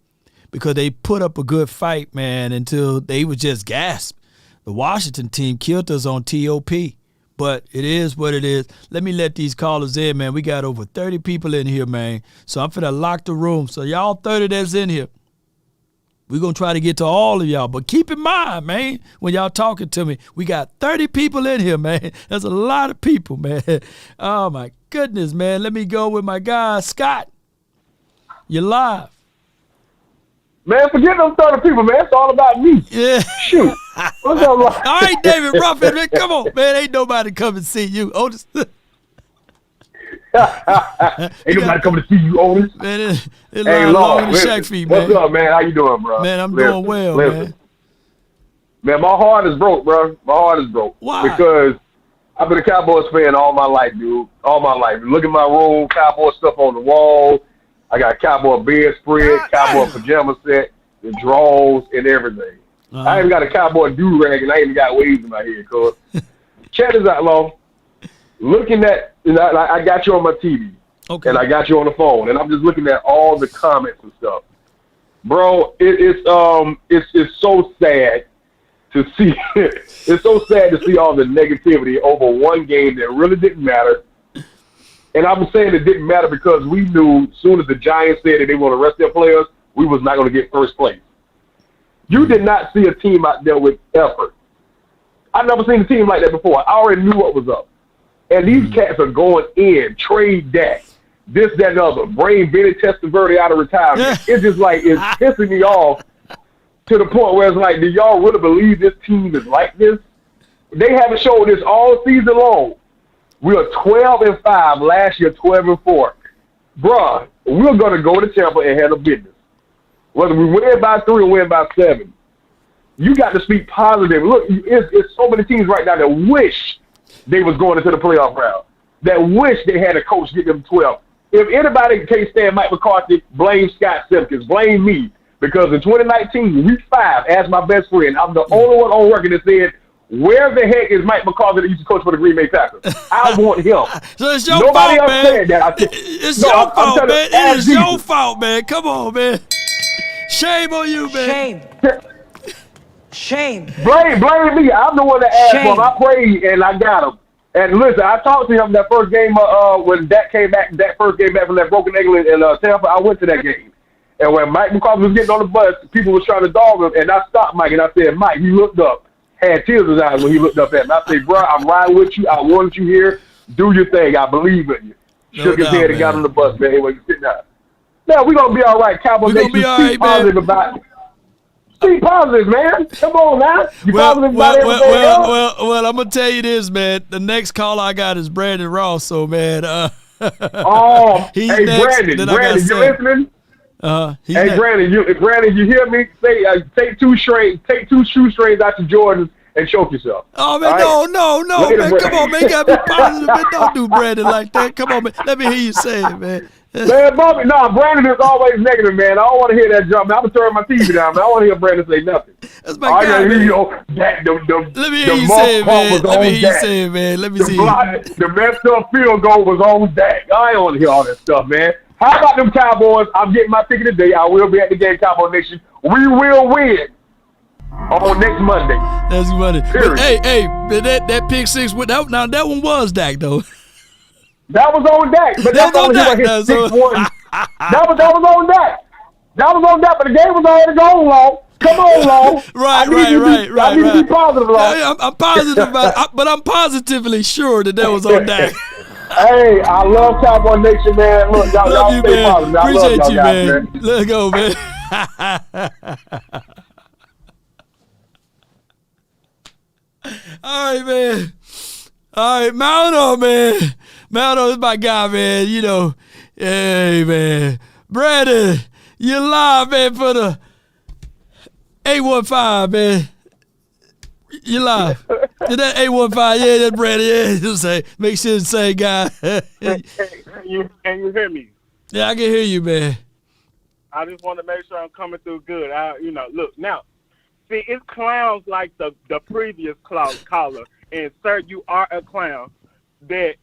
Speaker 1: because they put up a good fight, man, until they would just gasp. The Washington team killed us on TOP. But it is what it is. Let these callers in, man. We got over 30 people in here, man. So I'm finna lock the room. So y'all 30 that's in here, we're going to try to get to all of y'all. But keep in mind, man, when y'all talking to me, we got 30 people in here, man. That's a lot of people, man. Oh, my goodness, man. Let me go with my guy, Scott. You're live.
Speaker 12: Man, forget those 30 people, man. It's all about me.
Speaker 1: Yeah.
Speaker 12: Shoot. What's up,
Speaker 1: all right, David Ruffin, man. Come on, man. Ain't nobody come and see you, Otis.
Speaker 12: Ain't nobody coming to see you, Otis.
Speaker 1: Man, it's long in the shack feet, man.
Speaker 12: What's up, man? How you doing, bro?
Speaker 1: Man, I'm doing well, man.
Speaker 12: Man, my heart is broke, bro. My heart is broke.
Speaker 1: Why?
Speaker 12: Because I've been a Cowboys fan all my life, dude. All my life. Look at my room, Cowboys stuff on the wall. I got Cowboy bedspread, Cowboy pajama set, the drawers, and everything. I even got a Cowboy do-rag, and I even got waves in my head, cuz. Check this out, Long. Looking at, I got you on my TV, and I got you on the phone, and I'm just looking at all the comments and stuff. Bro, it's so sad to see. It's so sad to see all the negativity over one game that really didn't matter. And I was saying it didn't matter because we knew as soon as the Giants said that they want to rest their players, we was not going to get first place. You did not see a team out there with effort. I've never seen a team like that before. I already knew what was up. And these cats are going in, trade Dak, this, that, and other, bring Benny Testaverde out of retirement. It's just like, it's pissing me off to the point where it's like, do y'all really believe this team is like this? They haven't showed this all season long. We are 12-5, last year 12-4. Bruh, we're going to go to Tampa and handle business. Whether we win by 3 or win by 7. You got to speak positive. Look, it's so many teams right now that wish they was going into the playoff round, that wish they had a coach get them 12. If anybody can't stand Mike McCarthy, blame Scott Simpkins, blame me. Because in 2019, week 5, as my best friend, I'm the only one on record that said, where the heck is Mike McCarthy that used to coach for the Green Bay Packers? I want him.
Speaker 1: So it's your
Speaker 12: Nobody
Speaker 1: fault,
Speaker 12: else
Speaker 1: man.
Speaker 12: said that.
Speaker 1: It's your fault, man. It is your fault, man. Come on, man. Shame on you, man.
Speaker 12: Shame. Blame me. I'm the one that asked for him. I prayed and I got him. And listen, I talked to him that first game when Dak came back. That first game back from that broken ankle in Tampa. I went to that game. And when Mike McCarthy was getting on the bus, people was trying to dog him. And I stopped Mike and I said, Mike, he looked up, had tears in his eyes when he looked up at me. I said, bro, I'm riding with you. I wanted you here. Do your thing. I believe in you. Shook his head and got on the bus, man. He wasn't sitting down. Now we're gonna be all right. Cowboys Nation, be all right, positive man. About it. Be positive, man. Come on now. You positive about everything else?
Speaker 1: Well, I'm gonna tell you this, man. The next call I got is Brandon Ross. So, man,
Speaker 12: he's hey,
Speaker 1: next.
Speaker 12: Brandon, you listening?
Speaker 1: Hey,
Speaker 12: next. Brandon, you hear me? Say, take two shoestrings out your Jordans and choke yourself.
Speaker 1: Oh man, right? no, man. Come on, man. You gotta be positive, man. Don't do Brandon like that. Come on, man. Let me hear you say it, man.
Speaker 12: Man, Bobby, Brandon is always negative, man. I don't want to hear that jump, man. I'm going to turn my TV down, man. I want to hear Brandon say nothing.
Speaker 1: That's my guy, man. Let me hear you say it, man. Let me hear you say it, man. Let me see it.
Speaker 12: The messed up field goal was on Dak. I don't want to hear all that stuff, man. How about them Cowboys? I'm getting my ticket today. I will be at the game, Cowboy Nation. We will win on next Monday.
Speaker 1: That's Monday. But, hey, that pick six, that one was Dak, though.
Speaker 12: That was on Dak, but that was on Dak. That was on Dak. That was on Dak, but the game was already going, Long. Come on, Long.
Speaker 1: Right.
Speaker 12: I need to be positive, Long.
Speaker 1: I'm positive about it, but I'm positively sure that was on Dak.
Speaker 12: Hey, I love Cowboy Nation, man. Look, y'all
Speaker 1: you,
Speaker 12: stay
Speaker 1: man.
Speaker 12: positive. I
Speaker 1: Appreciate
Speaker 12: love
Speaker 1: you,
Speaker 12: y'all guys, man.
Speaker 1: Let's go, man. All right, man. All right, Mount on, man. Mount on is my guy, man. You know, hey, man. Brandon, you live, man, for the 815, man. You live. Is that 815? Yeah, that's Brandon. Yeah, just say, make sure it's the same guy.
Speaker 13: Can you hear me?
Speaker 1: Yeah, I can hear you, man.
Speaker 13: I just want to make sure I'm coming through good. Look, now, see, it's clowns like the previous caller, and sir, you are a clown. That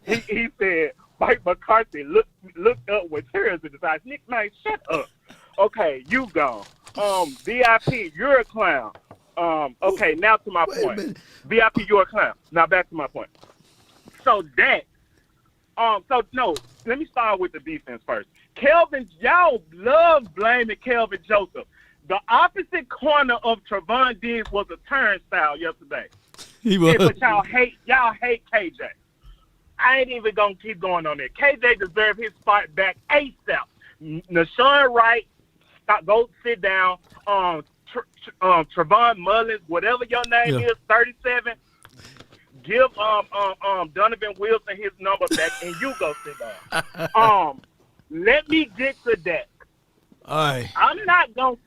Speaker 13: he said Mike McCarthy looked up with tears in his eyes. Nick, man, shut up. Okay, you gone. VIP, you're a clown. Okay, now to my point. VIP, you're a clown. Now back to my point. So that, let me start with the defense first. Kelvin, y'all love blaming Kelvin Joseph. The opposite corner of Trevon Diggs was a turnstile yesterday.
Speaker 1: He was.
Speaker 13: But y'all hate KJ. I ain't even gonna keep going on there. KJ deserved his spot back ASAP. Nashawn Wright, go sit down. Trevon Mullins, whatever your name is, 37. Give Donovan Wilson his number back, and you go sit down. Let me get to Dak.
Speaker 1: All right.
Speaker 13: I'm not gonna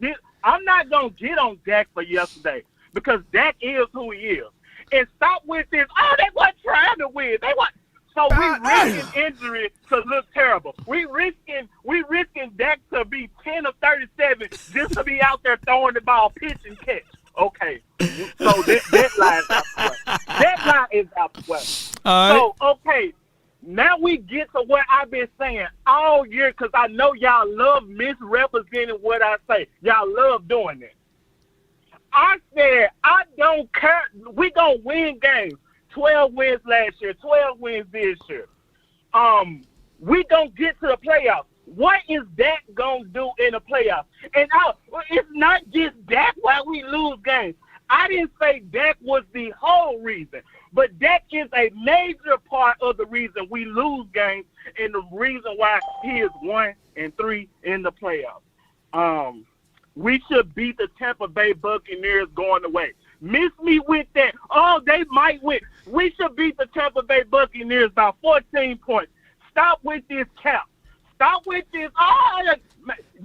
Speaker 13: get on Dak for yesterday because Dak is who he is. And stop with this. Oh, they weren't trying to win. So we risking injury to look terrible. We risking way.
Speaker 1: All right.
Speaker 13: So, okay, now we get to what I've been saying all year because I know y'all love misrepresenting what I say. Y'all love doing it. I said, I don't care. We going to win games. 12 wins last year, 12 wins this year. We going to get to the playoffs. What is Dak going to do in the playoffs? And it's not just Dak why we lose games. I didn't say Dak was the whole reason, but Dak is a major part of the reason we lose games and the reason why he is 1-3 in the playoffs. We should beat the Tampa Bay Buccaneers going away. Miss me with that. Oh, they might win. We should beat the Tampa Bay Buccaneers by 14 points. Stop with this cap. Stop with this. Oh,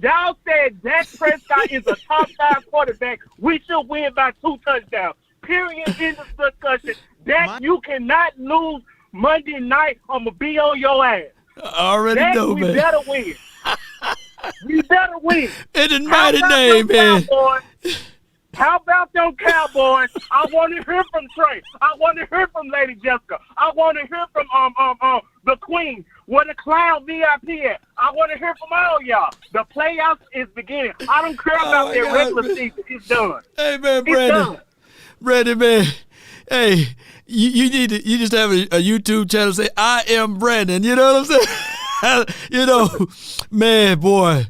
Speaker 13: y'all said Dak Prescott is a top 5 quarterback. We should win by 2 touchdowns. Period. In the discussion. Dak, you cannot lose Monday night. I'm going to be on your ass.
Speaker 1: I already
Speaker 13: Dak,
Speaker 1: know, man.
Speaker 13: We better win. We better win.
Speaker 1: In the mighty name, man.
Speaker 13: How about them Cowboys? I want to hear from Trey. I want to hear from Lady Jessica. I want to hear from the Queen. Where the Clown VIP at? I want to hear from all y'all. The playoffs is beginning. I don't care about their regular season. It's done.
Speaker 1: Hey, man, Brandon, man. Hey, you need to. You just have a YouTube channel. Say I am Brandon. You know what I'm saying? You know, man, boy.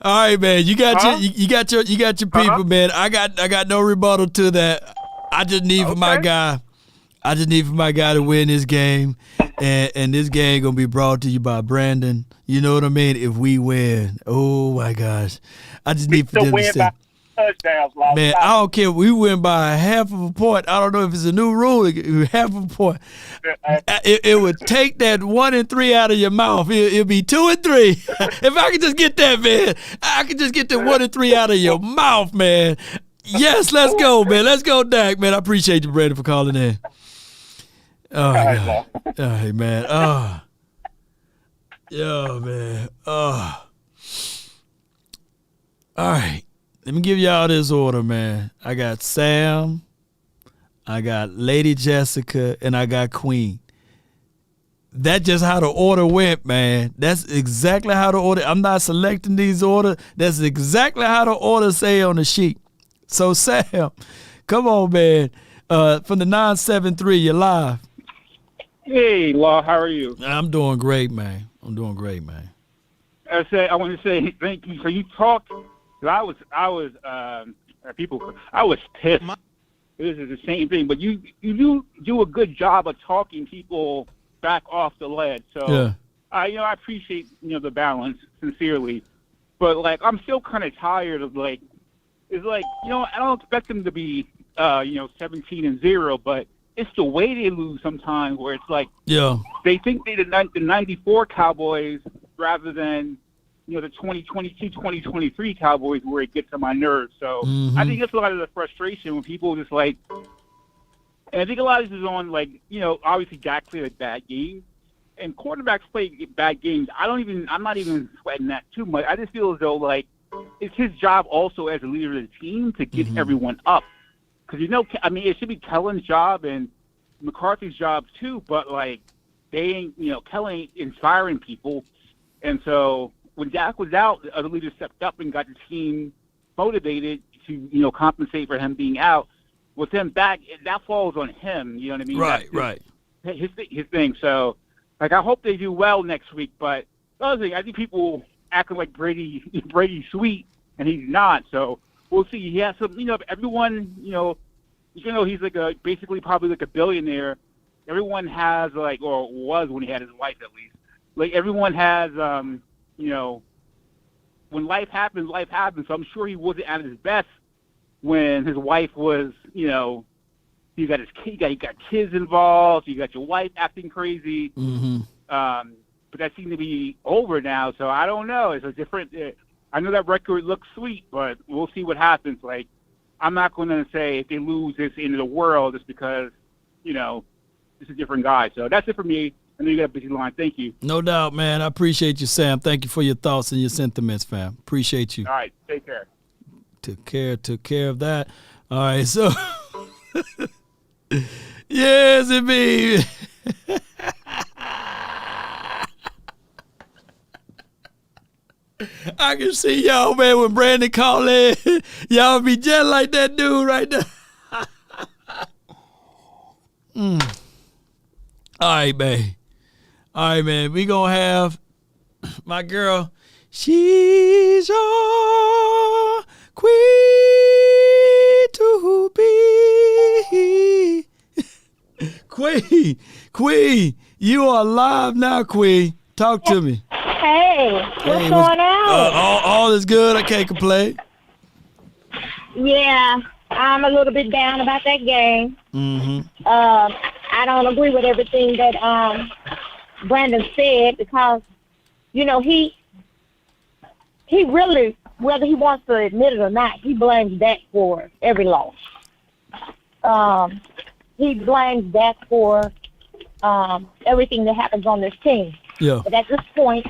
Speaker 1: All right, man. You got your people, man. I got no rebuttal to that. I just need for my guy. I just need for my guy to win this game, and this game gonna be brought to you by Brandon. You know what I mean? If we win, oh my gosh, I just need for them to say,
Speaker 13: touchdowns,
Speaker 1: man, I don't care. We win by a half of a point. I don't know if it's a new rule. Half of a point. It would take that 1-3 out of your mouth. It'll be 2-3. If I could just get that, man, I could just get the 1-3 out of your mouth, man. Yes, let's go, man. Let's go, Dak, man. I appreciate you, Brandon, for calling in. Oh, God. Oh, hey, man. Oh. Yo, man. Oh. All right. Let me give y'all this order, man. I got Sam, I got Lady Jessica, and I got Queen. That's just how the order went, man. That's exactly how the order. I'm not selecting these orders. That's exactly how the order say on the sheet. So, Sam, come on, man. From the 973, you're live.
Speaker 14: Hey, Law, how are you?
Speaker 1: I'm doing great, man. I'm doing great, man.
Speaker 14: I want to say thank you. So you talked. I was pissed. This is the same thing, but you do a good job of talking people back off the ledge. So
Speaker 1: yeah.
Speaker 14: I appreciate the balance sincerely, but like I'm still kind of tired of I don't expect them to be 17-0, but it's the way they lose sometimes where it's like they think they're the 94 Cowboys rather than the 2022, 2023 Cowboys where it gets on my nerves. So I think that's a lot of the frustration when people just and I think a lot of this is on obviously Dak played a bad game and quarterbacks play bad games. I'm not even sweating that too much. I just feel as though it's his job also as a leader of the team to get everyone up. Because it should be Kellen's job and McCarthy's job too, but they ain't, Kellen ain't inspiring people. And so when Dak was out, the other leaders stepped up and got the team motivated to, compensate for him being out. With him back, that falls on him. You know what I mean?
Speaker 1: Right.
Speaker 14: His thing. So, I hope they do well next week. But the other thing, I think people acting like Brady's sweet, and he's not. So we'll see. He has some, everyone, he's basically probably like a billionaire. Everyone has or was when he had his wife at least. Everyone has, when life happens, life happens. So I'm sure he wasn't at his best when his wife was, he got kids involved. You got your wife acting crazy. But that seemed to be over now. So I don't know. It's a different. I know that record looks sweet, but we'll see what happens. I'm not going to say if they lose this into the world just because, it's a different guy. So that's it for me. I know you got a busy line. Thank you.
Speaker 1: No doubt, man. I appreciate you, Sam. Thank you for your thoughts and your sentiments, fam. Appreciate you.
Speaker 14: All right. Take care.
Speaker 1: Took care of that. All right, so yes, it be I can see y'all, man, when Brandon call in. Y'all be just like that dude right there. All right, man. All right, man. We going to have my girl. She's your queen to be. Queen, you are live now, Queen. Talk to me.
Speaker 15: Hey, what's going on?
Speaker 1: All is good. I can't complain.
Speaker 15: Yeah, I'm a little bit down about that game.
Speaker 1: Mm-hmm.
Speaker 15: I don't agree with everything that Brandon said because, you know, he really, whether he wants to admit it or not, he blames Dak for every loss. He blames Dak for everything that happens on this team.
Speaker 1: Yeah.
Speaker 15: But at this point,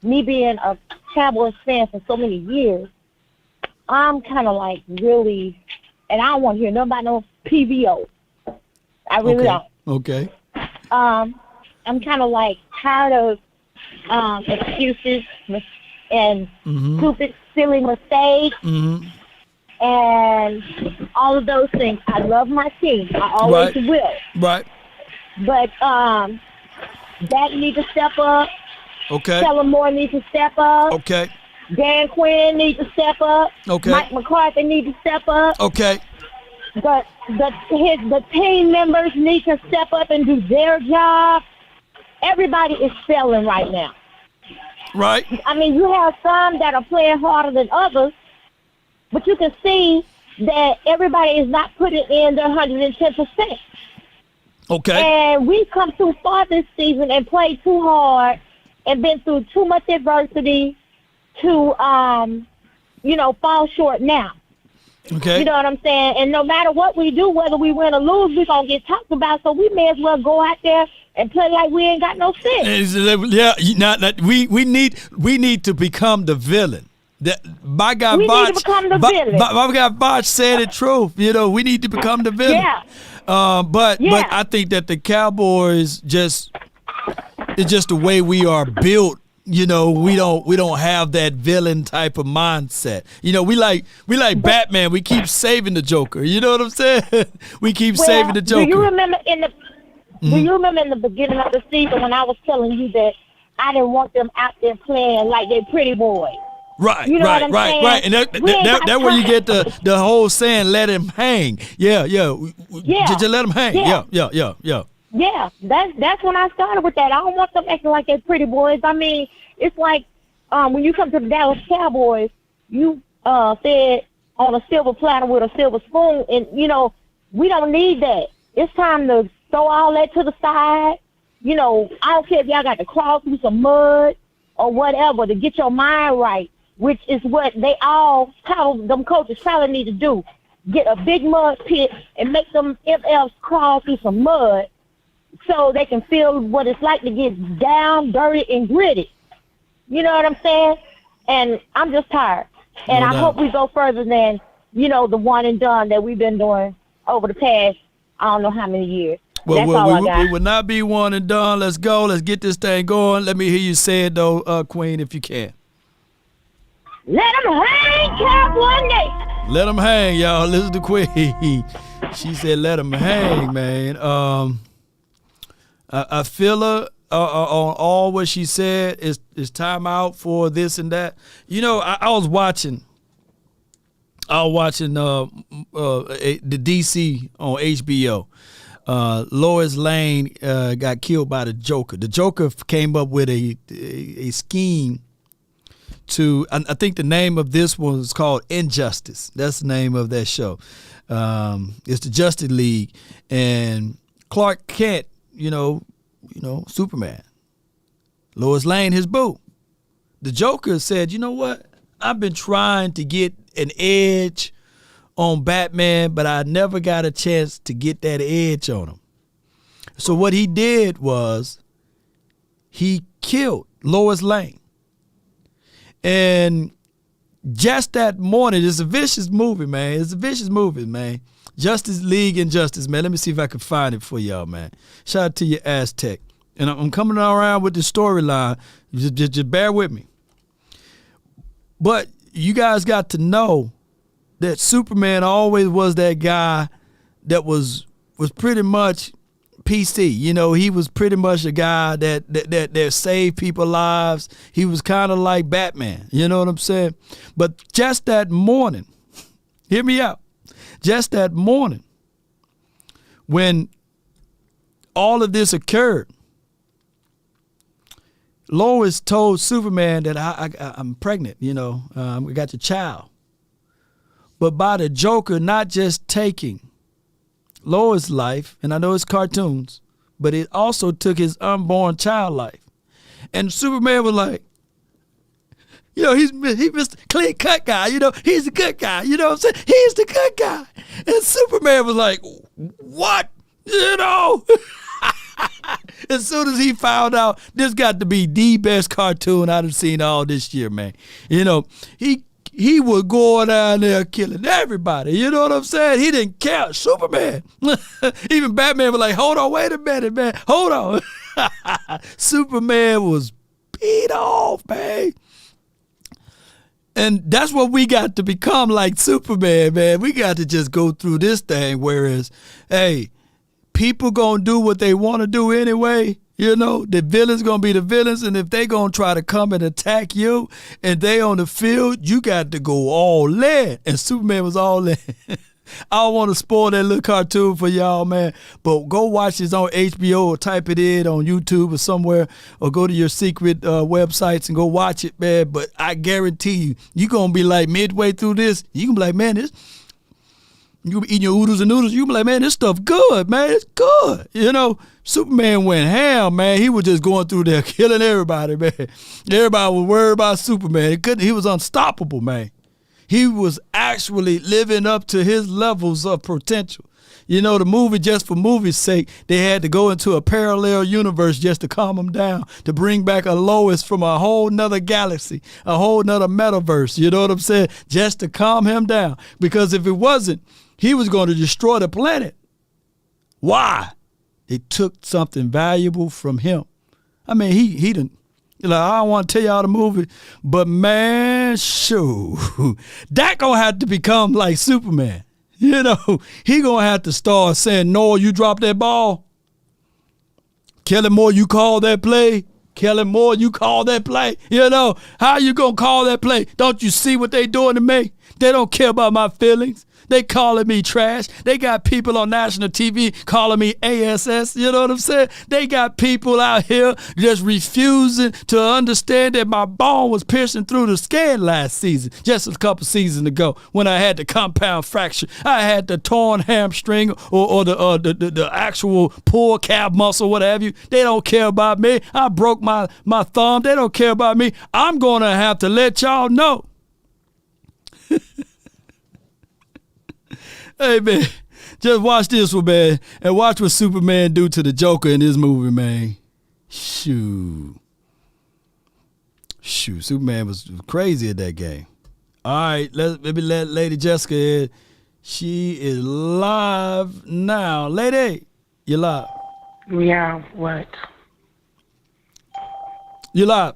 Speaker 15: me being a Cowboys fan for so many years, I'm kind of like really, and I don't want to hear nothing about no PVO. I really don't.
Speaker 1: Okay.
Speaker 15: I'm kind of like tired of excuses and stupid, silly mistakes and all of those things. I love my team. I always will.
Speaker 1: Right.
Speaker 15: But Dak needs to step up.
Speaker 1: Okay.
Speaker 15: Kellen Moore needs to step up.
Speaker 1: Okay.
Speaker 15: Dan Quinn needs to step up.
Speaker 1: Okay.
Speaker 15: Mike McCarthy needs to step up.
Speaker 1: Okay.
Speaker 15: The team members need to step up and do their job. Everybody is failing right now.
Speaker 1: Right.
Speaker 15: I mean, you have some that are playing harder than others, but you can see that everybody is not putting in their 110%.
Speaker 1: Okay.
Speaker 15: And we've come too far this season and played too hard and been through too much adversity to, fall short now.
Speaker 1: Okay.
Speaker 15: You know what I'm saying? And no matter what we do, whether we win or lose, we're going to get talked about. So we may as well go out there and play like we ain't got no sense.
Speaker 1: Yeah, we need to become the villain. My guy
Speaker 15: We
Speaker 1: Botch,
Speaker 15: need to become the villain.
Speaker 1: my guy Botch said it true. You know, we need to become the villain.
Speaker 15: Yeah.
Speaker 1: But I think that the Cowboys it's just the way we are built. You know, we don't have that villain type of mindset. You know, we like Batman. We keep saving the Joker. You know what I'm saying? We keep saving the Joker.
Speaker 15: Do you remember in the beginning of the season when I was telling you that I didn't want them out there playing like they pretty boys?
Speaker 1: Right,
Speaker 15: you know
Speaker 1: right,
Speaker 15: what I'm
Speaker 1: right,
Speaker 15: saying?
Speaker 1: right. And that where you get the whole saying, let him hang. Yeah. Just let him hang. Yeah.
Speaker 15: Yeah, that's when I started with that. I don't want them acting like they're pretty boys. I mean, it's like when you come to the Dallas Cowboys, you fed on a silver platter with a silver spoon, and, you know, we don't need that. It's time to throw all that to the side. You know, I don't care if y'all got to crawl through some mud or whatever to get your mind right, which is what them coaches probably need to do. Get a big mud pit and make them MFs crawl through some mud so they can feel what it's like to get down, dirty, and gritty. You know what I'm saying? And I'm just tired. And I hope we go further than, you know, the one and done that we've been doing over the past, I don't know how many years.
Speaker 1: Well,
Speaker 15: That's all I got.
Speaker 1: we would not be one and done. Let's go. Let's get this thing going. Let me hear you say it, though, Queen, if you can.
Speaker 15: Let them hang, Cowboy Nation.
Speaker 1: Let them hang, y'all. Listen to Queen. She said, let them hang, man. I feel her on all what she said. Is time out for this and that. You know, I was watching the DC on HBO. Lois Lane got killed by the Joker. The Joker came up with a scheme to, I think the name of this one is called Injustice. That's the name of that show. It's the Justice League, and Clark Kent, you know, Superman. Lois Lane, his boo. The Joker said, you know what? I've been trying to get an edge on Batman, but I never got a chance to get that edge on him. So what he did was he killed Lois Lane. And just that morning, it's a vicious movie, man. It's a vicious movie, man. Justice League Injustice, man. Let me see if I can find it for y'all, man. Shout out to your Aztec. And I'm coming around with the storyline. Just bear with me. But you guys got to know that Superman always was that guy that was pretty much PC. You know, he was pretty much a guy that saved people's lives. He was kind of like Batman. You know what I'm saying? But just that morning, hear me out. Just that morning, when all of this occurred, Lois told Superman that I'm pregnant, you know, we got your child. But by the Joker not just taking Lois' life, and I know it's cartoons, but it also took his unborn child life. And Superman was like, you know, he Mr. Clean Cut guy, you know, he's a good guy, you know what I'm saying? He's the good guy. And Superman was like, what? You know? As soon as he found out, this got to be the best cartoon I've seen all this year, man. You know, he was going down there killing everybody. You know what I'm saying? He didn't care. Superman. Even Batman was like, hold on, wait a minute, man. Hold on. Superman was beat off, man. And that's what we got to become like Superman, man. We got to just go through this thing, whereas, hey, people gonna do what they want to do anyway. You know, the villains gonna be the villains, and if they gonna try to come and attack you and they on the field, you got to go all in. And Superman was all in. I don't want to spoil that little cartoon for y'all, man, but go watch this on HBO or type it in on YouTube or somewhere, or go to your secret websites and go watch it, man. But I guarantee you gonna be like midway through this, you gonna be like, man, this. You be eating your oodles and noodles, you be like, man, this stuff good, man. It's good. You know, Superman went ham, man. He was just going through there killing everybody, man. Everybody was worried about Superman. He was unstoppable, man. He was actually living up to his levels of potential. You know, the movie, just for movie's sake, they had to go into a parallel universe just to calm him down, to bring back a Lois from a whole nother galaxy, a whole nother metaverse. You know what I'm saying? Just to calm him down. Because if it wasn't, he was going to destroy the planet. Why? They took something valuable from him. I mean, he didn't. Like, I don't want to tell y'all the movie, but man, shoot, Dak gonna have to become like Superman. You know, he gonna have to start saying, "No, you drop that ball. Kellen Moore, you call that play. Kellen Moore, you call that play." You know, how you gonna call that play? Don't you see what they doing to me? They don't care about my feelings. They calling me trash. They got people on national TV calling me ASS. You know what I'm saying? They got people out here just refusing to understand that my bone was piercing through the skin last season, just a couple seasons ago, when I had the compound fracture. I had the torn hamstring or the actual pull calf muscle, what have you. They don't care about me. I broke my thumb. They don't care about me. I'm going to have to let y'all know. Hey, man, just watch this one, man, and watch what Superman do to the Joker in this movie, man. Shoot, Superman was crazy at that game. All right, let me let Lady Jessica in. She is live now. Lady, you live.
Speaker 16: Yeah, what?
Speaker 1: You live.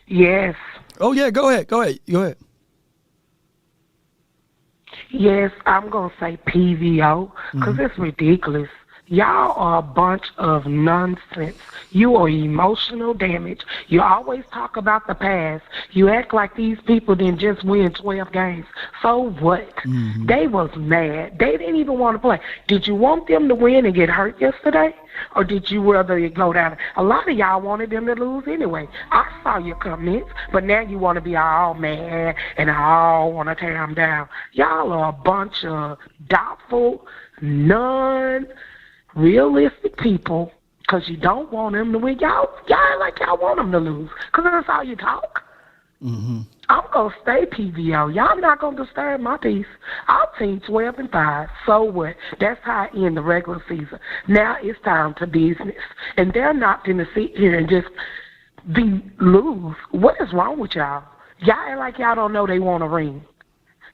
Speaker 16: Yes.
Speaker 1: Oh, yeah, go ahead.
Speaker 16: Yes, I'm going to say PVO because it's ridiculous. Y'all are a bunch of nonsense. You are emotional damage. You always talk about the past. You act like these people didn't just win 12 games. So what? They was mad. They didn't even want to play. Did you want them to win and get hurt yesterday? Or did you rather it go down? A lot of y'all wanted them to lose anyway. I saw your comments, but now you want to be all mad and all want to tear them down. Y'all are a bunch of doubtful, non-realistic people because you don't want them to win. Y'all act like y'all want them to lose because that's how you talk. I'm going to stay PVO. Y'all not going to disturb my peace. Our team 12-5. So what? That's how I end the regular season. Now it's time to business. And they're not going to sit here and just lose. What is wrong with y'all? Y'all act like y'all don't know they want a ring.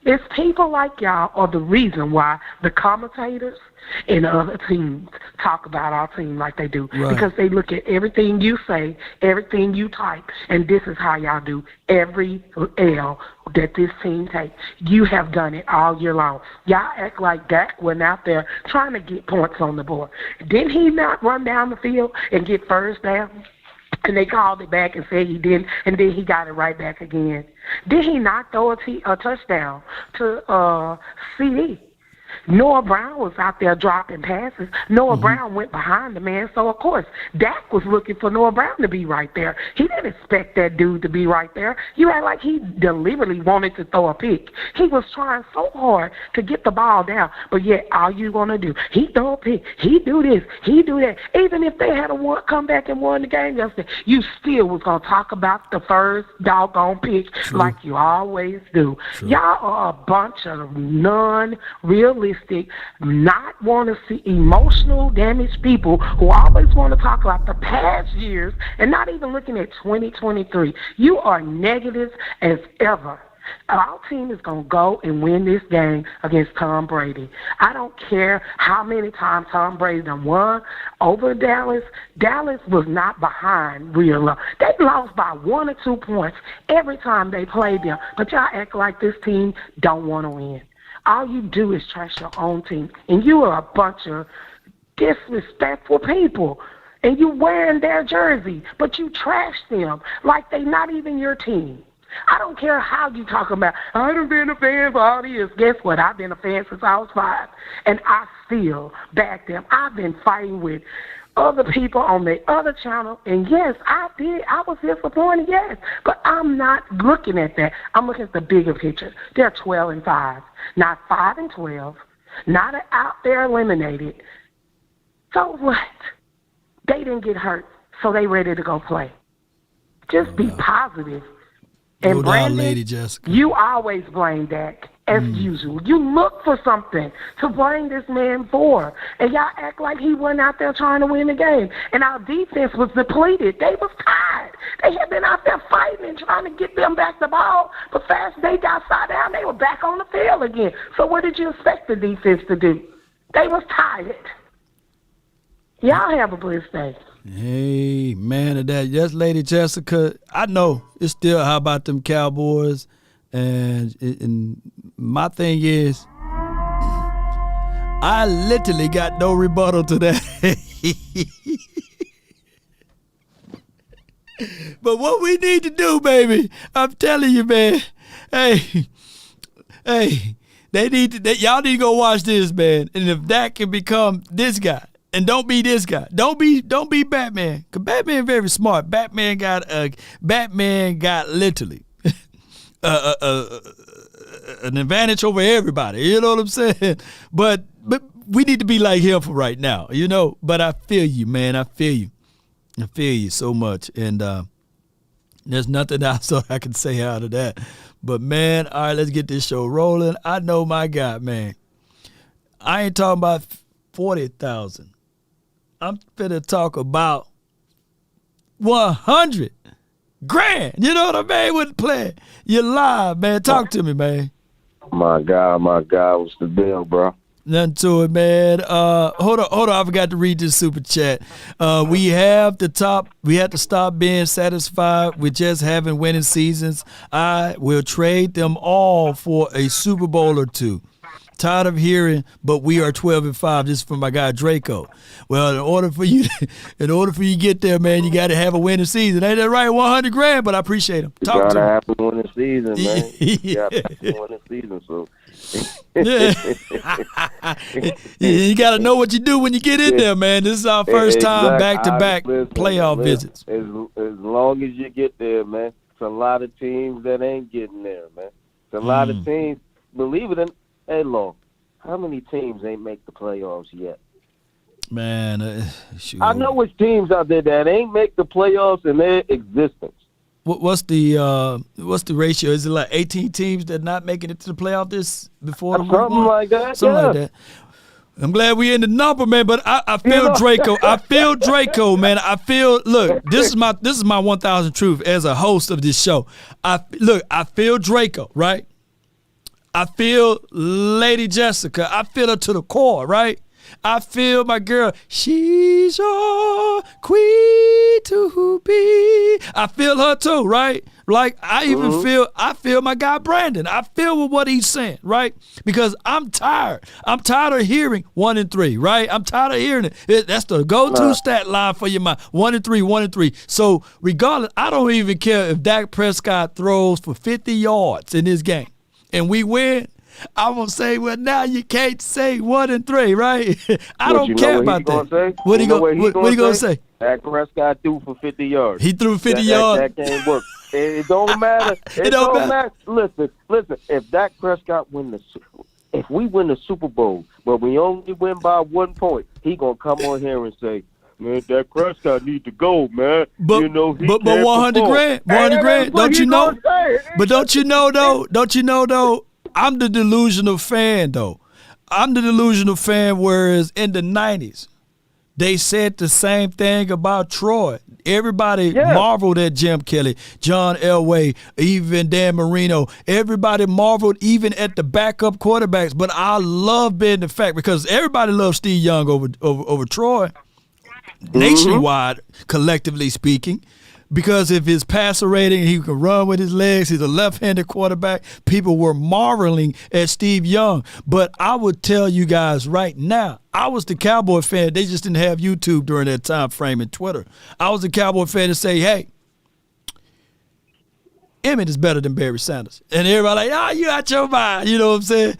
Speaker 16: It's people like y'all are the reason why the commentators and other teams talk about our team like they do.
Speaker 1: Right.
Speaker 16: Because they look at everything you say, everything you type, and this is how y'all do every L that this team takes. You have done it all year long. Y'all act like Dak went out there trying to get points on the board. Didn't he not run down the field and get first down? And they called it back and said he didn't, and then he got it right back again. Did he not throw a touchdown to CD? Noah Brown was out there dropping passes. Noah Brown went behind the man, so of course Dak was looking for Noah Brown to be right there. He didn't expect that dude to be right there. You act like he deliberately wanted to throw a pick. He was trying so hard to get the ball down, but yet all you gonna do, he throw a pick, he do this, he do that. Even if they had come back and won the game yesterday, you still was gonna talk about the first doggone pick like you always do. Y'all are a bunch of non-realistic, not want to see emotional damaged people who always want to talk about the past years and not even looking at 2023. You are negative as ever. Our team is going to go and win this game against Tom Brady. I don't care how many times Tom Brady done won over Dallas. Dallas was not behind real low. They lost by 1 or 2 points every time they played them. But y'all act like this team don't want to win. All you do is trash your own team. And you are a bunch of disrespectful people. And you wearing their jersey, but you trash them like they not even your team. I don't care how you talk about, I done been a fan for all these years. Guess what? I've been a fan since I was 5. And I still back them. I've been fighting with other people on the other channel, and yes, I did. I was disappointed, yes, but I'm not looking at that. I'm looking at the bigger picture. They're 12-5, not 5-12, not out there eliminated. So what? They didn't get hurt, so they ready to go play. Just be positive. And
Speaker 1: No doubt,
Speaker 16: Brandon,
Speaker 1: Lady Jessica.
Speaker 16: you always blame Dak. As usual. You look for something to blame this man for. And y'all act like he wasn't out there trying to win the game. And our defense was depleted. They was tired. They had been out there fighting and trying to get them back the ball. But fast they got side down, they were back on the field again. So what did you expect the defense to do? They was tired. Y'all have a blessed day.
Speaker 1: Hey, man, of that. Yes, Lady Jessica. I know it's still how about them Cowboys. And my thing is, I literally got no rebuttal to that. But what we need to do, baby, I'm telling you, man. Hey, y'all need to go watch this, man. And if that can become this guy, and don't be this guy. Don't be Batman. Cause Batman very smart. Batman got literally an advantage over everybody. You know what I'm saying? But we need to be like him for right now, you know. But I feel you, man. I feel you so much. And there's nothing else I can say out of that. But man, all right, let's get this show rolling. I know my God, man. I ain't talking about 40,000. I'm finna talk about 100 grand. You know what I mean? With the play. You're live, man. Talk to me, man.
Speaker 12: My God, what's the deal, bro?
Speaker 1: Nothing to it, man. Hold on. I forgot to read this super chat. We have to stop being satisfied with just having winning seasons. I will trade them all for a Super Bowl or two. Tired of hearing, but we are 12-5. This is from my guy Draco. Well, in order for you to get there, man, you got to have a winning season. Ain't that right? 100 grand, but I appreciate him. Talk to me.
Speaker 12: You gotta have a winning season, man. You gotta have a winning season, so.
Speaker 1: Yeah. You got to know what you do when you get in there, man. This is our first time back-to-back playoff visits.
Speaker 12: As long as you get there, man. It's a lot of teams that ain't getting there, man. It's a lot of teams. Believe it or not. Hey, Lo, how many teams ain't make the playoffs yet?
Speaker 1: Man, shoot.
Speaker 12: I know which teams out there that ain't make the playoffs in their existence.
Speaker 1: What's the ratio? Is it like 18 teams that not making it to the playoff before the
Speaker 12: something like that?
Speaker 1: Something like that. I'm glad we in the number, man. But I feel Draco. I feel Draco, man. Look, this is my 1,000 truth as a host of this show. I feel Draco, right? I feel Lady Jessica. I feel her to the core, right? I feel my girl, she's your queen to be. I feel her too, right? Like I even feel my guy Brandon. I feel with what he's saying, right? Because I'm tired. I'm tired of hearing 1 and 3, right? I'm tired of hearing it. That's the go-to stat line for your mind. 1 and 3, 1 and 3. So regardless, I don't even care if Dak Prescott throws for 50 yards in this game and we win. I'm gonna say, well, now you can't say 1 and 3, right? I don't care about that. What he gonna say?
Speaker 17: Dak Prescott threw for 50 yards.
Speaker 1: He threw 50 yards.
Speaker 17: That can't work. It don't matter. It don't matter. Listen. If Dak Prescott if we win the Super Bowl, but we only win by 1 point, he gonna come on here and say, man, Dak Prescott need to go, man.
Speaker 1: But
Speaker 17: you know, he
Speaker 1: but 100 grand, 100 grand. Don't you know? But don't you know though? I'm the delusional fan though. I'm the delusional fan. Whereas in the 90s, they said the same thing about Troy. Everybody marveled at Jim Kelly, John Elway, even Dan Marino. Everybody marveled even at the backup quarterbacks. But I love being the fact because everybody loves Steve Young over Troy, nationwide, collectively speaking. Because of his passer rating, he can run with his legs. He's a left-handed quarterback. People were marveling at Steve Young. But I would tell you guys right now, I was the Cowboy fan. They just didn't have YouTube during that time frame and Twitter. I was the Cowboy fan to say, hey, Emmett is better than Barry Sanders. And everybody like, you out your mind. You know what I'm saying?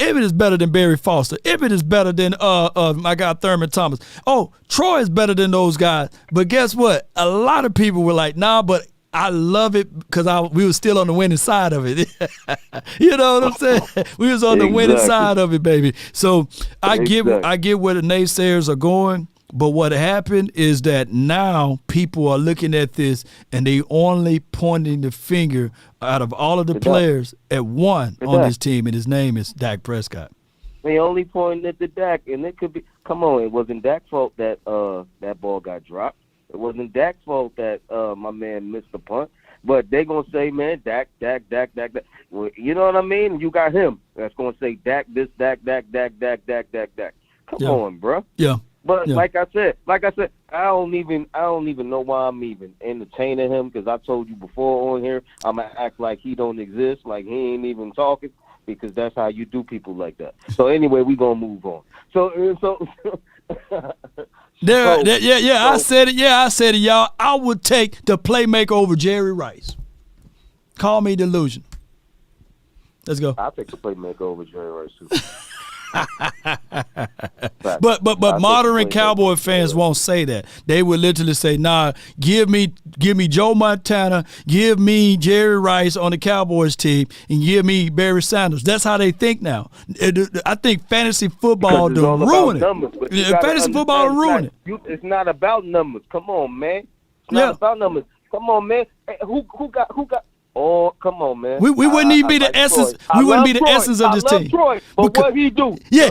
Speaker 1: Emmett is better than Barry Foster. Emmett is better than my guy Thurman Thomas. Oh, Troy is better than those guys. But guess what? A lot of people were like, nah, but I love it because we were still on the winning side of it. You know what I'm saying? We was on the winning side of it, baby. So I get where the naysayers are going. But what happened is that now people are looking at this and they only pointing the finger out of all of the players at one on this team, and his name is Dak Prescott.
Speaker 17: They only pointing at the Dak, and it could be. Come on, it wasn't Dak's fault that that ball got dropped. It wasn't Dak's fault that my man missed the punt. But they gonna say, man, Dak. Well, you know what I mean? You got him. That's gonna say Dak this, Dak. Come on, bro.
Speaker 1: Yeah.
Speaker 17: But like I said, I don't even know why I'm even entertaining him because I told you before on here I'm gonna act like he don't exist, like he ain't even talking because that's how you do people like that. So anyway, we gonna move on.
Speaker 1: I said it, y'all. I would take the playmaker over Jerry Rice. Call me delusion. Let's go.
Speaker 17: I'll take the playmaker over Jerry Rice too.
Speaker 1: But modern Cowboy fans won't say that. They would literally say, nah, give me Joe Montana, give me Jerry Rice on the Cowboys team, and give me Barry Sanders. That's how they think now. I think fantasy football to ruin it. Fantasy football to ruin it.
Speaker 17: It's not about numbers. Come on, man. It's not about numbers. Come on, man. Who got? Oh, come on, man.
Speaker 1: We wouldn't even be the essence. We wouldn't be the essence of this team.
Speaker 17: Troy, but what he do?
Speaker 1: You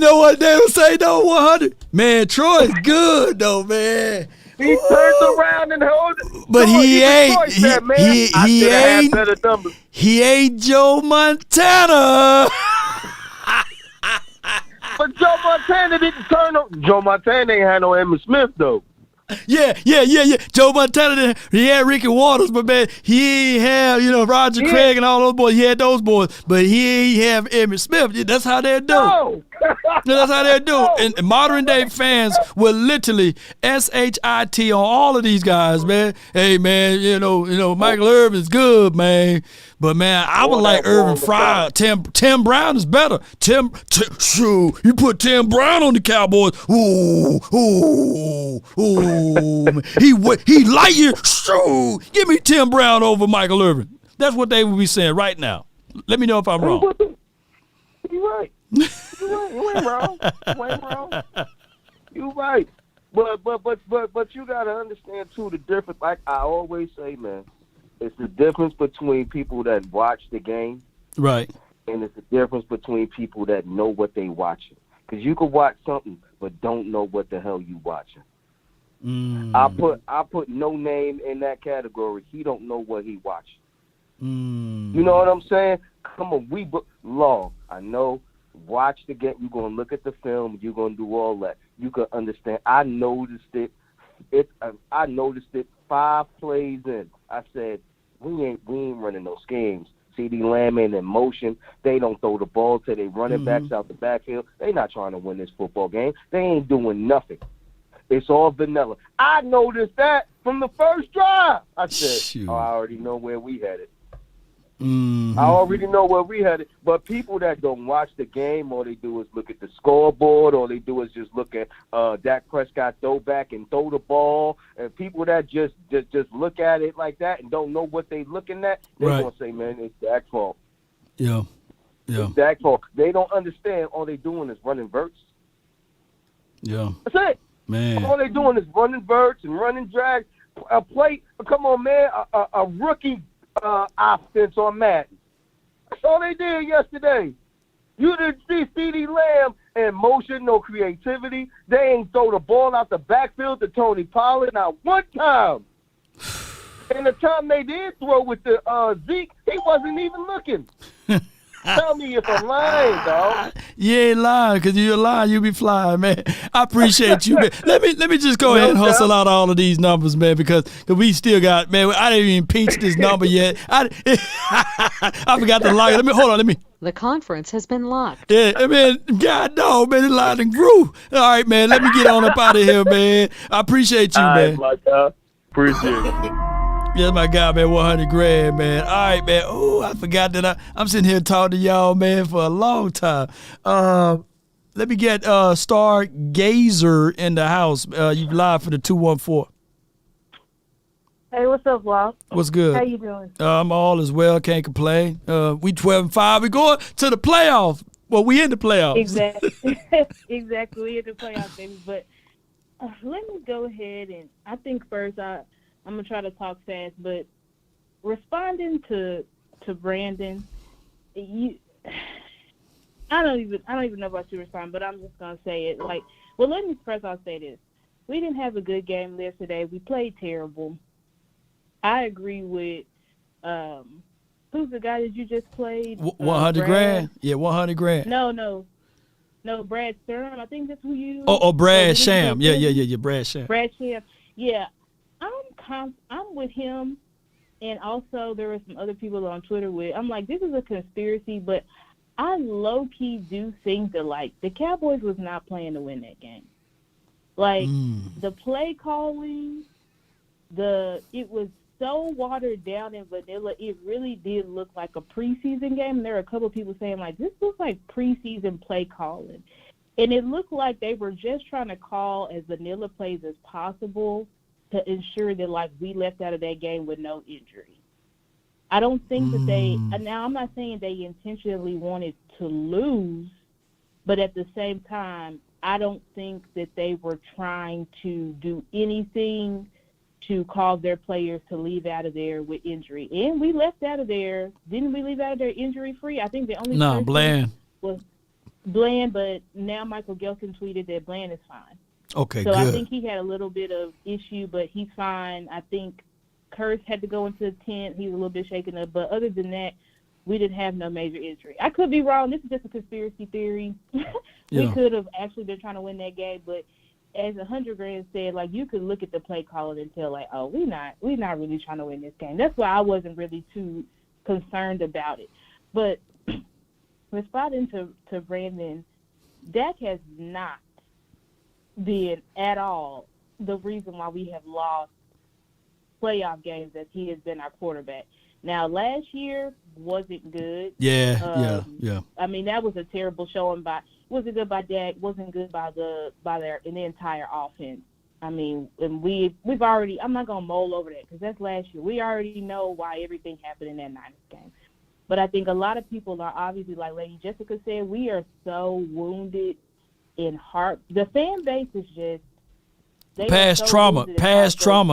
Speaker 1: know what they would say though? 100. Man, Troy's good though, man.
Speaker 17: He turned around and held it.
Speaker 1: But he ain't Joe Montana.
Speaker 17: But Joe Montana didn't turn on. Joe Montana ain't had no Emmitt Smith though.
Speaker 1: Yeah. Joe Montana, he had Ricky Waters, but man, he ain't have, Roger Craig and all those boys. He had those boys, but he ain't have Emmitt Smith. That's how they do.
Speaker 17: No.
Speaker 1: That's how they do. And modern day fans will literally SHIT on all of these guys, man. Hey, man, Michael Irvin's good, man. But man, I would like Irvin Fryer. Tim Brown is better. You put Tim Brown on the Cowboys. Man. He light years. Give me Tim Brown over Michael Irvin. That's what they would be saying right now. Let me know if I'm wrong.
Speaker 17: You're right. You ain't wrong. You right. But you gotta understand too the difference. Like I always say, man. It's the difference between people that watch the game,
Speaker 1: right?
Speaker 17: And it's the difference between people that know what they watching. Because you could watch something but don't know what the hell you watching. I put No Name in that category. He don't know what he watching. You know what I'm saying? Come on, Law. I know. Watch the game. You're gonna look at the film. You're gonna do all that. You can understand. I noticed it. I noticed it 5 plays in. I said, we ain't running no schemes. CD Lamb ain't in motion. They don't throw the ball to their running backs out the backfield. They not trying to win this football game. They ain't doing nothing. It's all vanilla. I noticed that from the first drive. I said, I already know where we headed. I already know where we headed. But people that don't watch the game, all they do is look at the scoreboard, all they do is just look at Dak Prescott throw back and throw the ball. And people that just look at it like that and don't know what they looking at, they're going to say, man, it's Dak's fault.
Speaker 1: Yeah.
Speaker 17: It's Dak's fault. They don't understand all they doing is running verts.
Speaker 1: Yeah.
Speaker 17: That's it.
Speaker 1: Man.
Speaker 17: All they doing is running verts and running drags. A play, come on, man, a rookie offense on Madden. That's all they did yesterday. You didn't see CD Lamb in motion, no creativity. They ain't throw the ball out the backfield to Tony Pollard not one time. And the time they did throw with the Zeke, he wasn't even looking. Tell me if I'm lying, dog.
Speaker 1: You ain't lying, because you're lying, you be flying, man. I appreciate you, man. Let me just go ahead and hustle out all of these numbers, man, because we still got, man, I didn't even peach this number yet. I forgot to lock it. Hold on.
Speaker 10: The conference has been locked.
Speaker 1: Yeah, man, God, no, man, the line and grew. All right, man, let me get on up out of here, man. I appreciate you, man.
Speaker 12: All right, my God. Appreciate it.
Speaker 1: Yeah, my guy, man, 100 grand, man. All right, man. Oh, I forgot that I'm sitting here talking to y'all, man, for a long time. Let me get Stargazer in the house. You live for the 214.
Speaker 18: Hey, what's up, Law?
Speaker 1: What's good?
Speaker 18: How you doing?
Speaker 1: I'm all as well. Can't complain. We 12-5. We going to the playoffs. Well, we in the playoffs.
Speaker 18: Exactly. Exactly. We in the playoffs, baby. But let me go ahead and I think first I'm gonna try to talk fast, but responding to Brandon, I don't even know about you respond, but I'm just gonna say it. Let me first I'll say this: we didn't have a good game yesterday. We played terrible. I agree with who's the guy that you just played?
Speaker 1: 100 grand. Yeah, 100 grand.
Speaker 18: No, Brad Stern. I think that's who you.
Speaker 1: Oh, Brad Sham. Yeah, Brad Sham.
Speaker 18: Brad Sham. Yeah. I'm with him, and also there were some other people on Twitter with. I'm like, this is a conspiracy, but I low key do think that the Cowboys was not playing to win that game. The play calling, it was so watered down and vanilla. It really did look like a preseason game. And there were a couple of people saying this looks like preseason play calling, and it looked like they were just trying to call as vanilla plays as possible to ensure that we left out of that game with no injury. I don't think that now I'm not saying they intentionally wanted to lose, but at the same time, I don't think that they were trying to do anything to cause their players to leave out of there with injury. And we left out of there, didn't we leave out of there injury free? I think the only person
Speaker 1: Bland
Speaker 18: was Bland, but now Michael Gelson tweeted that Bland is fine.
Speaker 1: Okay,
Speaker 18: so
Speaker 1: good.
Speaker 18: I think he had a little bit of issue, but he's fine. I think Kurtz had to go into the tent. He was a little bit shaken up. But other than that, we didn't have no major injury. I could be wrong. This is just a conspiracy theory. We could have actually been trying to win that game. But as 100 grand said, you could look at the play calling and tell, oh, we're not really trying to win this game. That's why I wasn't really too concerned about it. But responding to Brandon, Dak has not been at all the reason why we have lost playoff games as he has been our quarterback. Now, last year wasn't good.
Speaker 1: Yeah.
Speaker 18: I mean, that was a terrible showing wasn't good by Dak, wasn't good by the entire offense. I mean, and we've already, I'm not going to mull over that because that's last year. We already know why everything happened in that Niners game. But I think a lot of people are obviously, like Lady Jessica said, we are so wounded in heart. The fan base is just
Speaker 1: past trauma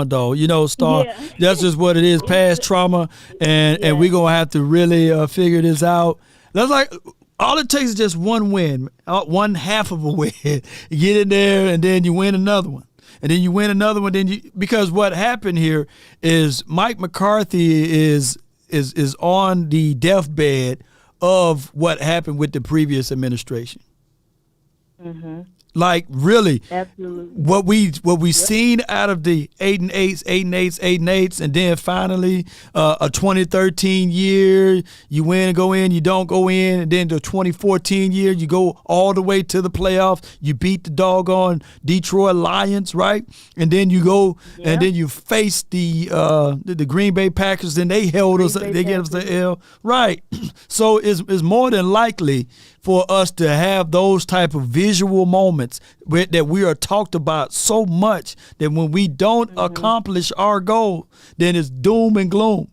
Speaker 1: though, Star.
Speaker 18: Yeah.
Speaker 1: That's just what it is, past trauma, and we're gonna have to really figure this out. That's all it takes is just one win, one half of a win. You get in there and then you win another one, and then you win another one. Because what happened here is Mike McCarthy is on the deathbed of what happened with the previous administration.
Speaker 18: Mm-hmm.
Speaker 1: Like really,
Speaker 18: Absolutely.
Speaker 1: what we seen out of the 8-8s, and then finally a 2013 year, you win and go in, you don't go in, and then the 2014 year, you go all the way to the playoffs, you beat the doggone Detroit Lions, right? And then you go and then you face the Green Bay Packers, and they held us, they gave us the L, right? So it's more than likely for us to have those type of visual moments that we are talked about so much that when we don't accomplish our goal, then it's doom and gloom.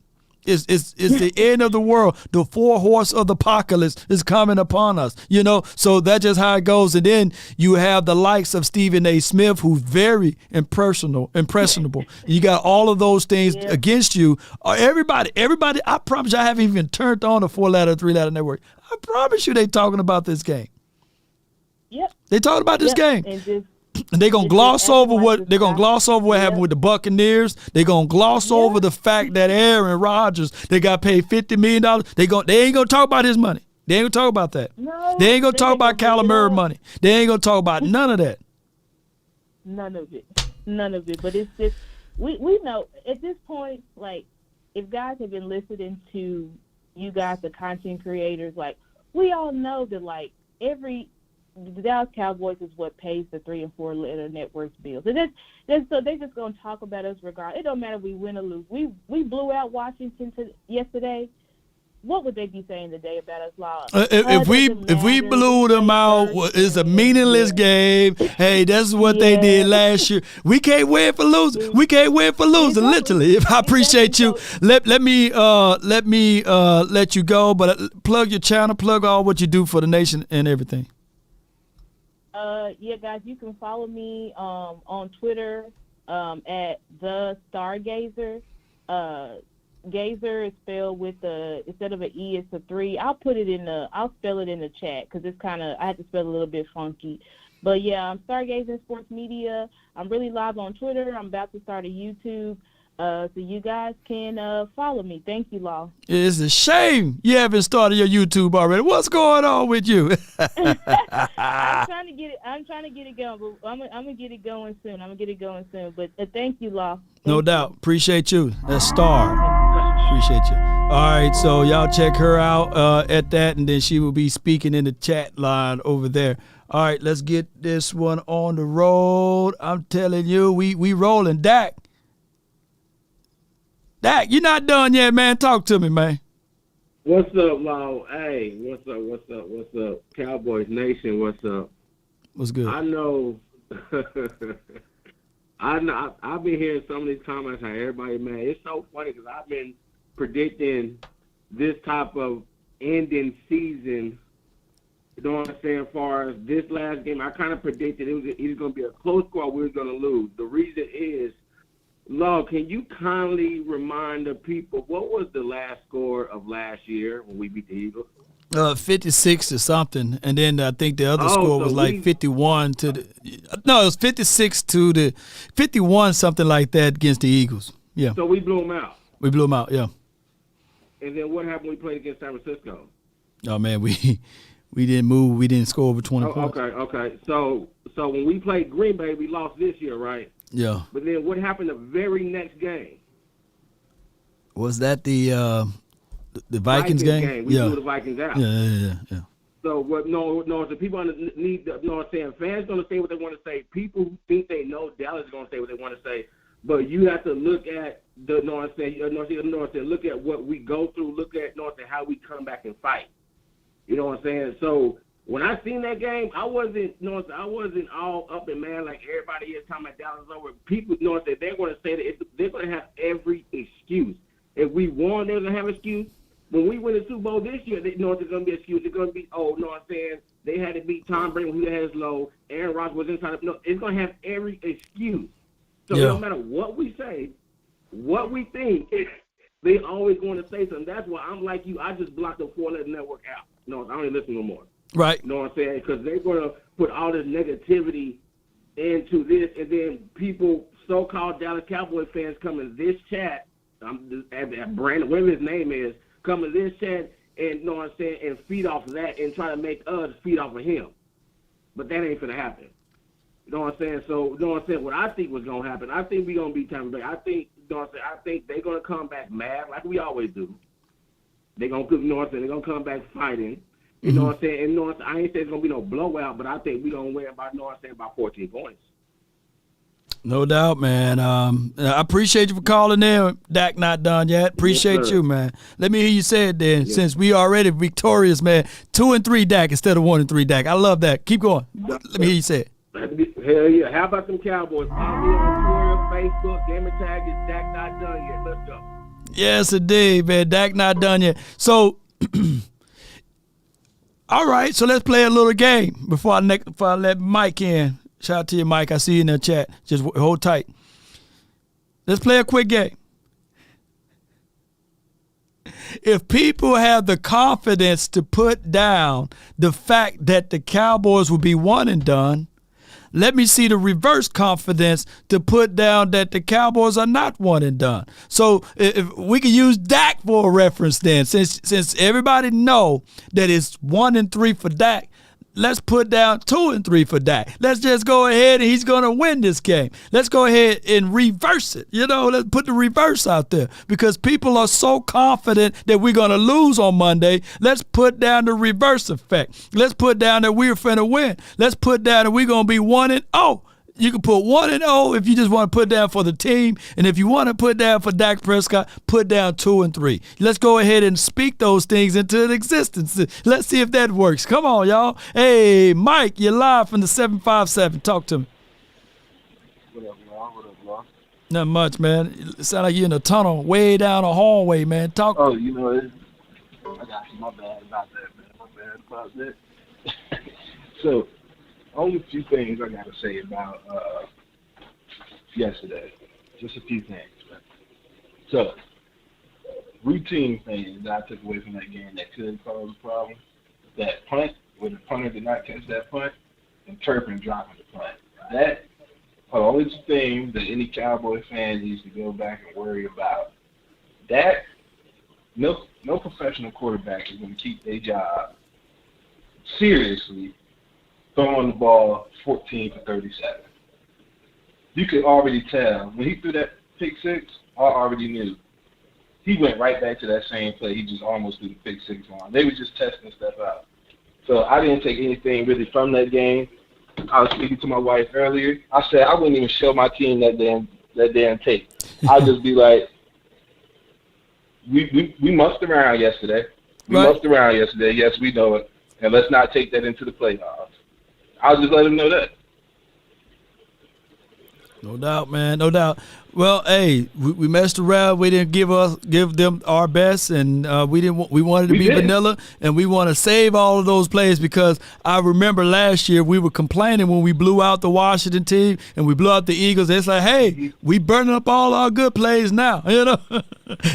Speaker 1: It's the end of the world. The 4 horse of the apocalypse is coming upon us, you know. So that's just how it goes. And then you have the likes of Stephen A. Smith, who's very impressionable. You got all of those things against you. Everybody. I promise you, I haven't even turned on the 4-letter, 3-letter network. I promise you, they talking about this game.
Speaker 18: Yep.
Speaker 1: They talking about this game. And they're gonna gloss over what happened with the Buccaneers. They're gonna gloss over the fact that Aaron Rodgers, they got paid $50 million. They ain't gonna talk about his money. They ain't gonna talk about that.
Speaker 18: No,
Speaker 1: they ain't gonna talk about Kyler Murray money. They ain't gonna talk about none of that.
Speaker 18: None of it. But it's just we know at this point, like, if guys have been listening to you guys, the content creators, like, we all know that, like, the Dallas Cowboys is what pays the 3- and 4-letter networks bills. And so they're just going to talk about us regardless. It don't matter if we win or lose. We blew out Washington yesterday. What would they be saying today about us, Law?
Speaker 1: If we blew them out, it's a meaningless game. Hey, that's what they did last year. We can't win for losing. Literally. If I appreciate you, let me let you go. But plug your channel, plug all what you do for the nation and everything.
Speaker 18: Yeah, guys, you can follow me on Twitter at the Stargazer. Gazer is spelled with instead of an E, it's a 3. I'll spell it in the chat because it's I had to spell it a little bit funky. But yeah, I'm Stargazing Sports Media. I'm really live on Twitter. I'm about to start a YouTube. So you guys can follow me. Thank you, Law.
Speaker 1: It's a shame you haven't started your YouTube already. What's going on with you?
Speaker 18: I'm trying to get it going, but I'm gonna get it going soon. But thank you, Law.
Speaker 1: No doubt. Appreciate you. That's Star. Appreciate you. All right, so y'all check her out at that, and then she will be speaking in the chat line over there. All right, let's get this one on the road. I'm telling you, we rolling. Dak, you're not done yet, man. Talk to me, man.
Speaker 19: What's up, Law? Hey, what's up? Cowboys Nation, what's up?
Speaker 1: What's good?
Speaker 19: I know I've been hearing some of these comments how everybody mad. It's so funny because I've been predicting this type of ending season, you know what I'm saying, as far as this last game. I kind of predicted it was going to be a close score, we were going to lose. The reason is, Law, can you kindly remind the people what was the last score of last year when we beat the Eagles?
Speaker 1: 56 or something, and then I think the other score was like 51 to the. No, it was 56 to the 51, something like that against the Eagles. Yeah.
Speaker 19: So we blew them out.
Speaker 1: We blew them out. Yeah.
Speaker 19: And then what happened when we played against San Francisco?
Speaker 1: Oh man, we didn't move. We didn't score over 20 points.
Speaker 19: Okay. So when we played Green Bay, we lost this year, right?
Speaker 1: Yeah.
Speaker 19: But then what happened the very next game?
Speaker 1: Was that the Vikings game?
Speaker 19: We blew the Vikings out.
Speaker 1: Yeah.
Speaker 19: So what? No. So people need. You know what I'm saying? Fans gonna say what they want to say. People who think they know Dallas is gonna say what they want to say. But you have to look at the. You know what I'm saying? Look at what we go through. Look at how we come back and fight. You know what I'm saying? So when I seen that game, I wasn't all up and mad like everybody is talking about Dallas over. People, they're going to say that they're going to have every excuse. If we won, they're going to have an excuse. When we win the Super Bowl this year, there's going to be an excuse. It's going to be, they had to beat Tom Brady when he had his low. Aaron Rodgers was inside. It's going to have every excuse. So no matter what we say, what we think, they always going to say something. That's why I'm like you. I just blocked the 4-letter network out. No, I don't even listen no more.
Speaker 1: Right.
Speaker 19: You know what I'm saying? Because they're going to put all this negativity into this, and then people, so-called Dallas Cowboy fans, come in this chat, Brandon, whatever his name is, come in this chat and you know what I'm saying, and feed off of that and try to make us feed off of him. But that ain't gonna happen. You know what I'm saying? So, you know what I'm saying? What I think was gonna happen, I think we gonna beat Tampa Bay. I think, you know what I'm saying? I think they're gonna come back mad like we always do. They're gonna, you know what I'm saying? They're gonna come back fighting. You know what I'm saying? And you know what I'm saying? I ain't saying it's gonna be no blowout, but I think we gonna win by, you know what I'm saying, by 14 points.
Speaker 1: No doubt, man. I appreciate you for calling in. Dak not done yet. Appreciate you, man. Let me hear you say it then, since we already victorious, man. 2-3 Dak instead of 1-3 Dak. I love that. Keep going. Let me hear you say it.
Speaker 19: Hell yeah. How about them Cowboys? Follow me on Twitter, Facebook, gamer tag is Dak not done yet. Let's go.
Speaker 1: Yes, indeed, man. Dak not done yet. So, all right. So let's play a little game before I let Mike in. Shout out to you, Mike. I see you in the chat. Just hold tight. Let's play a quick game. If people have the confidence to put down the fact that the Cowboys will be one and done, let me see the reverse confidence to put down that the Cowboys are not one and done. So if we can use Dak for a reference then, since everybody know that it's 1-3 for Dak, let's put down 2-3 for Dak. Let's just go ahead and he's going to win this game. Let's go ahead and reverse it. You know, let's put the reverse out there because people are so confident that we're going to lose on Monday. Let's put down the reverse effect. Let's put down that we're finna win. Let's put down that we're going to be 1-0. You can put 1-0 if you just want to put down for the team. And if you want to put down for Dak Prescott, put down 2-3. Let's go ahead and speak those things into existence. Let's see if that works. Come on, y'all. Hey, Mike, you're live from the 757. Talk to me.
Speaker 20: What up, y'all? What up, y'all?
Speaker 1: Not much, man. It sound like you're in a tunnel way down a hallway, man. Talk.
Speaker 20: Oh, you know, I got you. My bad about that, man. My bad about that. So, only a few things I got to say about yesterday. Just a few things. Man. So, routine things that I took away from that game that could cause a problem. That punt, where the punter did not catch that punt, and Turpin dropping the punt. That are the only two things that any Cowboy fan needs to go back and worry about. That, no professional quarterback is going to keep their job seriously throwing the ball 14 for 37. You could already tell. When he threw that pick six, I already knew. He went right back to that same play. He just almost threw the pick six on. They were just testing stuff out. So I didn't take anything really from that game. I was speaking to my wife earlier. I said I wouldn't even show my team that damn tape. I'd just be like, we mussed around yesterday. Mussed around yesterday. Yes, we know it. And let's not take that into the playoffs. I'll just let him know that.
Speaker 1: No doubt, man. No doubt. Well, hey, we messed around. We didn't give them our best, and we wanted to be vanilla, and we want to save all of those plays because I remember last year we were complaining when we blew out the Washington team and we blew out the Eagles. It's like, hey, we burning up all our good plays now. You know,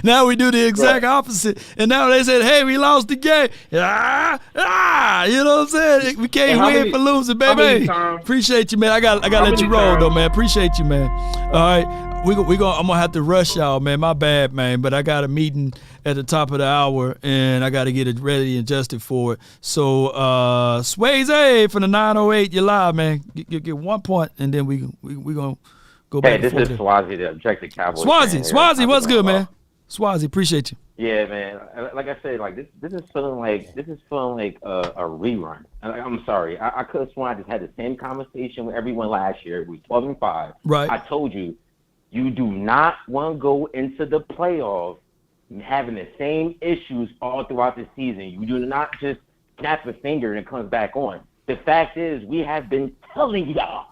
Speaker 1: now we do the exact opposite, and now they said, hey, we lost the game. You know what I'm saying? We can't win for losing, baby. Appreciate you, man. I got to let you roll though, man. Appreciate you, man. All right. I'm gonna have to rush y'all, man. My bad, man. But I got a meeting at the top of the hour, and I got to get it ready and adjusted for it. So, Swayze from the 908, you're live, man. Get 1 point, and then we gonna go back.
Speaker 21: Hey, this is Swazi, the objective Cowboys.
Speaker 1: Swazi, what's good, man? Swazi, appreciate you.
Speaker 21: Yeah, man. Like I said, like this is feeling like a rerun. I'm sorry. I could have sworn I just had the same conversation with everyone last year. We 12-5.
Speaker 1: Right.
Speaker 21: I told you. You do not want to go into the playoffs having the same issues all throughout the season. You do not just snap a finger and it comes back on. The fact is, we have been telling y'all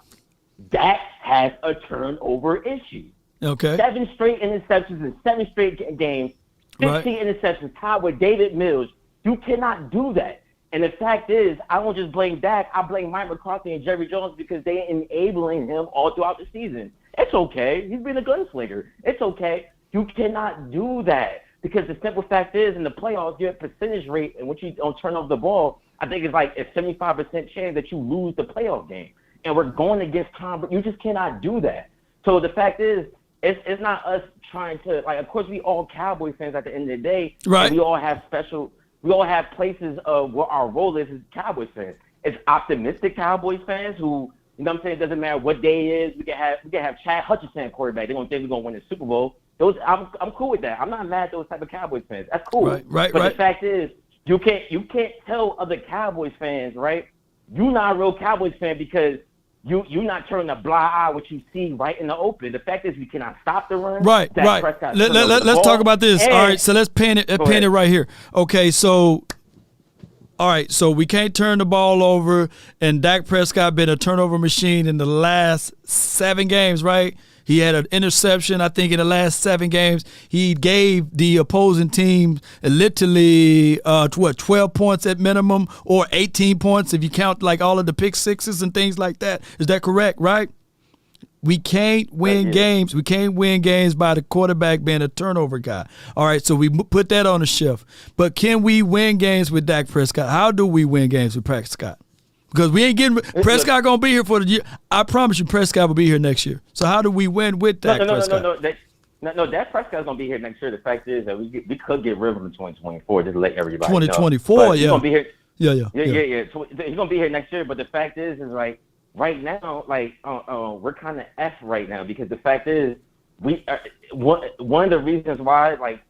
Speaker 21: Dak has a turnover issue.
Speaker 1: Okay.
Speaker 21: 7 straight interceptions in 7 straight games, 15 interceptions tied with David Mills. You cannot do that. And the fact is, I don't just blame Dak. I blame Mike McCarthy and Jerry Jones because they're enabling him all throughout the season. It's okay. He's been a gunslinger. It's okay. You cannot do that because the simple fact is, in the playoffs, your percentage rate and when you don't turn over the ball, I think it's like a 75% chance that you lose the playoff game. And we're going against Tom, but you just cannot do that. So the fact is, it's not us trying to, like, of course, we all Cowboy fans at the end of the day.
Speaker 1: Right.
Speaker 21: We all have special we all have places of what our role is as Cowboys fans. It's optimistic Cowboys fans who, you know what I'm saying, it doesn't matter what day it is. We can have Chad Hutchinson quarterback. They're gonna think we're gonna win the Super Bowl. I'm cool with that. I'm not mad at those type of Cowboys fans. That's cool. But the fact is, you can't tell other Cowboys fans, right? You're not a real Cowboys fan because you're not turning a blind eye what you see right in the open. The fact is we cannot stop the run.
Speaker 1: Right. Let's talk about this. All right, so let's pan it right here. Okay, so all right, so we can't turn the ball over, and Dak Prescott been a turnover machine in the last 7 games, right? He had an interception, I think, in the last 7 games. He gave the opposing team literally, 12 points at minimum, or 18 points if you count like all of the pick sixes and things like that. Is that correct, right? We can't win games. We can't win games by the quarterback being a turnover guy. All right, so we put that on the shelf. But can we win games with Dak Prescott? How do we win games with Prescott? Because we ain't getting Prescott gonna be here for the year. I promise you, Prescott will be here next year. So how do we win with Dak Prescott?
Speaker 21: No, Dak Prescott's gonna be here next year. The fact is that we could get rid of him in 2024. Just to let everybody know.
Speaker 1: 2024, yeah.
Speaker 21: He's gonna be here.
Speaker 1: Yeah.
Speaker 21: So he's gonna be here next year. But the fact is like right now, like we're kind of F right now because the fact is we one of the reasons why like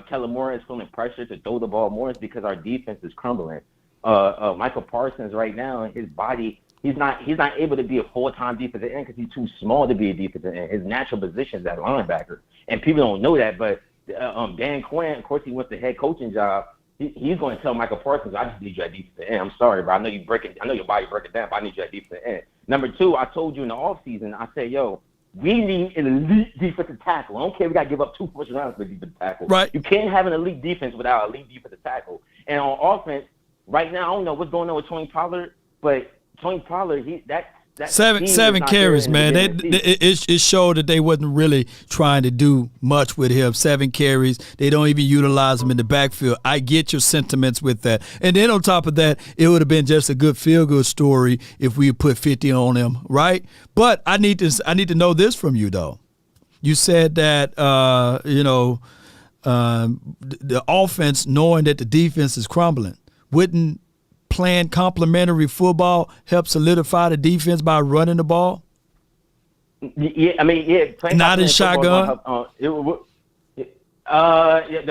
Speaker 21: Kellen Moore is feeling pressure to throw the ball more is because our defense is crumbling. Michael Parsons right now, his body, he's not able to be a full-time defensive end because he's too small to be a defensive end. His natural position is that linebacker, and people don't know that. But Dan Quinn, of course, he wants the head coaching job. He's going to tell Michael Parsons, "I just need you at defensive end. I'm sorry, but I know you break it. I know your body break it down, but I need you at defensive end." Number 2, I told you in the offseason, I said, "Yo, we need an elite defensive tackle. I don't care if we got to give up 2 first rounds for defensive tackle.
Speaker 1: Right.
Speaker 21: You can't have an elite defense without an elite defensive tackle. And on offense." Right now, I don't know what's going on with Tony Pollard, but Tony Pollard, that
Speaker 1: seven carries, man. It showed that they wasn't really trying to do much with him. 7 carries. They don't even utilize him in the backfield. I get your sentiments with that. And then on top of that, it would have been just a good feel-good story if we put 50 on him, right? But I need to know this from you, though. You said that, the offense, knowing that the defense is crumbling, wouldn't playing complementary football help solidify the defense by running the ball?
Speaker 21: Yeah, I mean, yeah.
Speaker 1: Not in shotgun?
Speaker 21: To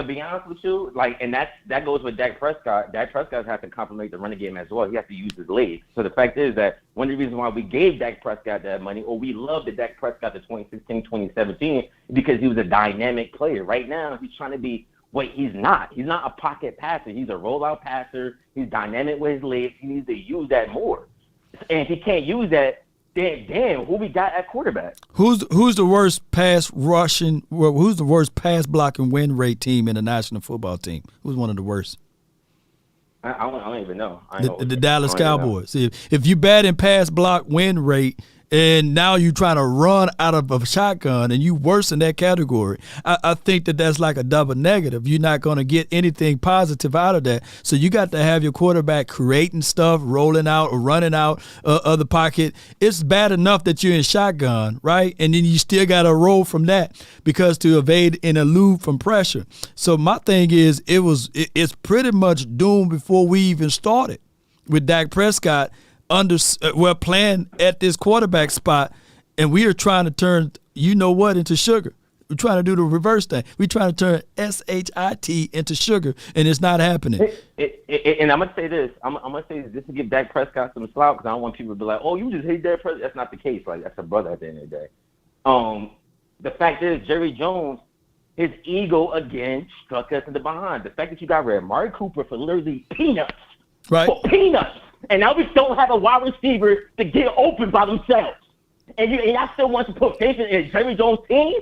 Speaker 21: be honest with you, like, and that goes with Dak Prescott. Dak Prescott has to complement the running game as well. He has to use his legs. So the fact is that one of the reasons why we gave Dak Prescott that money, or we loved the Dak Prescott to 2016, 2017, because he was a dynamic player. Right now, he's trying to be he's not. He's not a pocket passer. He's a rollout passer. He's dynamic with his legs. He needs to use that more. And if he can't use that, then damn, who we got at quarterback?
Speaker 1: Who's the worst pass rushing? Who's the worst pass blocking win rate team in the National Football Team? Who's one of the worst?
Speaker 21: I don't even know.
Speaker 1: The Dallas Cowboys. If you bat in pass block win rate, and now you're trying to run out of a shotgun and you worse in that category, I think that's like a double negative. You're not going to get anything positive out of that. So you got to have your quarterback creating stuff, rolling out or running out of the pocket. It's bad enough that you're in shotgun, right? And then you still got to roll from that because to evade and elude from pressure. So my thing is it's pretty much doomed before we even started with Dak Prescott playing at this quarterback spot, and we are trying to turn into sugar. We're trying to do the reverse thing. We're trying to turn SHIT into sugar, and it's not happening.
Speaker 21: And I'm gonna say this. I'm gonna say this to give Dak Prescott some slack because I don't want people to be like, "Oh, you just hate Dak Prescott." That's not the case. Like, that's a brother at the end of the day. The fact is, Jerry Jones, his ego again struck us in the behind. The fact that you got rid of Amari Cooper for literally peanuts,
Speaker 1: right?
Speaker 21: For peanuts. And now we don't have a wide receiver to get open by themselves. And y'all still want to put faith in Jerry Jones' team?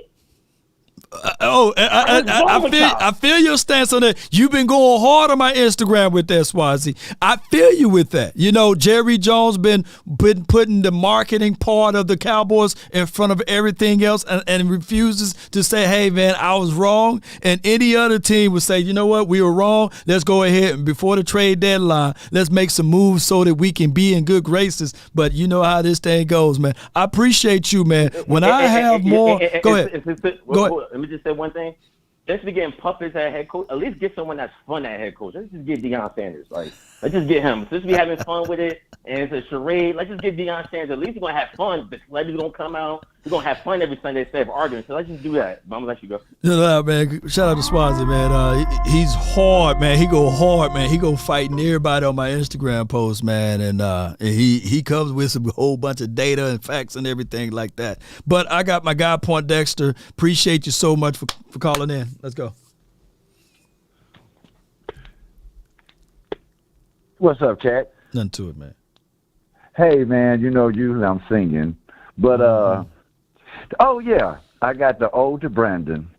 Speaker 1: I feel your stance on that. You've been going hard on my Instagram with that, Swazi. I feel you with that. Jerry Jones been putting the marketing part of the Cowboys in front of everything else and refuses to say, hey, man, I was wrong. And any other team would say, you know what, we were wrong. Let's go ahead and before the trade deadline, let's make some moves so that we can be in good graces. But you know how this thing goes, man. I appreciate you, man. When I have more – go ahead.
Speaker 21: Let me just say one thing. Let's be getting puppets at head coach. At least get someone that's fun at head coach. Let's just get Deion Sanders. Like, let's just get him. Since we having fun with it and it's a charade, let's just get Deion Sanders. At least we're gonna have fun. The celebrities gonna come out. We're gonna have fun every Sunday instead of arguing. So let's just do that. But I'm gonna let you go.
Speaker 1: No, man. Shout out to Swansea, man. He's hard, man. He go hard, man. He go fighting everybody on my Instagram post, man. And he comes with some whole bunch of data and facts and everything like that. But I got my guy Poindexter. Appreciate you so much for calling in. Let's go.
Speaker 2: What's up, Chad?
Speaker 1: Nothing to it, man.
Speaker 2: Hey, man, usually I'm singing. But, oh, yeah, I got the ode to Brandon.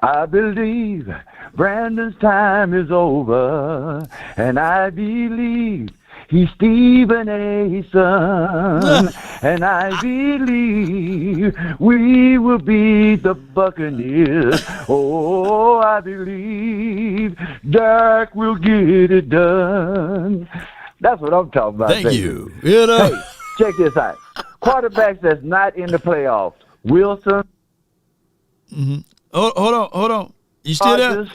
Speaker 2: I believe Brandon's time is over, and I believe he's Stephen A.'s son, and I believe we will beat the Buccaneers. Oh, I believe Dak will get it done. That's what I'm talking about.
Speaker 1: Thank
Speaker 2: baby.
Speaker 1: you.
Speaker 2: Hey, check this out. Quarterbacks that's not in the playoffs. Wilson.
Speaker 1: Mm-hmm. Hold on. You still there?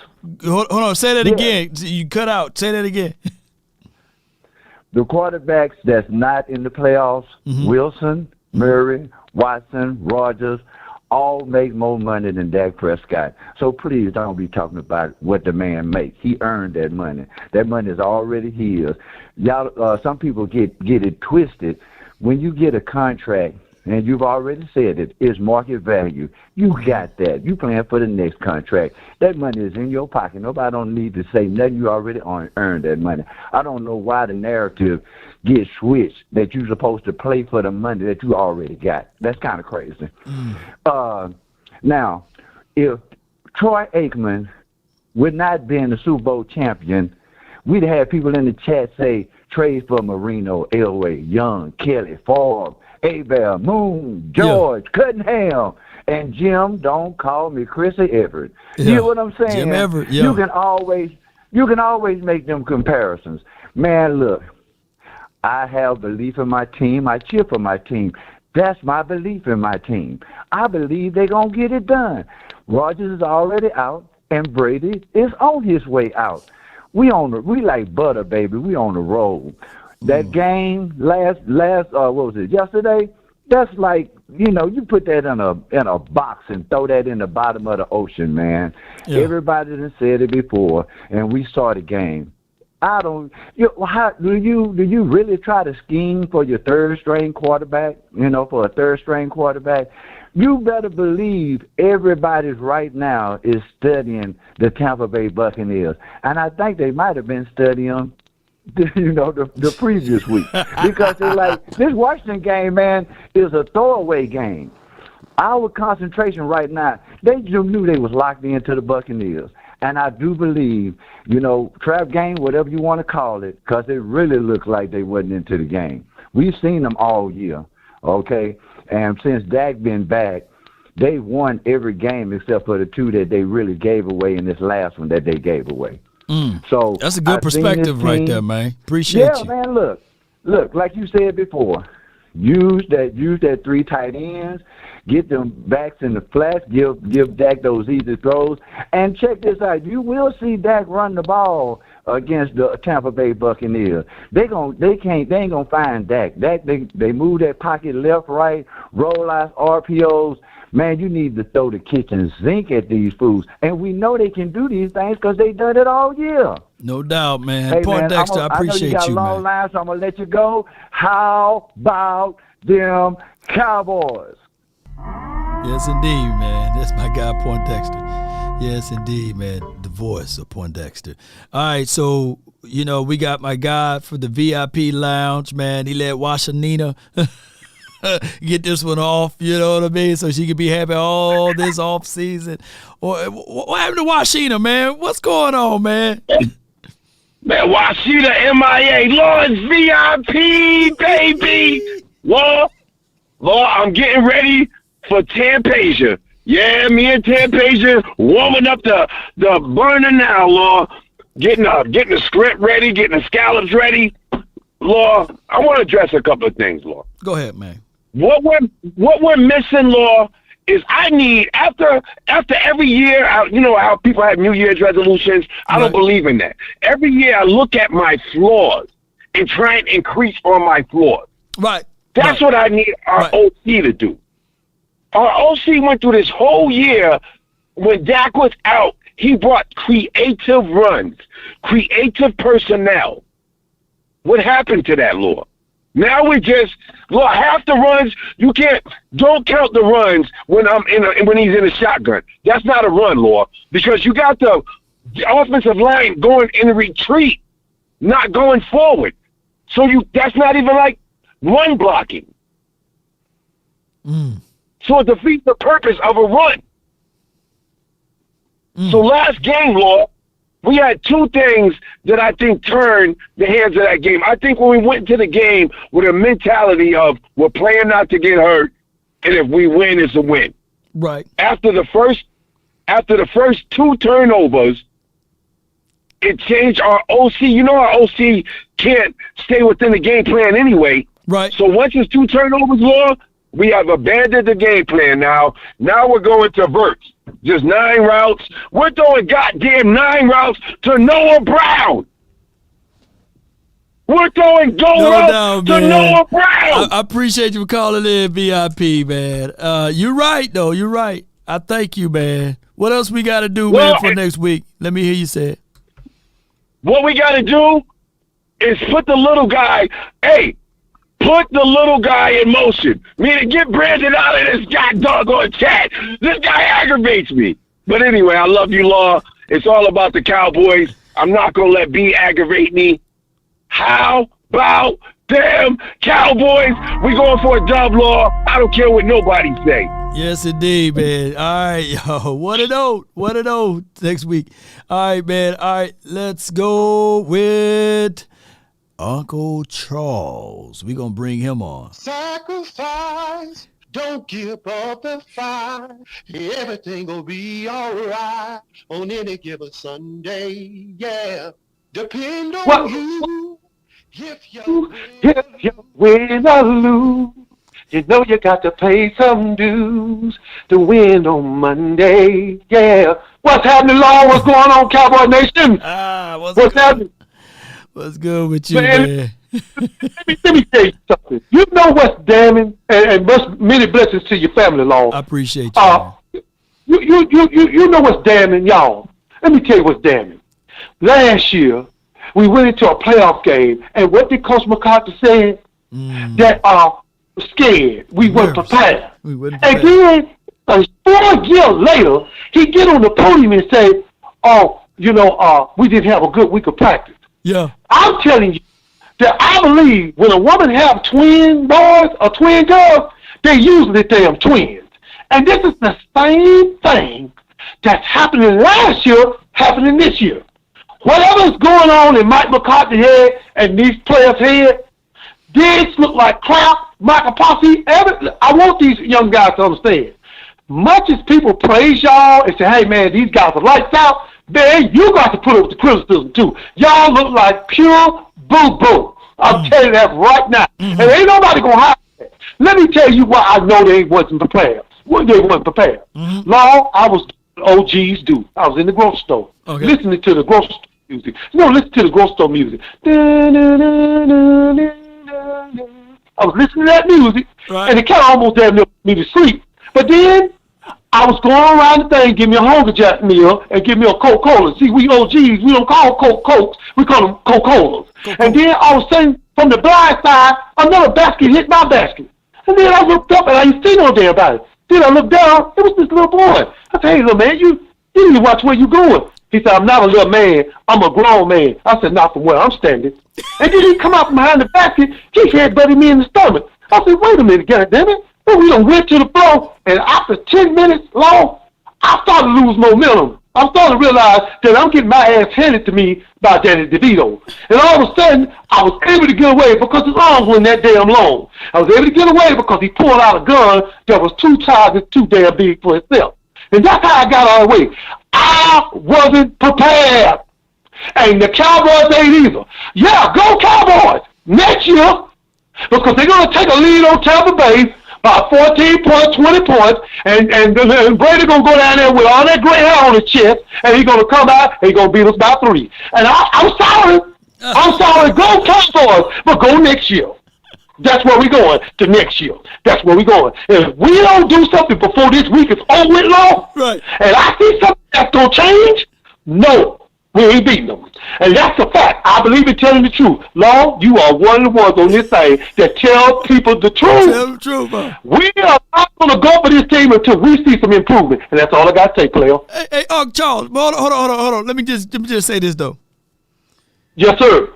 Speaker 1: Hold on. Say that again. You cut out. Say that again.
Speaker 2: The quarterbacks that's not in the playoffs, Wilson, Murray, Watson, Rodgers, all make more money than Dak Prescott. So please don't be talking about what the man makes. He earned that money. That money is already his. Y'all, some people get it twisted. When you get a contract, and you've already said it, it's market value. You got that. You playing for the next contract. That money is in your pocket. Nobody don't need to say nothing. You already earned that money. I don't know why the narrative gets switched that you're supposed to play for the money that you already got. That's kind of crazy. Now, if Troy Aikman would not been the Super Bowl champion, we'd have people in the chat say, trade for Marino, Elway, Young, Kelly, Favre, Abel, Moon, George, Cunningham, and Jim. Don't call me Chrissy Everett. You know what I'm saying?
Speaker 1: Jim Everett.
Speaker 2: You can always make them comparisons. Man, look, I have belief in my team. I cheer for my team. That's my belief in my team. I believe they're gonna get it done. Rodgers is already out, and Brady is on his way out. We like butter, baby. We on the roll. That game last what was it, yesterday? That's like, you put that in a box and throw that in the bottom of the ocean, man. Yeah. Everybody done said it before, and we saw the game. Do you really try to scheme for your third string quarterback? For a third string quarterback, you better believe everybody right now is studying the Tampa Bay Buccaneers, and I think they might have been studying the previous week, because they're like, this Washington game, man, is a throwaway game. Our concentration right now, they just knew they was locked into the Buccaneers. And I do believe, trap game, whatever you want to call it, because it really looked like they wasn't into the game. We've seen them all year, okay? And since Dak been back, they've won every game except for the two that they really gave away in this last one that they gave away. So
Speaker 1: that's a good perspective right there, man. Appreciate you.
Speaker 2: Yeah, man, look, like you said before, use that 3 tight ends, get them backs in the flats, give Dak those easy throws, and check this out. You will see Dak run the ball against the Tampa Bay Buccaneers. They ain't gonna find Dak. They move that pocket left, right, roll out RPOs. Man, you need to throw the kitchen sink at these fools. And we know they can do these things because they done it all year.
Speaker 1: No doubt, man.
Speaker 2: Hey,
Speaker 1: Poindexter, I appreciate
Speaker 2: you, man. I know you got a long line, so I'm going to let you go. How about them Cowboys?
Speaker 1: Yes, indeed, man. That's my guy, Poindexter. Yes, indeed, man. The voice of Poindexter. All right, so, we got my guy for the VIP lounge, man. He let Washanina get this one off, you know what I mean? So she can be happy all this off season. What happened to Washita, man? What's going on, man?
Speaker 12: Man, Washita MIA. Lord's VIP, baby. Lord, I'm getting ready for Tampasia. Yeah, me and Tampasia warming up the burner now, Lord. Getting the script ready, getting the scallops ready. Lord, I want to address a couple of things, Lord.
Speaker 1: Go ahead, man.
Speaker 12: What we're missing, Lord, is I need after every year, you know how people have New Year's resolutions. I don't believe in that. Every year I look at my flaws and try and increase on my flaws.
Speaker 1: Right.
Speaker 12: That's what I need our OC to do. Our OC went through this whole year when Dak was out. He brought creative runs, creative personnel. What happened to that, Lord? Now we just, Lord, half the runs, don't count the runs when when he's in a shotgun. That's not a run, Lord, because you got the offensive line going in a retreat, not going forward. So that's not even like run blocking. So it defeats the purpose of a run. So last game, Lord, we had two things that I think turned the hands of that game. I think when we went into the game with a mentality of we're playing not to get hurt, and if we win, it's a win.
Speaker 1: Right.
Speaker 12: After the first two turnovers, it changed our OC. You know our OC can't stay within the game plan anyway.
Speaker 1: Right.
Speaker 12: So once it's two turnovers, Lord, we have abandoned the game plan now. Now we're going to verts. Just 9 routes. We're throwing goddamn 9 routes to Noah Brown. We're throwing routes to Noah Brown.
Speaker 1: I appreciate you for calling in, VIP, man. You're right, though. You're right. I thank you, man. What else we got to do, man, for next week? Let me hear you say it.
Speaker 12: What we got to do is put the little guy, put the little guy in motion. Meaning get Brandon out of this doggone chat. This guy aggravates me. But anyway, I love you, Law. It's all about the Cowboys. I'm not going to let B aggravate me. How about them Cowboys? We going for a dub, Law. I don't care what nobody say.
Speaker 1: Yes, indeed, man. All right, yo. What a note next week. All right, man. All right, let's go with Uncle Charles. We're going to bring him on.
Speaker 7: Sacrifice, don't give up the fight. Everything will be all right on any given Sunday, yeah. Depend on you. If you
Speaker 12: win or lose, you know you got to pay some dues to win on Monday, yeah. What's happening, Law? What's going on, Cowboy Nation? What's happening?
Speaker 1: What's good with you, man?
Speaker 12: Let me tell you something. You know what's damning, and many blessings to your family, Law.
Speaker 1: I appreciate you.
Speaker 12: You know what's damning, y'all. Let me tell you what's damning. Last year, we went into a playoff game, and what did Coach McCarthy say? That scared. We weren't prepared. And then a 4 years later, he get on the podium and say, we didn't have a good week of practice.
Speaker 1: Yeah.
Speaker 12: I'm telling you that I believe when a woman have twin boys or twin girls, they usually damn twins. And this is the same thing that's happening last year, happening this year. Whatever's going on in Mike McCarthy's head and these players' head, this look like crap. Michael Posse, I want these young guys to understand. Much as people praise y'all and say, hey, man, these guys are lights out, man, you got to put up with the criticism, too. Y'all look like pure boo-boo. I'm telling you that right now. And ain't nobody going to hide that. Let me tell you why I know they wasn't prepared. They wasn't prepared. Law, I was OGs do. I was in the grocery store, listening to the grocery store music. Listen to the grocery store music. I was listening to that music, and it kind of almost damn near put me to sleep. But then I was going around the thing, give me a Hunger Jack meal, and give me a Coca-Cola. See, we OGs, we don't call Cokes, we call them Coca-Colas. And then all of a sudden, from the blind side, another basket hit my basket. And then I looked up, and I didn't see no damn about it. Then I looked down, it was this little boy. I said, hey, little man, you need to watch where you going. He said, I'm not a little man, I'm a grown man. I said, not from where I'm standing. And then he come out from behind the basket, he headbutted me in the stomach. I said, wait a minute, goddammit. Well, we done went to the floor, and after 10 minutes long, I started to lose momentum. I started to realize that I'm getting my ass handed to me by Danny DeVito. And all of a sudden, I was able to get away because his arms weren't that damn long. I was able to get away because he pulled out a gun that was 2 times too damn big for itself. And that's how I got all the way. I wasn't prepared. And the Cowboys ain't either. Yeah, go Cowboys next year, because they're going to take a lead on Tampa Bay 14 points, 20 points, and Brady gonna go down there with all that gray hair on his chest, and he's gonna come out and he's gonna beat us by 3. And I'm sorry, go Cowboys, but go next year. That's where we going to next year. That's where we going. If we don't do something before this week is over with, Law,
Speaker 1: right,
Speaker 12: and I see something that's gonna change, no. We ain't beating them. And that's a fact. I believe in telling the truth. Law, you are one of the ones on this thing that tell people the truth.
Speaker 1: Tell the truth, man.
Speaker 12: We are not going to go for this team until we see some improvement. And that's all I got to say, player.
Speaker 1: Hey, Charles, hold on. Let me just say this, though.
Speaker 12: Yes, sir.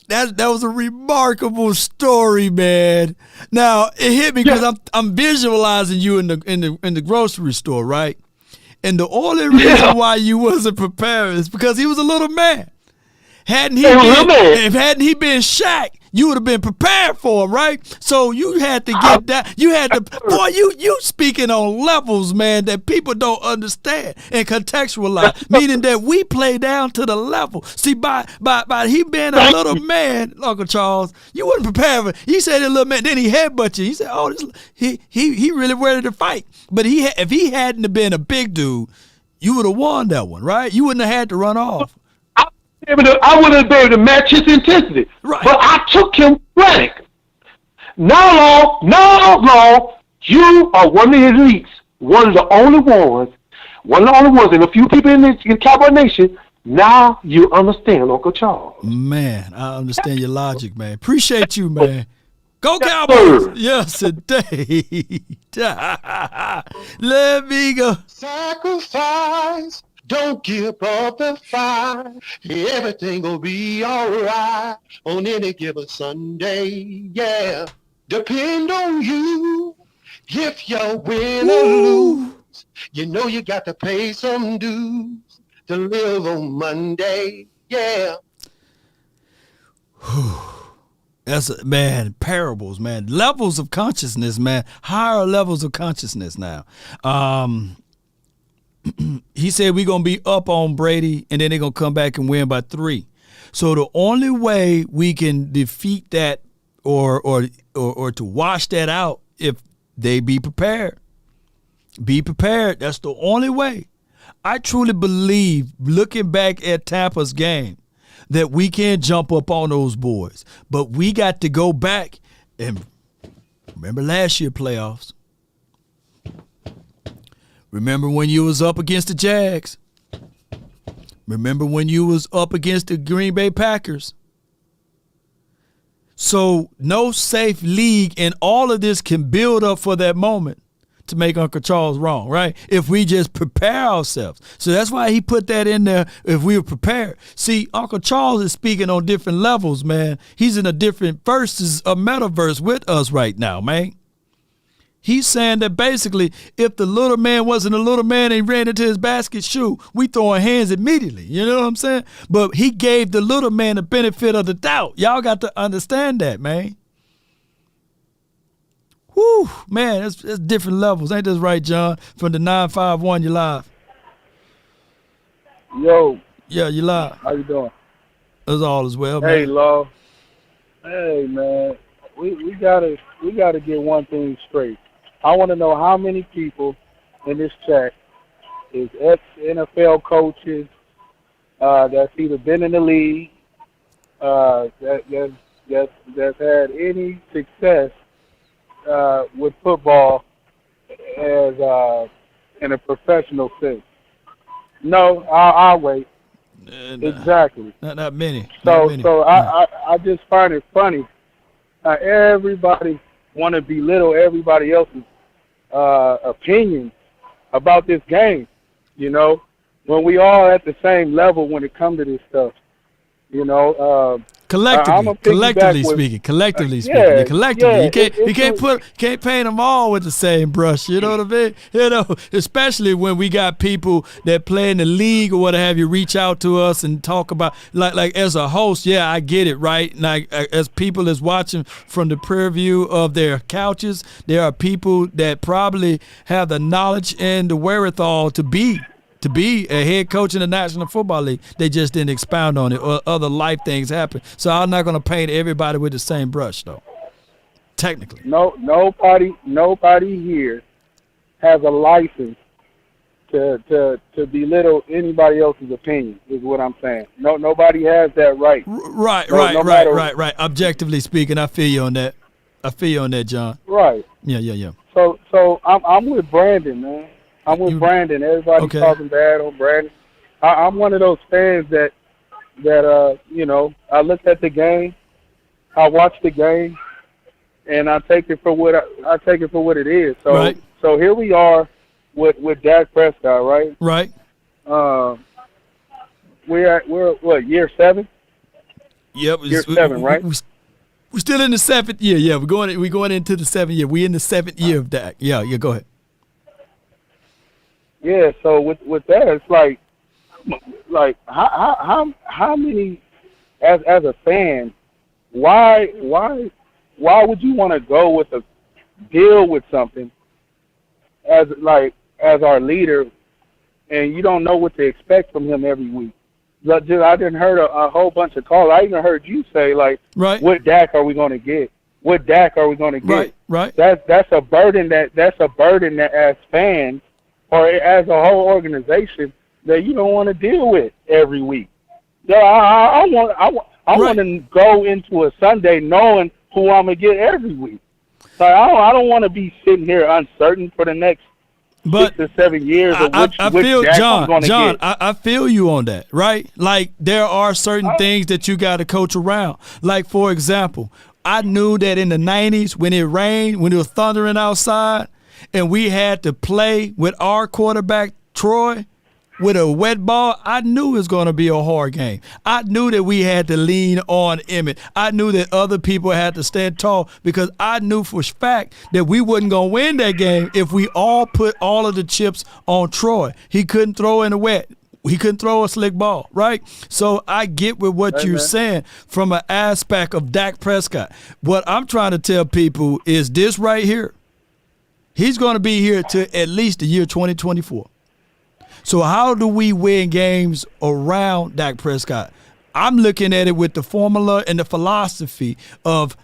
Speaker 1: That was a remarkable story, man. Now, it hit me because I'm visualizing you in the grocery store, right? And the only reason why you wasn't prepared is because he was a little man. Hadn't he been Shaq, you would have been prepared for him, right? So you had to get that. You had to, boy, you speaking on levels, man, that people don't understand and contextualize, meaning that we play down to the level. See, by he being a little man, Uncle Charles, you wasn't prepared for. He said a little man, then he headbutt you. He said, "Oh, he really ready to fight." But if he hadn't have been a big dude, you would have won that one, right? You wouldn't have had to run off.
Speaker 12: I wouldn't be able to match his intensity. Right. But I took him running. Now, Law, you are one of the elites, one of the only ones, and a few people in Cowboy Nation. Now you understand, Uncle Charles.
Speaker 1: Man, I understand your logic, man. Appreciate you, man. Go Cowboys! Yes, indeed. Let me go.
Speaker 7: Sacrifice. Don't give up the fight. Everything will be alright on any given Sunday. Yeah, depend on you. If you win or lose, you know you got to pay some dues to live on Monday. Yeah.
Speaker 1: That's man, parables, man, levels of consciousness, man, higher levels of consciousness now. He said we're going to be up on Brady, and then they're going to come back and win by 3. So the only way we can defeat that or to wash that out, if they be prepared. Be prepared. That's the only way. I truly believe, looking back at Tampa's game, that we can jump up on those boys. But we got to go back and remember last year playoffs. Remember when you was up against the Jags. Remember when you was up against the Green Bay Packers. So no safe league, and all of this can build up for that moment to make Uncle Charles wrong, right? If we just prepare ourselves. So that's why he put that in there, if we were prepared. See, Uncle Charles is speaking on different levels, man. He's in a different versus a metaverse with us right now, man. He's saying that basically, if the little man wasn't a little man and ran into his basket shoe, we throwing hands immediately. You know what I'm saying? But he gave the little man the benefit of the doubt. Y'all got to understand that, man. Whew, man, it's different levels. Ain't this right, John? From the 951, you live.
Speaker 5: Yo.
Speaker 1: Yeah, you live.
Speaker 5: How you doing?
Speaker 1: It's all as well, man.
Speaker 5: Hey, Law. Hey, man. We gotta get one thing straight. I want to know how many people in this chat is ex-NFL coaches that's either been in the league, that's had any success with football as in a professional sense. No, I'll wait. Exactly.
Speaker 1: Not many.
Speaker 5: So I just find it funny how everybody want to belittle everybody else's opinions about this game, you know, when we all at the same level when it comes to this stuff, you know.
Speaker 1: Collectively speaking. You can't paint them all with the same brush. You know what I mean? You know, especially when we got people that play in the league or what have you reach out to us and talk about like as a host. Yeah, I get it, right? Like as people is watching from the preview of their couches, there are people that probably have the knowledge and the wherewithal to be a head coach in the National Football League. They just didn't expound on it, or other life things happen. So I'm not going to paint everybody with the same brush, though. technically.
Speaker 5: Nobody here has a license to belittle anybody else's opinion. Is what I'm saying. Nobody has that right.
Speaker 1: Right. Objectively speaking, I feel you on that. John.
Speaker 5: Right.
Speaker 1: Yeah.
Speaker 5: So I'm with Brandon, man. I'm with Brandon. Everybody's talking bad on Brandon. I'm one of those fans that I looked at the game, I watched the game, and I take it for what it is. So so here we are with Dak Prescott, right?
Speaker 1: Right.
Speaker 5: We're what, year 7?
Speaker 1: Yep.
Speaker 5: Year 7, right?
Speaker 1: We're still in the 7th year. Yeah, we're going into the 7th year. We're in the 7th year of Dak. Yeah. Go ahead.
Speaker 5: Yeah. So with that, it's like how many as a fan, why would you want to go with a deal with something as our leader, and you don't know what to expect from him every week? I didn't heard a whole bunch of calls. I even heard you say what Dak are we going to get? What Dak are we going to get?
Speaker 1: Right.
Speaker 5: That's a burden that as fans or as a whole organization that you don't want to deal with every week. I want to go into a Sunday knowing who I'm gonna get every week. So I don't want to be sitting here uncertain for the next 6 to 7 years of which Dak I'm going to get.
Speaker 1: I feel you on that, right? Like there are certain things that you got to coach around. Like for example, I knew that in the 90s when it rained, when it was thundering outside, and we had to play with our quarterback Troy with a wet ball, I knew it was going to be a hard game. I knew that we had to lean on Emmett. I knew that other people had to stand tall because I knew for a fact that we wasn't going to win that game if we all put all of the chips on Troy. He couldn't throw in the wet. He couldn't throw a slick ball, right? So I get with what you're saying from an aspect of Dak Prescott. What I'm trying to tell people is this right here. He's going to be here to at least the year 2024. So how do we win games around Dak Prescott? I'm looking at it with the formula and the philosophy of,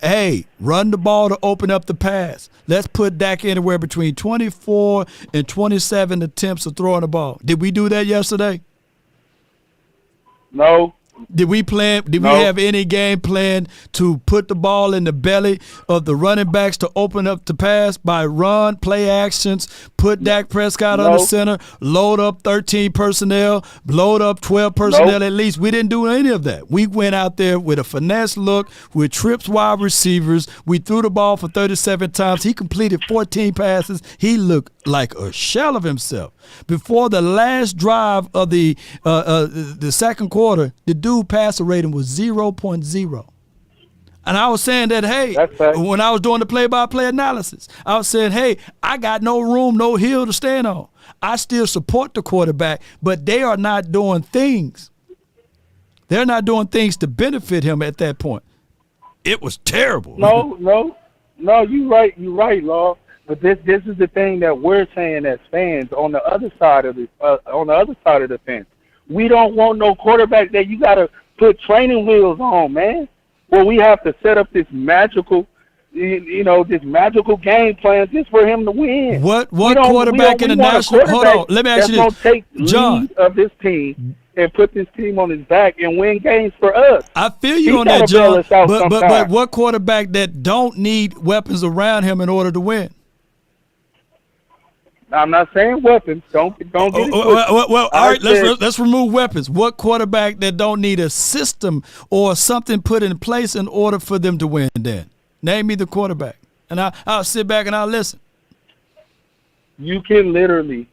Speaker 1: hey, run the ball to open up the pass. Let's put Dak anywhere between 24 and 27 attempts of throwing the ball. Did we do that yesterday?
Speaker 5: No.
Speaker 1: Did we have any game plan to put the ball in the belly of the running backs to open up the pass by run, play actions, put Dak Prescott under center, load up 13 personnel, load up 12 personnel at least? We didn't do any of that. We went out there with a finesse look, with trips wide receivers. We threw the ball for 37 times. He completed 14 passes. He looked like a shell of himself. Before the last drive of the second quarter, the dude passer rating was 0.0. And I was saying that, hey, when I was doing the play-by-play analysis, I was saying, hey, I got no room, no hill to stand on. I still support the quarterback, but they are not doing things. They're not doing things to benefit him at that point. It was terrible.
Speaker 5: No, you're right, Law. But this is the thing that we're saying as fans on the other side of the fence. We don't want no quarterback that you got to put training wheels on, man. Well, we have to set up this magical, this magical game plan just for him to win.
Speaker 1: What quarterback in the national? Hold on, let me ask you this,
Speaker 5: take
Speaker 1: John.
Speaker 5: lead of this team and put this team on his back and win games for us.
Speaker 1: I feel you on that, John. But what quarterback that don't need weapons around him in order to win?
Speaker 5: I'm not saying weapons. Don't get it.
Speaker 1: Well, all right. Let's remove weapons. What quarterback that don't need a system or something put in place in order for them to win? Then name me the quarterback, and I'll sit back and I'll listen.
Speaker 5: You can literally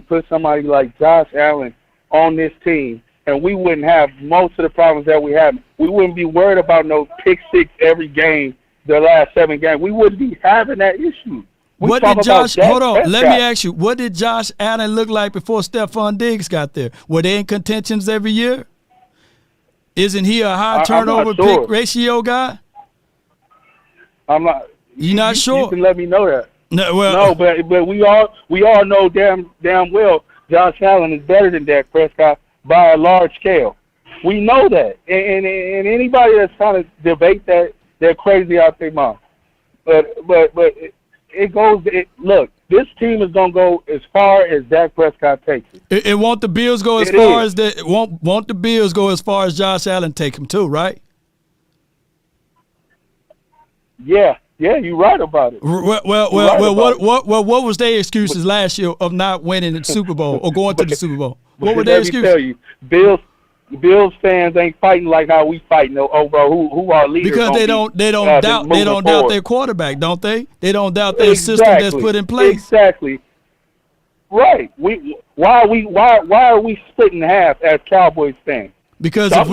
Speaker 5: put somebody like Josh Allen on this team, and we wouldn't have most of the problems that we have. We wouldn't be worried about no pick six every game. The last 7 games, we wouldn't be having that issue.
Speaker 1: Hold on. Let me ask you, what did Josh Allen look like before Stephon Diggs got there? Were they in contentions every year? Isn't he a high turnover pick ratio guy?
Speaker 5: I'm not.
Speaker 1: You're not sure?
Speaker 5: You can let me know that.
Speaker 1: No,
Speaker 5: but we all know damn well Josh Allen is better than Dak Prescott by a large scale. We know that, and anybody that's trying to debate that They're crazy out their mouth. But it goes. Look, this team is gonna go as far as Dak Prescott takes it.
Speaker 1: It won't the Bills go as far as won't the Bills go as far as Josh Allen take them too, right?
Speaker 5: Yeah, you're right about it.
Speaker 1: Well, what was their excuses last year of not winning the Super Bowl or going to the Super Bowl? What were their excuses?
Speaker 5: Let me tell you, Bills fans ain't fighting like how we fighting over who our leaders.
Speaker 1: Because they don't doubt their quarterback, don't they? They don't doubt their system that's put in place.
Speaker 5: Exactly. Right. Why are we split in half as Cowboys fans?
Speaker 1: Because if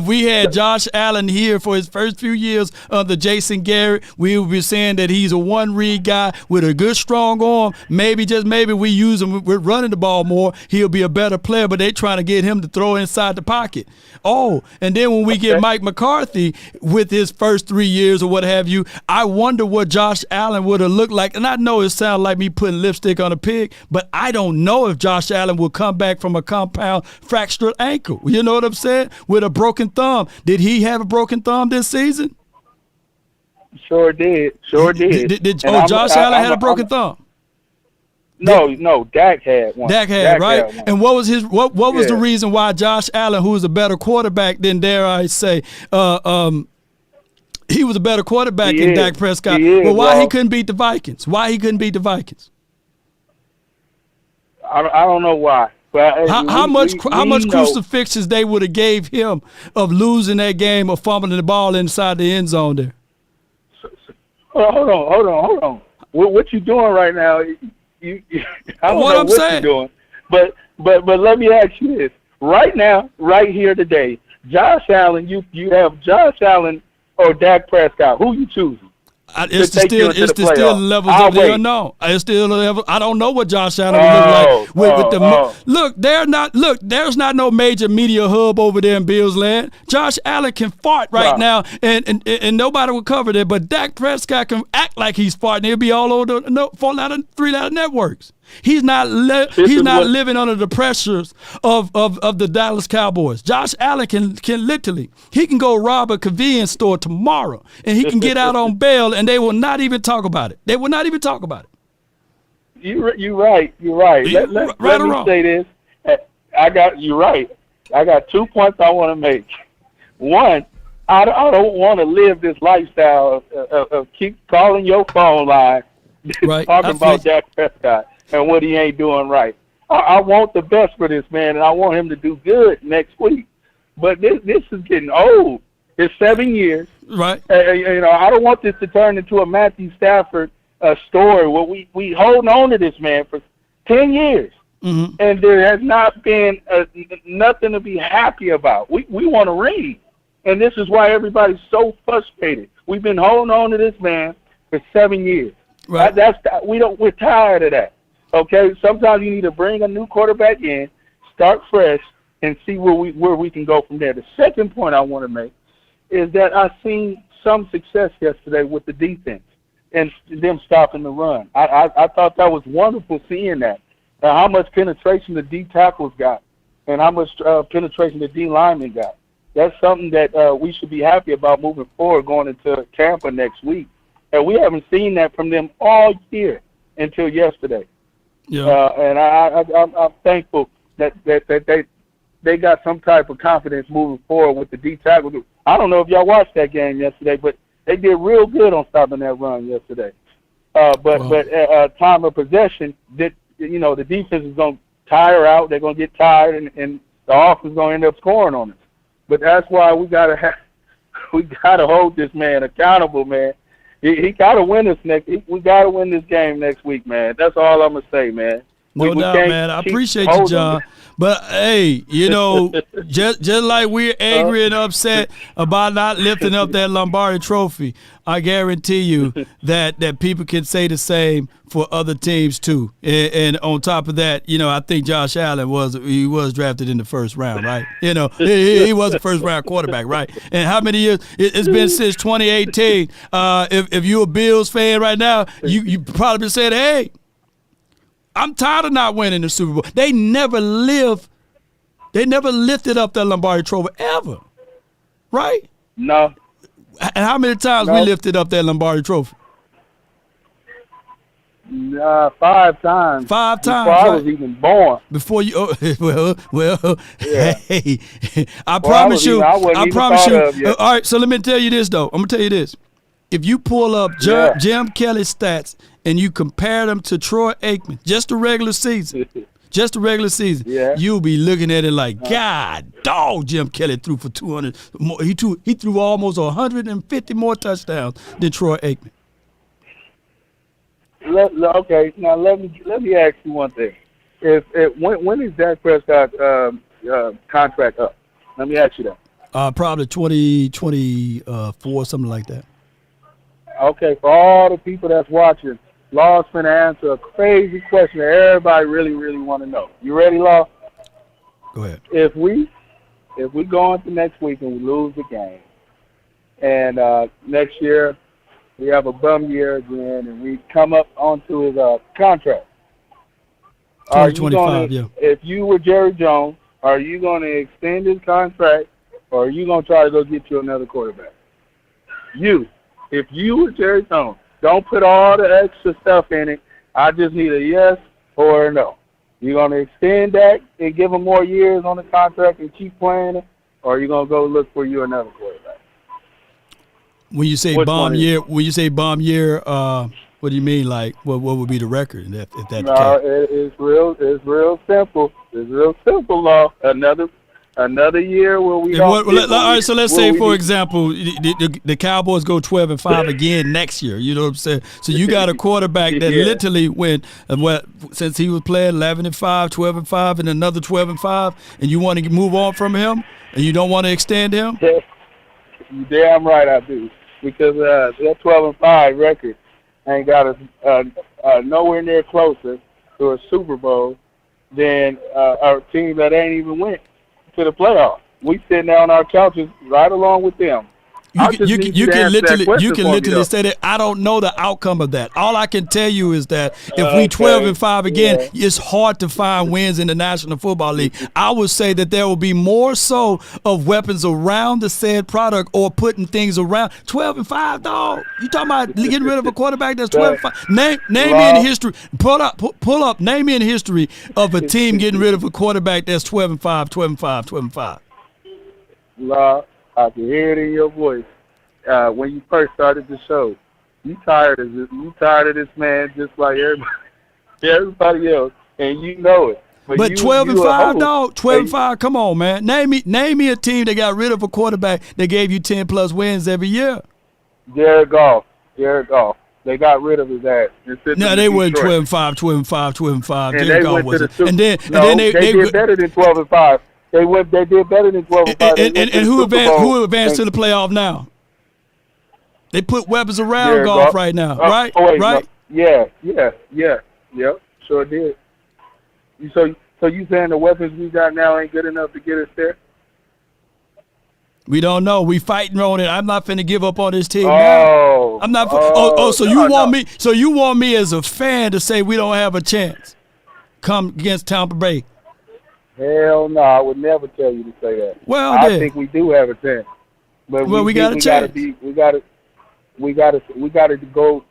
Speaker 1: we had Josh Allen here for his first few years under Jason Garrett, we would be saying that he's a one-read guy with a good, strong arm. Maybe, just maybe, we use him. We're running the ball more. He'll be a better player, but they trying to get him to throw inside the pocket. Oh, and then when we get Mike McCarthy with his first 3 years or what have you, I wonder what Josh Allen would have looked like. And I know it sounds like me putting lipstick on a pig, but I don't know if Josh Allen will come back from a compound fractured ankle. You know what I'm saying? With a broken thumb. Did he have a broken thumb this season?
Speaker 5: Sure did.
Speaker 1: Josh Allen had a broken thumb?
Speaker 5: No, Dak had one.
Speaker 1: Dak had, right? And what was the reason why Josh Allen, who was a better quarterback than, dare I say, he was a better quarterback than Dak Prescott. Well, why he couldn't beat the Vikings? I
Speaker 5: don't know why. But
Speaker 1: how much crucifixes they would have gave him of losing that game or fumbling the ball inside the end zone there?
Speaker 5: Hold on. What you doing right now? I don't know what you're doing. But let me ask you this. Right now, right here today, Josh Allen, you have Josh Allen or Dak Prescott. Who you choosing?
Speaker 1: It's still levels of the unknown. I don't know what Josh Allen would look like. There's not no major media hub over there in Bills land. Josh Allen can fart right now, and nobody will cover that. But Dak Prescott can act like he's farting. He'll be all over the 3-letter networks. He's not living under the pressures of the Dallas Cowboys. Josh Allen can literally, he can go rob a convenience store tomorrow and he can get out on bail and they will not even talk about it. You're
Speaker 5: right. Let me say this. You're right. I got 2 points I want to make. One, I don't want to live this lifestyle of keep calling your phone line, talking about Dak Prescott and what he ain't doing right. I want the best for this man, and I want him to do good next week. But this is getting old. It's 7 years.
Speaker 1: Right.
Speaker 5: I don't want this to turn into a Matthew Stafford story where we hold on to this man for 10 years. Mm-hmm. And there has not been nothing to be happy about. We want to ring. And this is why everybody's so frustrated. We've been holding on to this man for 7 years. Right. We're tired of that. Okay, sometimes you need to bring a new quarterback in, start fresh, and see where we can go from there. The second point I want to make is that I've seen some success yesterday with the defense and them stopping the run. I thought that was wonderful seeing that. How much penetration the D tackles got and how much penetration the D linemen got. That's something that we should be happy about moving forward going into Tampa next week. And we haven't seen that from them all year until yesterday. Yeah. And I'm thankful that they got some type of confidence moving forward with the D tackle. I don't know if y'all watched that game yesterday, but they did real good on stopping that run yesterday. But time of possession, the defense is going to tire out. They're going to get tired, and the offense is going to end up scoring on us. But that's why we got to hold this man accountable, man. He got to win we got to win this game next week, man. That's all I'm going to say, man.
Speaker 1: No doubt, man. I appreciate you, John. But, hey, just like we're angry and upset about not lifting up that Lombardi trophy, I guarantee you that people can say the same for other teams, too. And on top of that, I think Josh Allen was drafted in the first round, right? He was a first-round quarterback, right? And how many years? It's been since 2018. If you're a Bills fan right now, you probably been saying, hey, I'm tired of not winning the Super Bowl. They never lifted up that Lombardi trophy ever, right?
Speaker 5: No.
Speaker 1: And how many times we lifted up that Lombardi Trophy?
Speaker 5: 5 times.
Speaker 1: 5 times.
Speaker 5: Before I was even born.
Speaker 1: Before you, well,
Speaker 5: Yeah.
Speaker 1: hey, I promise you.
Speaker 5: I wasn't even
Speaker 1: promise
Speaker 5: thought
Speaker 1: you.
Speaker 5: of yet.
Speaker 1: All right, so let me tell you this though. I'm gonna tell you this. If you pull up Jim Kelly's stats and you compare them to Troy Aikman, just the regular season, you'll be looking at it like, God, dog, Jim Kelly threw for 200 more. He threw almost 150 more touchdowns than Troy Aikman.
Speaker 5: Okay, now let me ask you one thing. When is Dak Prescott contract up? Let me ask you that.
Speaker 1: Probably 2024, something like that.
Speaker 5: Okay, for all the people that's watching, Law's finna answer a crazy question that everybody really, really want to know. You ready, Law?
Speaker 1: Go ahead.
Speaker 5: If we go into next week and we lose the game, and next year we have a bum year again, and we come up onto his contract.
Speaker 1: 2025, yeah.
Speaker 5: If you were Jerry Jones, are you going to extend his contract, or are you going to try to go get you another quarterback? If you were Jerry Jones, don't put all the extra stuff in it. I just need a yes or a no. You going to extend that and give him more years on the contract and keep playing it, or are you going to go look for you another quarterback?
Speaker 1: When you say bomb year, what do you mean? Like, what would be the record if that's the case?
Speaker 5: It's real simple. It's real simple, Law. Another year where we don't.
Speaker 1: All right, so let's say, for example, the Cowboys go 12-5 again next year. You know what I'm saying? So you got a quarterback that literally went, since he was playing 11-5, 12-5, and another 12-5, and you want to move on from him, and you don't want to extend him?
Speaker 5: You damn right I do, because that 12-5 record ain't got us nowhere near closer to a Super Bowl than our team that ain't even went to the playoffs. We sitting there on our couches right along with them.
Speaker 1: You can literally say that I don't know the outcome of that. All I can tell you is that if we 12-5 again, it's hard to find wins in the National Football League. I would say that there will be more so of weapons around the said product or putting things around. 12-5, dog. You talking about getting rid of a quarterback that's 12-5? Name me in history. Pull up. Name me in history of a team getting rid of a quarterback that's 12-5, 12-5, 12-5.
Speaker 5: Law. I can hear it in your voice when you first started the show. You tired of this? You tired of this man just like everybody else, and you know it.
Speaker 1: But 12-5, dog. 12-5. Come on, man. Name me a team that got rid of a quarterback that gave you 10+ wins every year.
Speaker 5: Jared Goff. They got rid of his ass.
Speaker 1: No, they went 12-5, 12-5.
Speaker 5: And
Speaker 1: Jared
Speaker 5: they
Speaker 1: Goff
Speaker 5: went to the Super.
Speaker 1: and then
Speaker 5: they did better than 12-5. They did better than 12-5.
Speaker 1: And who advanced to the playoff now? They put weapons around Goff right now, right?
Speaker 5: Right? No. Yeah. Sure did. So you saying the weapons we got now ain't good enough to get us there?
Speaker 1: We don't know. We fighting on it. I'm not finna give up on this team now. I'm not. So you want me? So you want me as a fan to say we don't have a chance? Come against Tampa Bay.
Speaker 5: Hell no, I would never tell you to say that.
Speaker 1: Well,
Speaker 5: I think we do have a chance. But
Speaker 1: we got a chance.
Speaker 5: We got to go.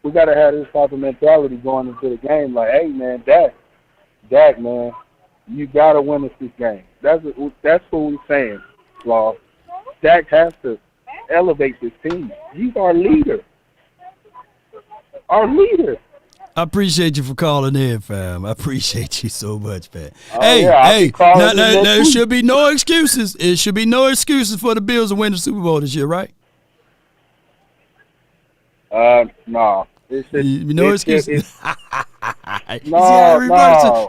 Speaker 5: We got to have this type of mentality going into the game. Like, hey man, Dak, man, you got to win us this game. That's what we're saying, Law. Dak has to elevate this team. He's our leader.
Speaker 1: I appreciate you for calling in, fam. I appreciate you so much, man.
Speaker 5: Hey,
Speaker 1: now there should be no excuses. It should be no excuses for the Bills to win the Super Bowl this year, right?
Speaker 5: No.
Speaker 1: No excuses.
Speaker 5: No.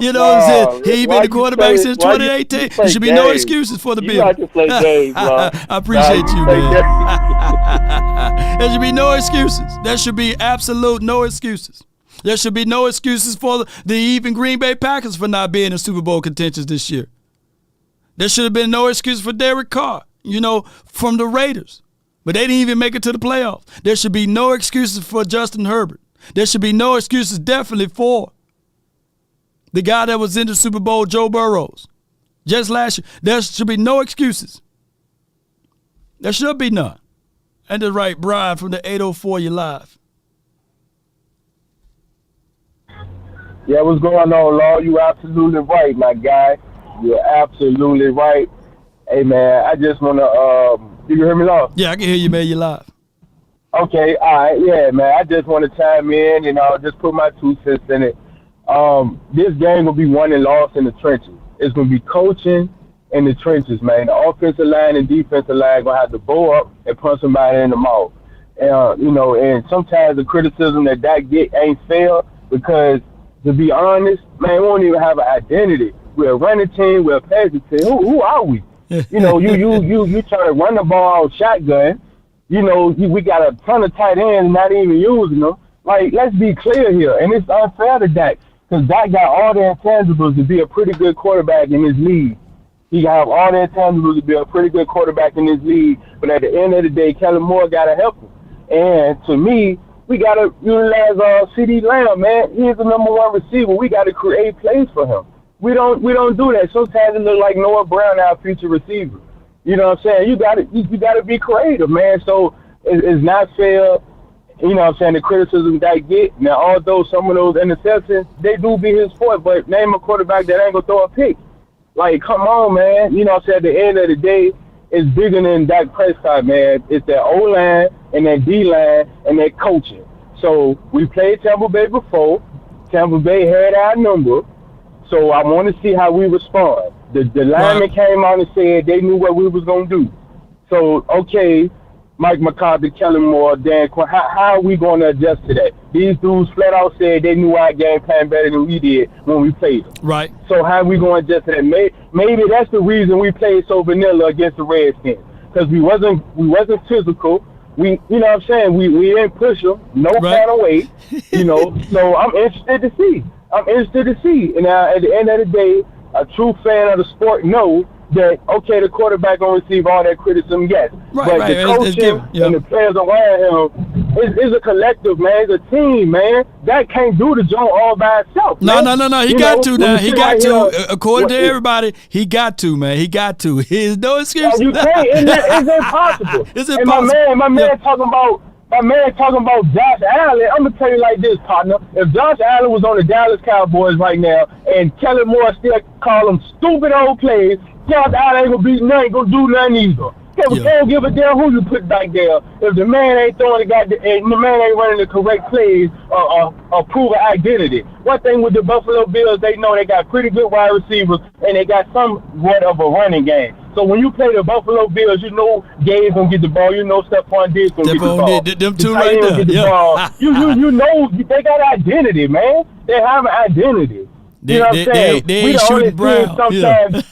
Speaker 1: You know what I'm saying? He ain't been the quarterback since 2018. There should be no excuses for the Bills.
Speaker 5: You like to play games, bro.
Speaker 1: I appreciate you, man. There should be no excuses. There should be absolute no excuses. There should be no excuses for the even Green Bay Packers for not being in Super Bowl contentions this year. There should have been no excuse for Derek Carr, from the Raiders. But they didn't even make it to the playoffs. There should be no excuses for Justin Herbert. There should be no excuses definitely for the guy that was in the Super Bowl, Joe Burrows. Just last year. There should be no excuses. There should be none. And the right, Brian from the 804, you live.
Speaker 12: Yeah, what's going on, Law? You absolutely right, my guy. You're absolutely right. Hey, man, I just want to, you can hear me, Law?
Speaker 1: Yeah, I can hear you, man. You live.
Speaker 12: Okay, all right, yeah, man. I just want to chime in and just put my 2 cents in it. This game will be won and lost in the trenches. It's going to be coaching in the trenches, man. The offensive line and defensive line going to have to bow up and punch somebody in the mouth. And sometimes the criticism that get ain't fair because, to be honest, man, we don't even have an identity. We're a running team. We're a passing team. Who are we? You try to run the ball out shotgun. We got a ton of tight ends not even using them. Like, let's be clear here. And it's unfair to Dak because Dak got all the intangibles to be a pretty good quarterback in this league. He got all the intangibles to be a pretty good quarterback in this league. But at the end of the day, Kellen Moore got to help him. And to me, we got to utilize C.D. Lamb, man. He's the number 1 receiver. We got to create plays for him. We don't do that. Sometimes it look like Noah Brown, our future receiver. You know what I'm saying? You got to be creative, man. So it's not fair. You know what I'm saying? The criticism that get. Now, although some of those interceptions, they do be his fault, but name a quarterback that ain't going to throw a pick. Like, come on, man. You know what I'm saying? At the end of the day, it's bigger than Dak Prescott, man. It's that O-line and that D-line and that coaching. So we played Tampa Bay before. Tampa Bay had our number. So I want to see how we respond. The lineman came out and said they knew what we was going to do. So, okay, Mike McCarthy, Kellen Moore, Dan Quinn, how are we going to adjust to that? These dudes flat out said they knew our game plan better than we did when we played them.
Speaker 1: Right.
Speaker 12: So how are we going to adjust to that? Maybe that's the reason we played so vanilla against the Redskins, because we wasn't physical. You know what I'm saying? We didn't push them, no kind of way. So I'm interested to see. And at the end of the day, a true fan of the sport knows that, okay, the quarterback going to receive all that criticism, yes. But the coaching and the players around him is a collective, man. It's a team, man. That can't do the job all by itself.
Speaker 1: No. He got to now. He got to. According to everybody, he got to, man. He got to. There's no excuse.
Speaker 12: You can't. It's impossible.
Speaker 1: It's impossible.
Speaker 12: And my man talking about Josh Allen. I'm gonna tell you like this, partner. If Josh Allen was on the Dallas Cowboys right now, and Kellen Moore still call them stupid old plays, Josh Allen ain't gonna be nothing, gonna do nothing either. They don't give a damn who you put back there. If the man ain't throwing the man ain't running the correct plays or prove an identity. One thing with the Buffalo Bills, they know they got pretty good wide receivers and they got somewhat of a running game. So when you play the Buffalo Bills, you know Gabe's gonna get the ball. You know Stephon Diggs gonna get the ball.
Speaker 1: Them two right there.
Speaker 12: You know they got identity, man. They have an identity. You know what I'm saying?
Speaker 1: They ain't shooting Brown.
Speaker 12: Sometimes.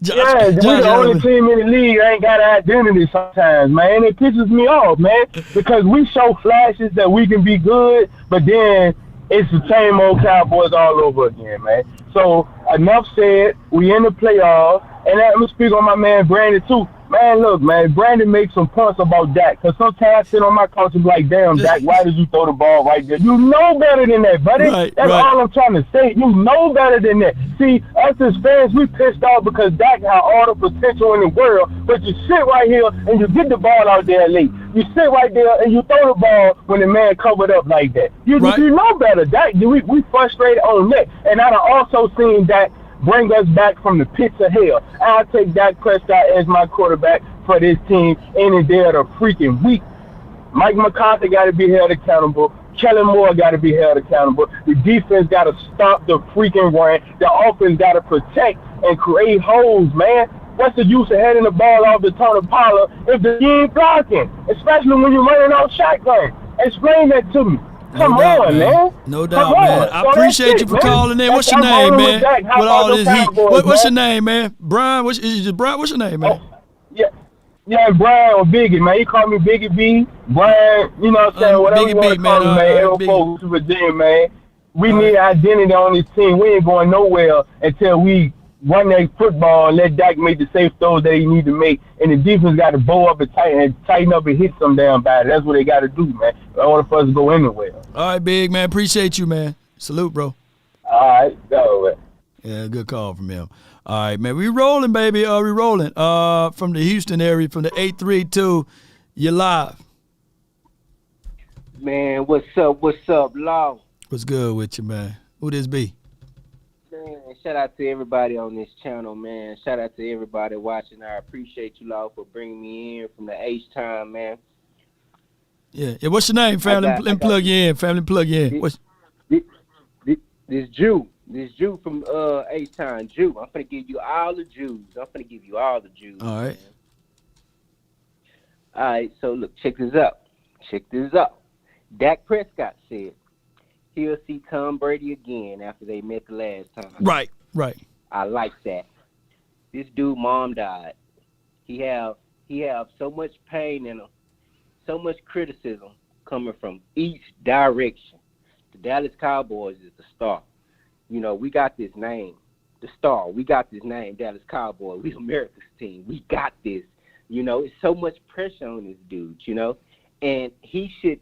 Speaker 12: We're the only team in the league that ain't got an identity sometimes, man. It pisses me off, man, because we show flashes that we can be good, but then it's the same old Cowboys all over again, man. So enough said. We in the playoffs, and I'm gonna speak on my man Brandon too. Man, look, man, Brandon makes some points about Dak, because sometimes I sit on my couch and be like, damn, Dak, why did you throw the ball right there? You know better than that, buddy. That's all I'm trying to say. You know better than that. See, us as fans, we pissed off because Dak had all the potential in the world, but you sit right here and you get the ball out there late. You sit right there and you throw the ball when the man covered up like that. You know better. Dak, we frustrated on that. And I've also seen Dak bring us back from the pits of hell. I'll take Dak Prescott as my quarterback for this team any day of the freaking week. Mike McCarthy got to be held accountable. Kellen Moore got to be held accountable. The defense got to stop the freaking run. The offense got to protect and create holes, man. What's the use of heading the ball off the Tony Pollard if you ain't blocking, especially when you're running out shotgun? Explain that to me. Come on, man.
Speaker 1: No doubt, man. I appreciate you for calling in. What's your name, man? With all this heat. What's your name, man? Brian? What's your name, man?
Speaker 12: Yeah, Brian or Biggie, man. He call me Biggie B. Brian, you know what I'm saying? Whatever you want to call me, man. L4 Virginia, man. We need identity on this team. We ain't going nowhere until we run that football and let Dak make the safe throws that he need to make. And the defense got to bow up and tighten up and hit some damn body. That's what they got to do, man, in order for us to go anywhere.
Speaker 1: All right, Big, man. Appreciate you, man. Salute, bro.
Speaker 12: All right. Go away.
Speaker 1: Yeah, good call from him. All right, man. We rolling, baby. We rolling. From the Houston area, from the 832. You're live.
Speaker 4: Man, what's up, Law?
Speaker 1: What's good with you, man? Who this be?
Speaker 4: Man, shout out to everybody on this channel, man. Shout out to everybody watching. I appreciate you, Law, for bringing me in from the H-Time, man.
Speaker 1: Yeah. What's your name, family? Let me plug you in. Family, plug you in.
Speaker 4: This Jew from H-Time. Jew. I'm finna give you all the Jews.
Speaker 1: All right.
Speaker 4: Man. All right, so look, check this out. Dak Prescott said he'll see Tom Brady again after they met the last time.
Speaker 1: Right.
Speaker 4: I like that. This dude mom died. He have so much pain in him, so much criticism coming from each direction. The Dallas Cowboys is the star. You know, we got this name, the star. We got this name, Dallas Cowboys. We America's team. We got this. You know, it's so much pressure on this dude, you know. And he should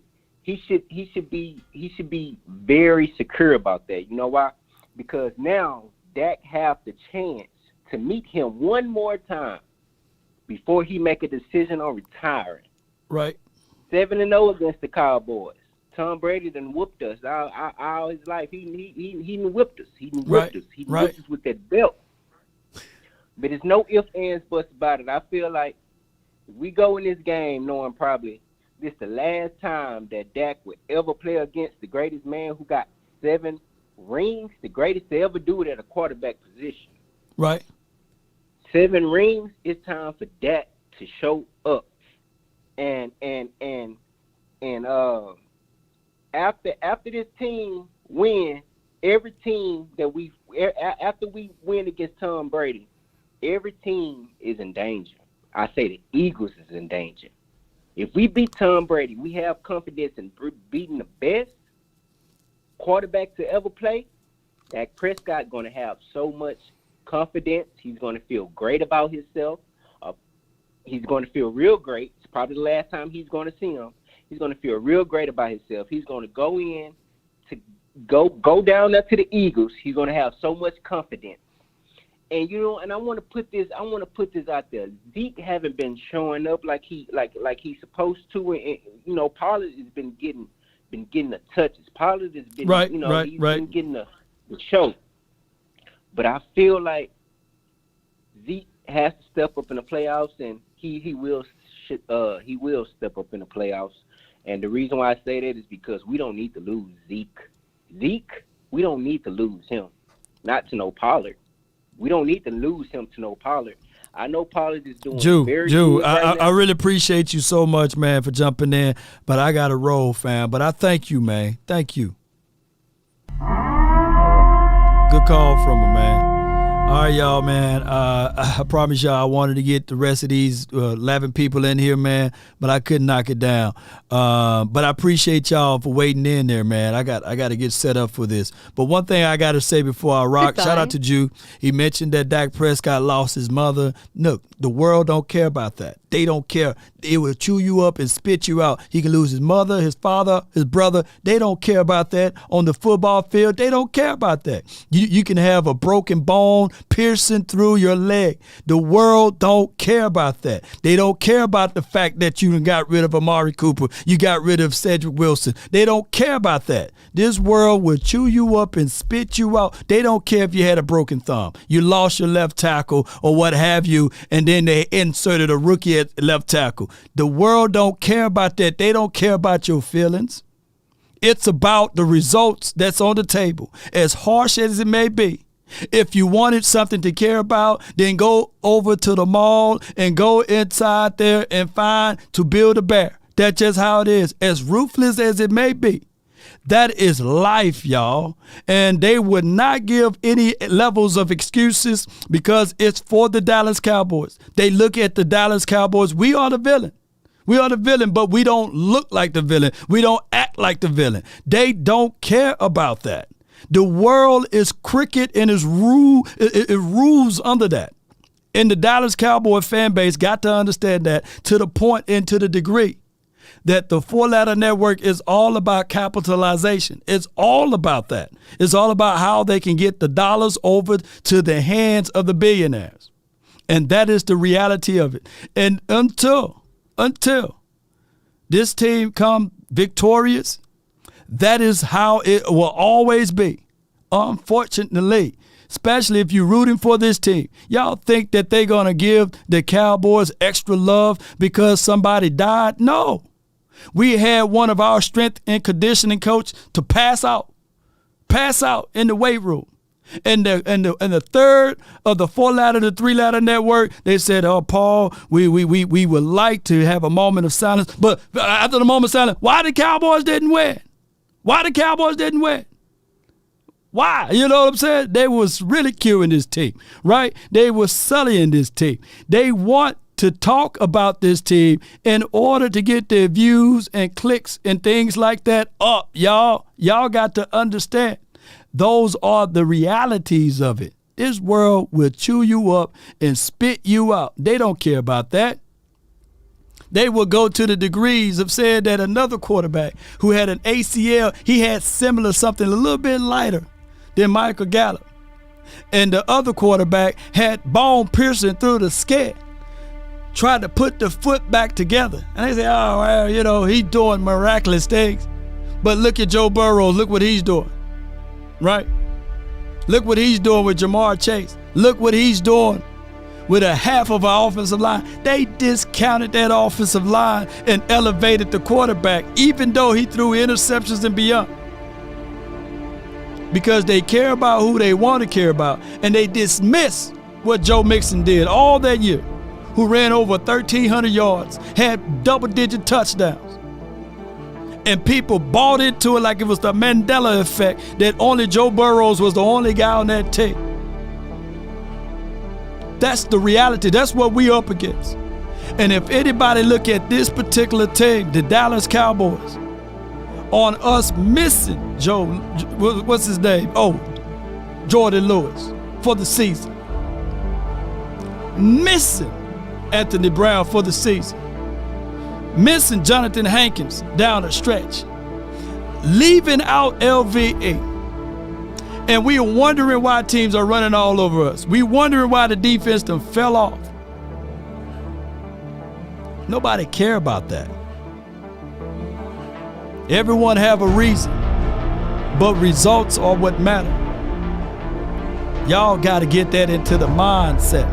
Speaker 4: be very secure about that. You know why? Because now Dak have the chance to meet him one more time before he make a decision on retiring.
Speaker 1: Right.
Speaker 4: 7-0 against the Cowboys. Tom Brady done whooped us all his life. He done whipped us. He done whipped us. He done whipped us with that belt. But there's no ifs, ands, buts about it. I feel like if we go in this game knowing probably this the last time that Dak would ever play against the greatest man who got 7 rings, the greatest to ever do it at a quarterback position.
Speaker 1: Right.
Speaker 4: 7 rings, it's time for Dak to show up. And after this team win, every team that after we win against Tom Brady, every team is in danger. I say the Eagles is in danger. If we beat Tom Brady, we have confidence in beating the best quarterback to ever play. Dak Prescott going to have so much confidence. He's going to feel great about himself. He's going to feel real great. It's probably the last time he's going to see him. He's going to feel real great about himself. He's going to go in to go down there to the Eagles. He's going to have so much confidence. And you know, and I want to put this out there. Zeke haven't been showing up like he's supposed to, and you know, Pollard has been getting the touches. Pollard has been he's been getting the show. But I feel like Zeke has to step up in the playoffs, and he will step up in the playoffs. And the reason why I say that is because we don't need to lose Zeke. We don't need to lose him, not to no Pollard. We don't need to lose him to no Pollard. I know Pollard is doing very good right now.
Speaker 1: I really appreciate you so much, man, for jumping in. But I got to roll, fam. But I thank you, man. Thank you. Good call from him, man. All right, y'all, man. I promise y'all I wanted to get the rest of these 11 people in here, man, but I couldn't knock it down. But I appreciate y'all for waiting in there, man. I got to get set up for this. But one thing I got to say before I rock, shout out to Jew. He mentioned that Dak Prescott lost his mother. Look, the world don't care about that. They don't care. It will chew you up and spit you out. He can lose his mother, his father, his brother. They don't care about that. On the football field, they don't care about that. You can have a broken bone piercing through your leg. The world don't care about that. They don't care about the fact that you got rid of Amari Cooper. You got rid of Cedric Wilson. They don't care about that. This world will chew you up and spit you out. They don't care if you had a broken thumb. You lost your left tackle or what have you, and then they inserted a rookie at left tackle. The world don't care about that. They don't care about your feelings. It's about the results that's on the table, as harsh as it may be. If you wanted something to care about, then go over to the mall and go inside there and find to build a bear. That's just how it is. As ruthless as it may be. That is life, y'all. And they would not give any levels of excuses because it's for the Dallas Cowboys. They look at the Dallas Cowboys. We are the villain. We are the villain, but we don't look like the villain. We don't act like the villain. They don't care about that. The world is cricket and it rules under that. And the Dallas Cowboy fan base got to understand that to the point and to the degree that the four-letter network is all about capitalization. It's all about that. It's all about how they can get the dollars over to the hands of the billionaires. And that is the reality of it. And until this team come victorious, that is how it will always be. Unfortunately, especially if you're rooting for this team. Y'all think that they're going to give the Cowboys extra love because somebody died? No. We had one of our strength and conditioning coach to pass out in the weight room. And the third of the 4-ladder to 3-ladder network, they said, "Oh, Paul, we would like to have a moment of silence." But after the moment of silence, why the Cowboys didn't win? Why the Cowboys didn't win? Why? You know what I'm saying? They was ridiculing this team, right? They was sullying this team. They want to talk about this team in order to get their views and clicks and things like that up, y'all. Y'all got to understand. Those are the realities of it. This world will chew you up and spit you out. They don't care about that. They will go to the degrees of saying that another quarterback who had an ACL, he had similar something a little bit lighter than Michael Gallup. And the other quarterback had bone piercing through the skin. Tried to put the foot back together. And they say, "Oh, well, you know, he's doing miraculous things." But look at Joe Burrow. Look what he's doing. Right? Look what he's doing with Jamar Chase. Look what he's doing with a half of our offensive line. They discounted that offensive line and elevated the quarterback, even though he threw interceptions and beyond. Because they care about who they want to care about. And they dismiss what Joe Mixon did all that year, who ran over 1,300 yards, had double-digit touchdowns. And people bought into it like it was the Mandela effect, that only Joe Burrows was the only guy on that team. That's the reality. That's what we up against. And if anybody look at this particular team, the Dallas Cowboys, on us missing Joe, what's his name? Oh, Jordan Lewis for the season. Missing Anthony Brown for the season. Missing Jonathan Hankins down the stretch. Leaving out LVE. And we are wondering why teams are running all over us. We wondering why the defense done fell off. Nobody care about that. Everyone have a reason, but results are what matter. Y'all got to get that into the mindset.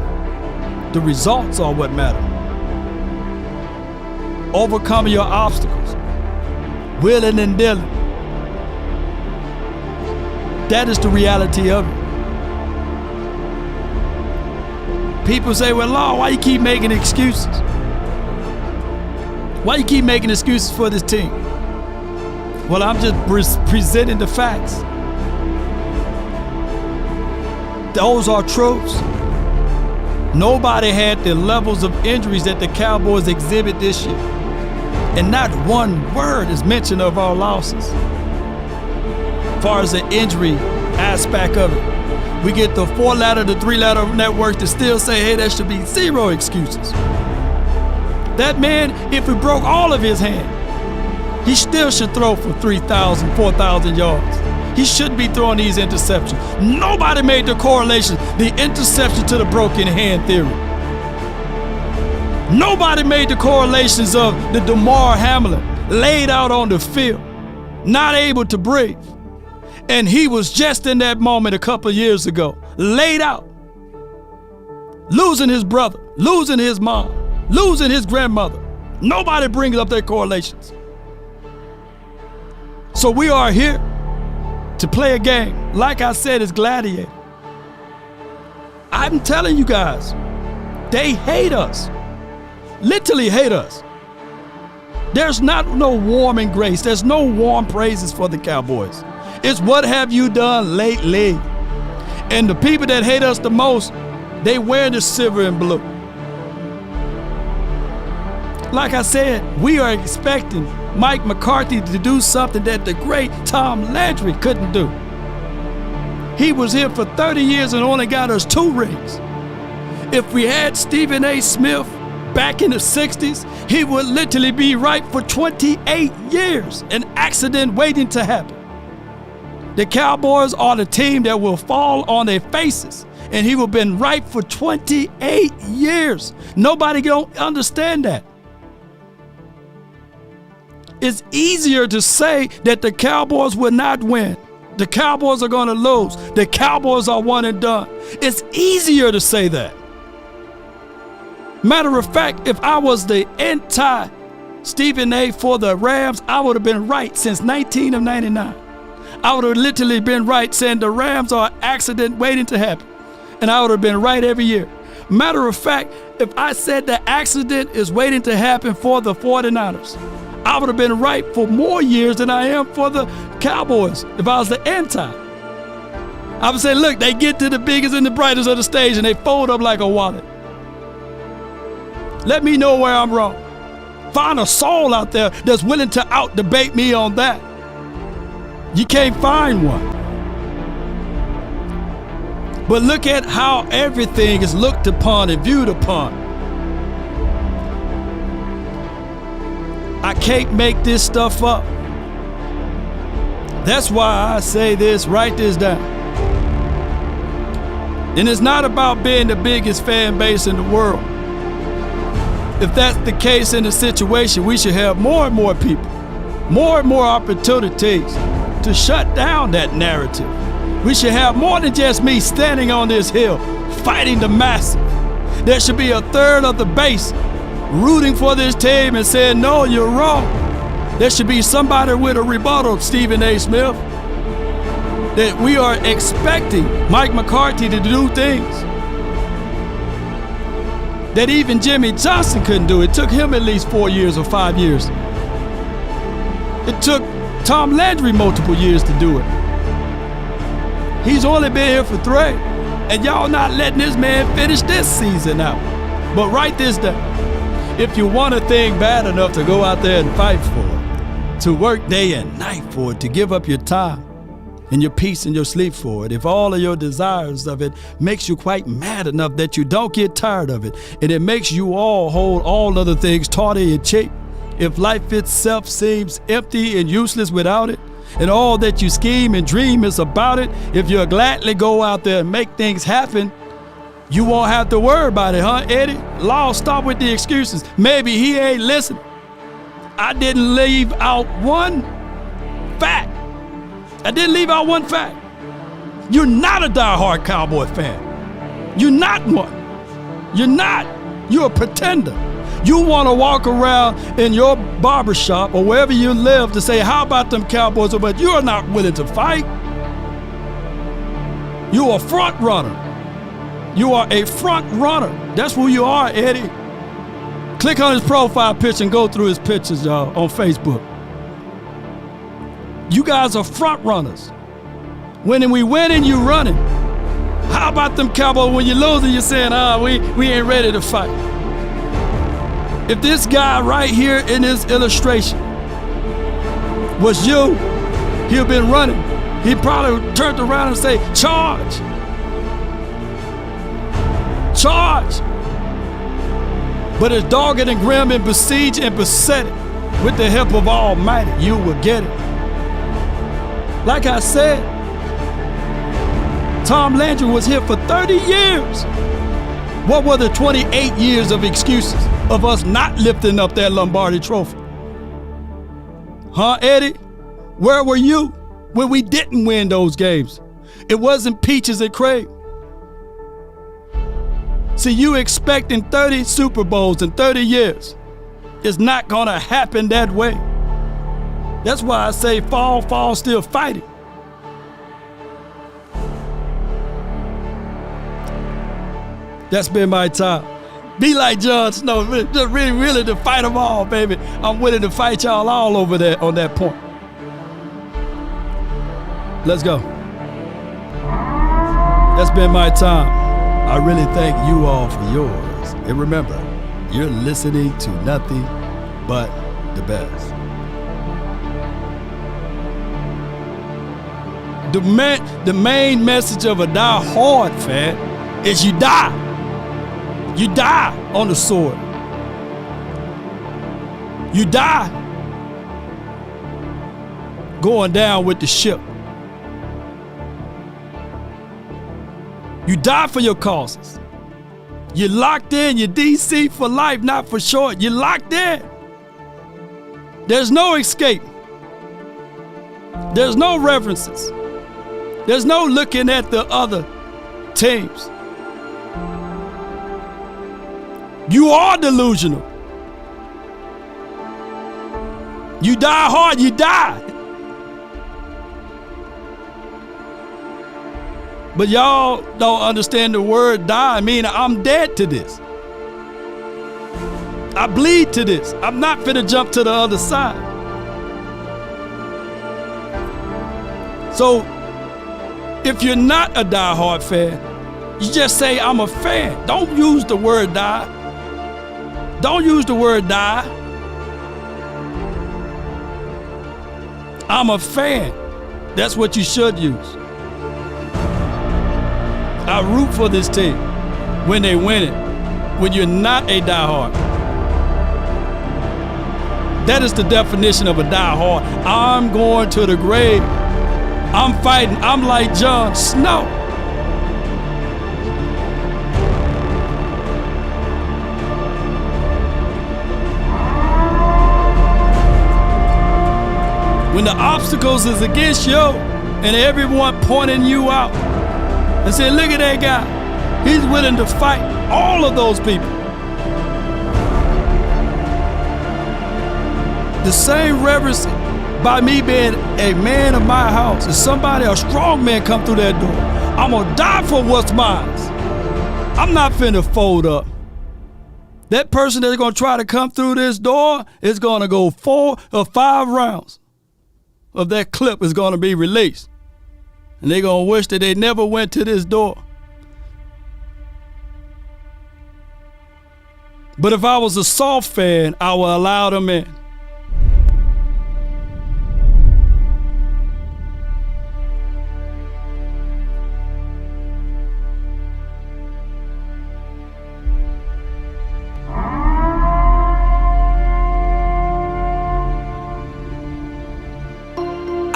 Speaker 1: The results are what matter. Overcoming your obstacles, willing and dealing. That is the reality of it. People say, "Well, Lord, why you keep making excuses? Why you keep making excuses for this team?" Well, I'm just presenting the facts. Those are truths. Nobody had the levels of injuries that the Cowboys exhibit this year. And not one word is mentioned of our losses. As far as the injury aspect of it, we get the 4-ladder to 3-ladder network to still say, "Hey, there should be zero excuses." That man, if he broke all of his hand, he still should throw for 3,000, 4,000 yards. He shouldn't be throwing these interceptions. Nobody made the correlation, the interception to the broken hand theory. Nobody made the correlations of the Damar Hamlin laid out on the field, not able to breathe. And he was just in that moment a couple of years ago, laid out, losing his brother, losing his mom, losing his grandmother. Nobody brings up their correlations. So we are here to play a game. Like I said, it's gladiator. I'm telling you guys, they hate us. Literally hate us. There's not no warm embrace. There's no warm praises for the Cowboys. It's what have you done lately? And the people that hate us the most, they wear the silver and blue. Like I said, we are expecting Mike McCarthy to do something that the great Tom Landry couldn't do. He was here for 30 years and only got us 2 rings. If we had Stephen A. Smith back in the 60s, he would literally be right for 28 years, an accident waiting to happen. The Cowboys are the team that will fall on their faces, and he will have been right for 28 years. Nobody don't understand that. It's easier to say that the Cowboys will not win. The Cowboys are going to lose. The Cowboys are one and done. It's easier to say that. Matter of fact, if I was the anti-Stephen A. for the Rams, I would have been right since 1999. I would have literally been right saying the Rams are an accident waiting to happen. And I would have been right every year. Matter of fact, if I said the accident is waiting to happen for the 49ers, I would have been right for more years than I am for the Cowboys if I was the anti. I would say, look, they get to the biggest and the brightest of the stage and they fold up like a wallet. Let me know where I'm wrong. Find a soul out there that's willing to out-debate me on that. You can't find one. But look at how everything is looked upon and viewed upon. I can't make this stuff up. That's why I say this, write this down. And it's not about being the biggest fan base in the world. If that's the case in the situation, we should have more and more people, more and more opportunities to shut down that narrative. We should have more than just me standing on this hill, fighting the massive. There should be a third of the base rooting for this team and saying, no, you're wrong. There should be somebody with a rebuttal, Stephen A. Smith, that we are expecting Mike McCarthy to do things that even Jimmy Johnson couldn't do. It took him at least 4 years or 5 years. It took Tom Landry multiple years to do it. He's only been here for 3. And y'all not letting this man finish this season out. But write this down. If you want a thing bad enough to go out there and fight for it, to work day and night for it, to give up your time and your peace and your sleep for it, if all of your desires of it makes you quite mad enough that you don't get tired of it, and it makes you all hold all other things tawdry and cheap, if life itself seems empty and useless without it, and all that you scheme and dream is about it, if you'll gladly go out there and make things happen, you won't have to worry about it, huh, Eddie? Law, stop with the excuses. Maybe he ain't listening. I didn't leave out one fact. You're not a diehard Cowboy fan. You're not one. You're not. You're a pretender. You want to walk around in your barbershop or wherever you live to say, how about them Cowboys? But you're not willing to fight. You're a front runner. You are a front runner. That's who you are, Eddie. Click on his profile picture and go through his pictures, y'all, on Facebook. You guys are front runners. When we winning, you running. How about them Cowboys when you're losing, you're saying, we ain't ready to fight. If this guy right here in this illustration was you, he'd been running. He'd probably turned around and say, charge. Charge. But as dogged and grim and besieged and beset with the help of Almighty, you will get it. Like I said, Tom Landry was here for 30 years. What were the 28 years of excuses of us not lifting up that Lombardi trophy? Huh, Eddie? Where were you when we didn't win those games? It wasn't peaches and cream. See, you expecting 30 Super Bowls in 30 years. It's not going to happen that way. That's why I say fall, still fighting. That's been my time. Be like Jon Snow, really to fight them all, baby. I'm willing to fight y'all all over there on that point. Let's go. That's been my time. I really thank you all for yours. And remember, you're listening to nothing but the best. The main message of a die-hard fan is you die. You die on the sword. You die going down with the ship. You die for your causes. You're locked in. You're DC for life, not for short. You're locked in. There's no escape. There's no references. There's no looking at the other teams. You are delusional. You die hard, you die. But y'all don't understand the word die. I mean, I'm dead to this. I bleed to this. I'm not finna jump to the other side. So, if you're not a diehard fan, you just say, I'm a fan. Don't use the word die. Don't use the word die. I'm a fan. That's what you should use. I root for this team when they win it. When you're not a diehard. That is the definition of a diehard. I'm going to the grave. I'm fighting. I'm like Jon Snow. When the obstacles is against you and everyone pointing you out and saying, look at that guy. He's willing to fight all of those people. The same reverence by me being a man of my house. If somebody, a strong man, come through that door, I'm gonna die for what's mine. I'm not finna fold up. That person that's gonna try to come through this door is gonna go 4 or 5 rounds of that clip is gonna be released. And they're gonna wish that they never went to this door. But if I was a soft fan, I would allow them in.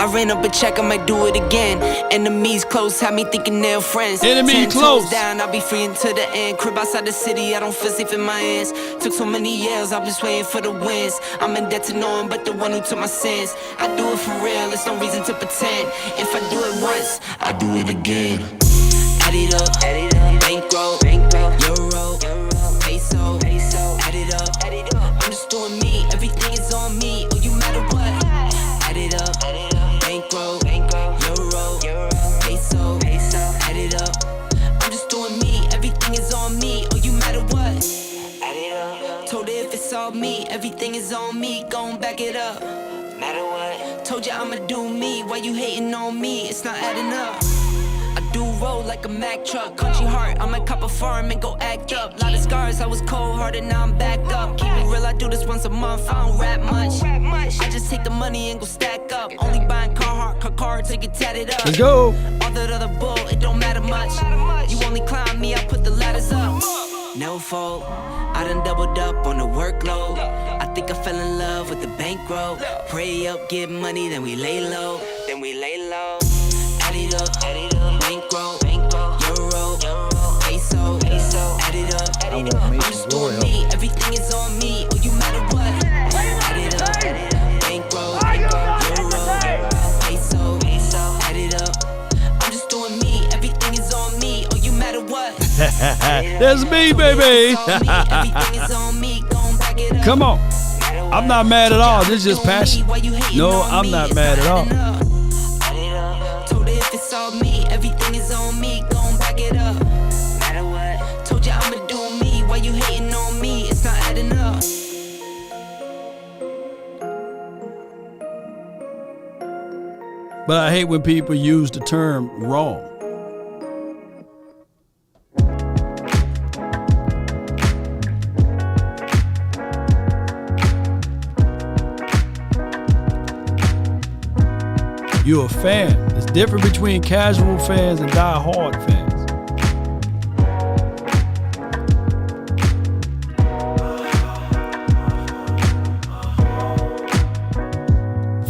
Speaker 9: I ran up a check, I might do it again. Enemies close, had me thinking they're friends.
Speaker 1: Enemy
Speaker 9: 10
Speaker 1: close.
Speaker 9: toes down, I'll be free until the end. Crib outside the city, I don't feel safe in my hands. Took so many years, I'm just waiting for the wins. I'm in debt to no one but the one who took my sins. I do it for real, there's no reason to pretend. If I do it once, I do it again. Add it up, bankroll, euro, peso, add it up. I'm just doing me, everything is on me. Oh, you matter what? Add it up. Bankroll, euro, peso, add it up. I'm just doing me, everything is on me. Oh, you matter what? Add it up. Told her if it's all me, everything is on me. Gon' back it up. Matter what? Told you I'ma do me. Why you hating on me? It's not adding up. I do roll like a Mack truck. Country heart, I might cop a farm and go act up. Lot of scars, I was cold-hearted, now I'm back up. Keep it real, I do this once a month, I don't rap much. I just take the money and go stack up. Only buying car cards, take it tatted up.
Speaker 1: Let's go.
Speaker 9: All that other bull, it don't matter much. You only climb me, I put the ladders up. No fault, I done doubled up on the workload. I think I fell in love with the bankroll. Pray up, get money, then we lay low. Add it up, bankroll, euro, peso, add it up. I'm just doing me, everything is on me. Oh, you matter what? Add it up, bankroll, euro, peso, add it up. I'm just doing me, everything is on me. Oh, you matter what?
Speaker 1: That's me, baby. Come on. I'm not mad at all. This is just passion. No, I'm not mad at all.
Speaker 9: If it's all me, everything is on me, gon' back it up. Matter what? Told you I'ma do me, why you hating on me? It's not adding up.
Speaker 1: But I hate when people use the term wrong. You're a fan. It's different between casual fans and die-hard fans.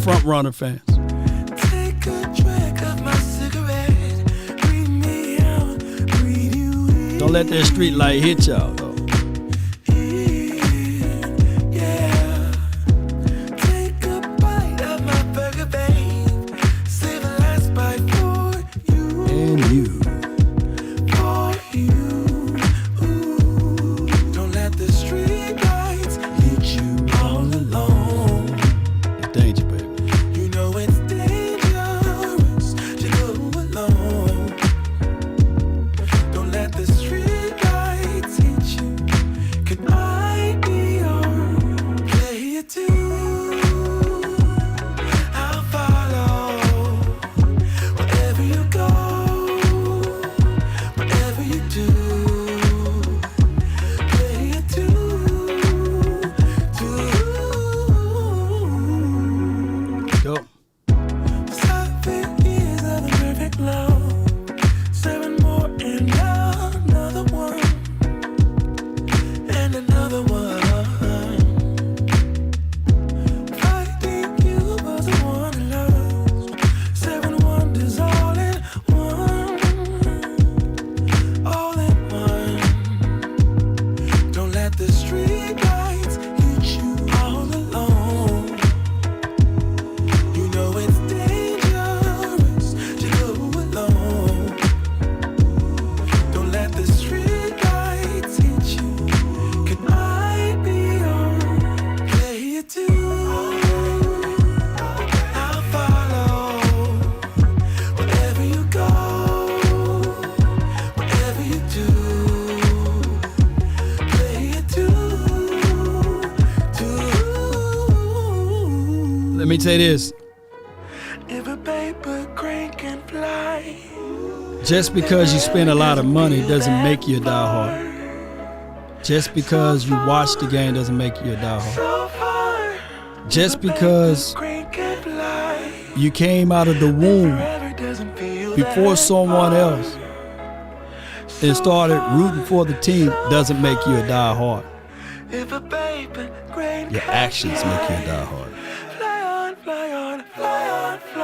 Speaker 1: Front runner fans.
Speaker 8: Take a drag of my cigarette. Breathe me out, breathe you in.
Speaker 1: Don't let that street light hit y'all, though.
Speaker 8: Yeah. Take
Speaker 1: me say this.
Speaker 8: If a paper crane can fly,
Speaker 1: Just because you spend a lot of money doesn't make you a diehard. Just because you watch the game doesn't make you a diehard. Just because you came out of the womb before someone else and started rooting for the team doesn't make you a diehard. Your actions make you a diehard.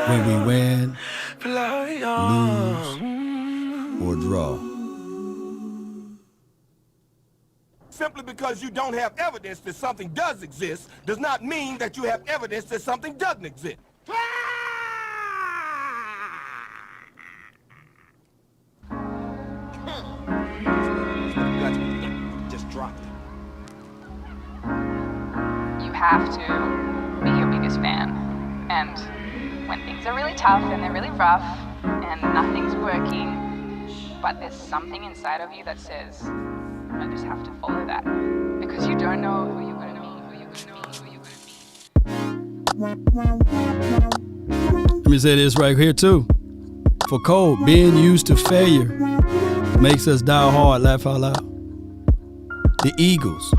Speaker 1: When we win, lose, or draw.
Speaker 3: Simply because you don't have evidence that something does exist does not mean that you have evidence that something doesn't exist. Just drop it.
Speaker 22: You have to be your biggest fan. And when things are really tough and they're really rough and nothing's working, but there's something inside of you that says, I just have to follow that. Because you don't know who you're going to be,
Speaker 1: Let me say this right here too. For Cole, being used to failure makes us die hard, laugh out loud. The Eagles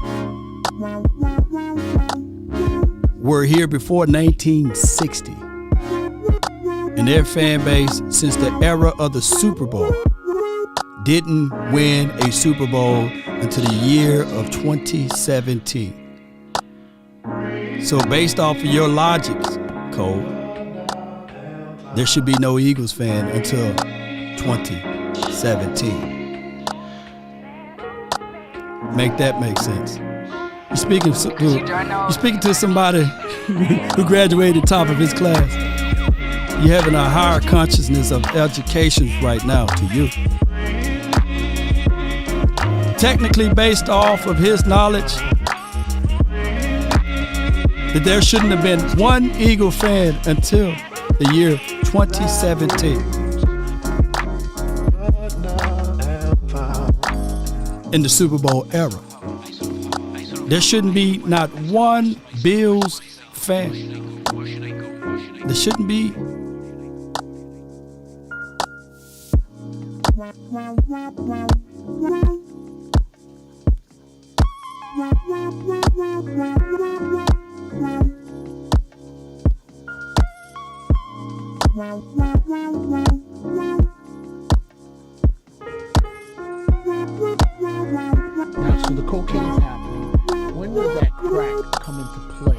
Speaker 1: were here before 1960. And their fan base, since the era of the Super Bowl, didn't win a Super Bowl until the year of 2017. So based off of your logics, Cole, there should be no Eagles fan until 2017. Make that make sense. You're speaking to somebody who graduated top of his class. You're having a higher consciousness of education right now to you. Technically based off of his knowledge, that there shouldn't have been one Eagle fan until the year 2017. In the Super Bowl era. There shouldn't be not one Bills fan. There shouldn't be.
Speaker 23: Now, so the cocaine's happening. When does that crack come into play?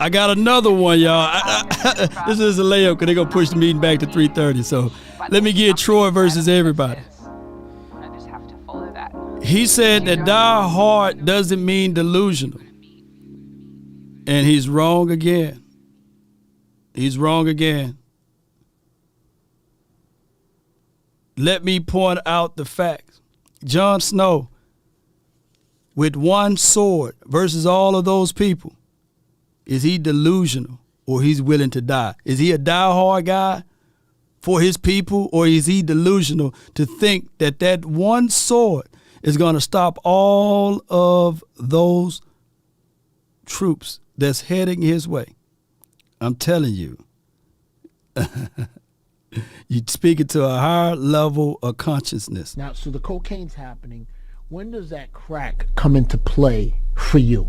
Speaker 1: I got another one, y'all. This is a layup because they're going to push the meeting back to 3:30. So let me get Troy versus everybody. He said that die hard doesn't mean delusional. And he's wrong again. He's wrong again. Let me point out the facts. Jon Snow, with one sword versus all of those people, is he delusional or he's willing to die? Is he a diehard guy for his people, or is he delusional to think that that one sword is going to stop all of those troops that's heading his way? I'm telling you, you're speaking to a higher level of consciousness.
Speaker 23: Now, so the cocaine's happening. When does that crack come into play for you?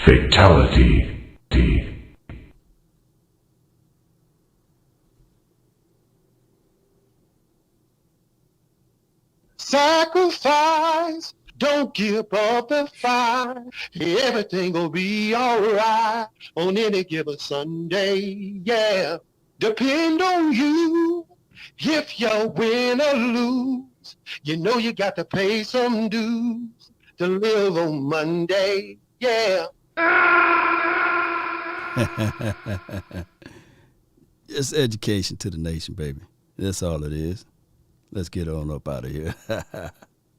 Speaker 6: Fatality.
Speaker 7: Sacrifice, don't give up the fight. Everything will be alright on any given Sunday, yeah. Depend on you if you win or lose. You know you got to pay some dues to live on Monday, yeah.
Speaker 1: It's education to the nation, baby. That's all it is. Let's get on up out of here.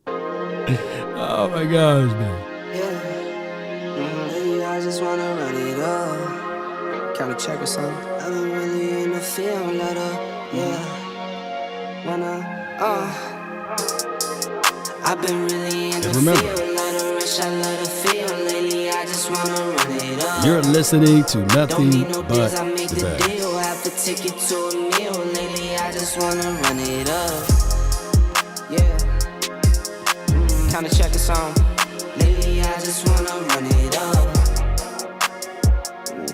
Speaker 1: Oh my gosh, man.
Speaker 9: Yeah, I just wanna run it up. Count a check or something. I've been really in the field, let up. Yeah. I've been really in the field, let her rush, I let her feel. Lately, I just wanna run it up.
Speaker 1: You're listening to nothing but
Speaker 9: I make
Speaker 1: the
Speaker 9: the
Speaker 1: best.
Speaker 9: deal, have to take it to a meal. Lately, I just wanna run it up. Yeah. Kinda check the song. Lately, I just wanna run it up.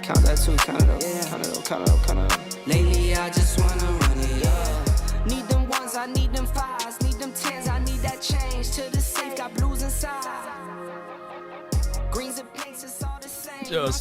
Speaker 9: Count that too, count it up. Yeah. Count it up, count it up, count it up. Lately, I just wanna run it up. Need them ones, I need them fives, need them tens, I need that change. To the safe, got blues inside. Greens and pinks, it's all the same.
Speaker 1: Just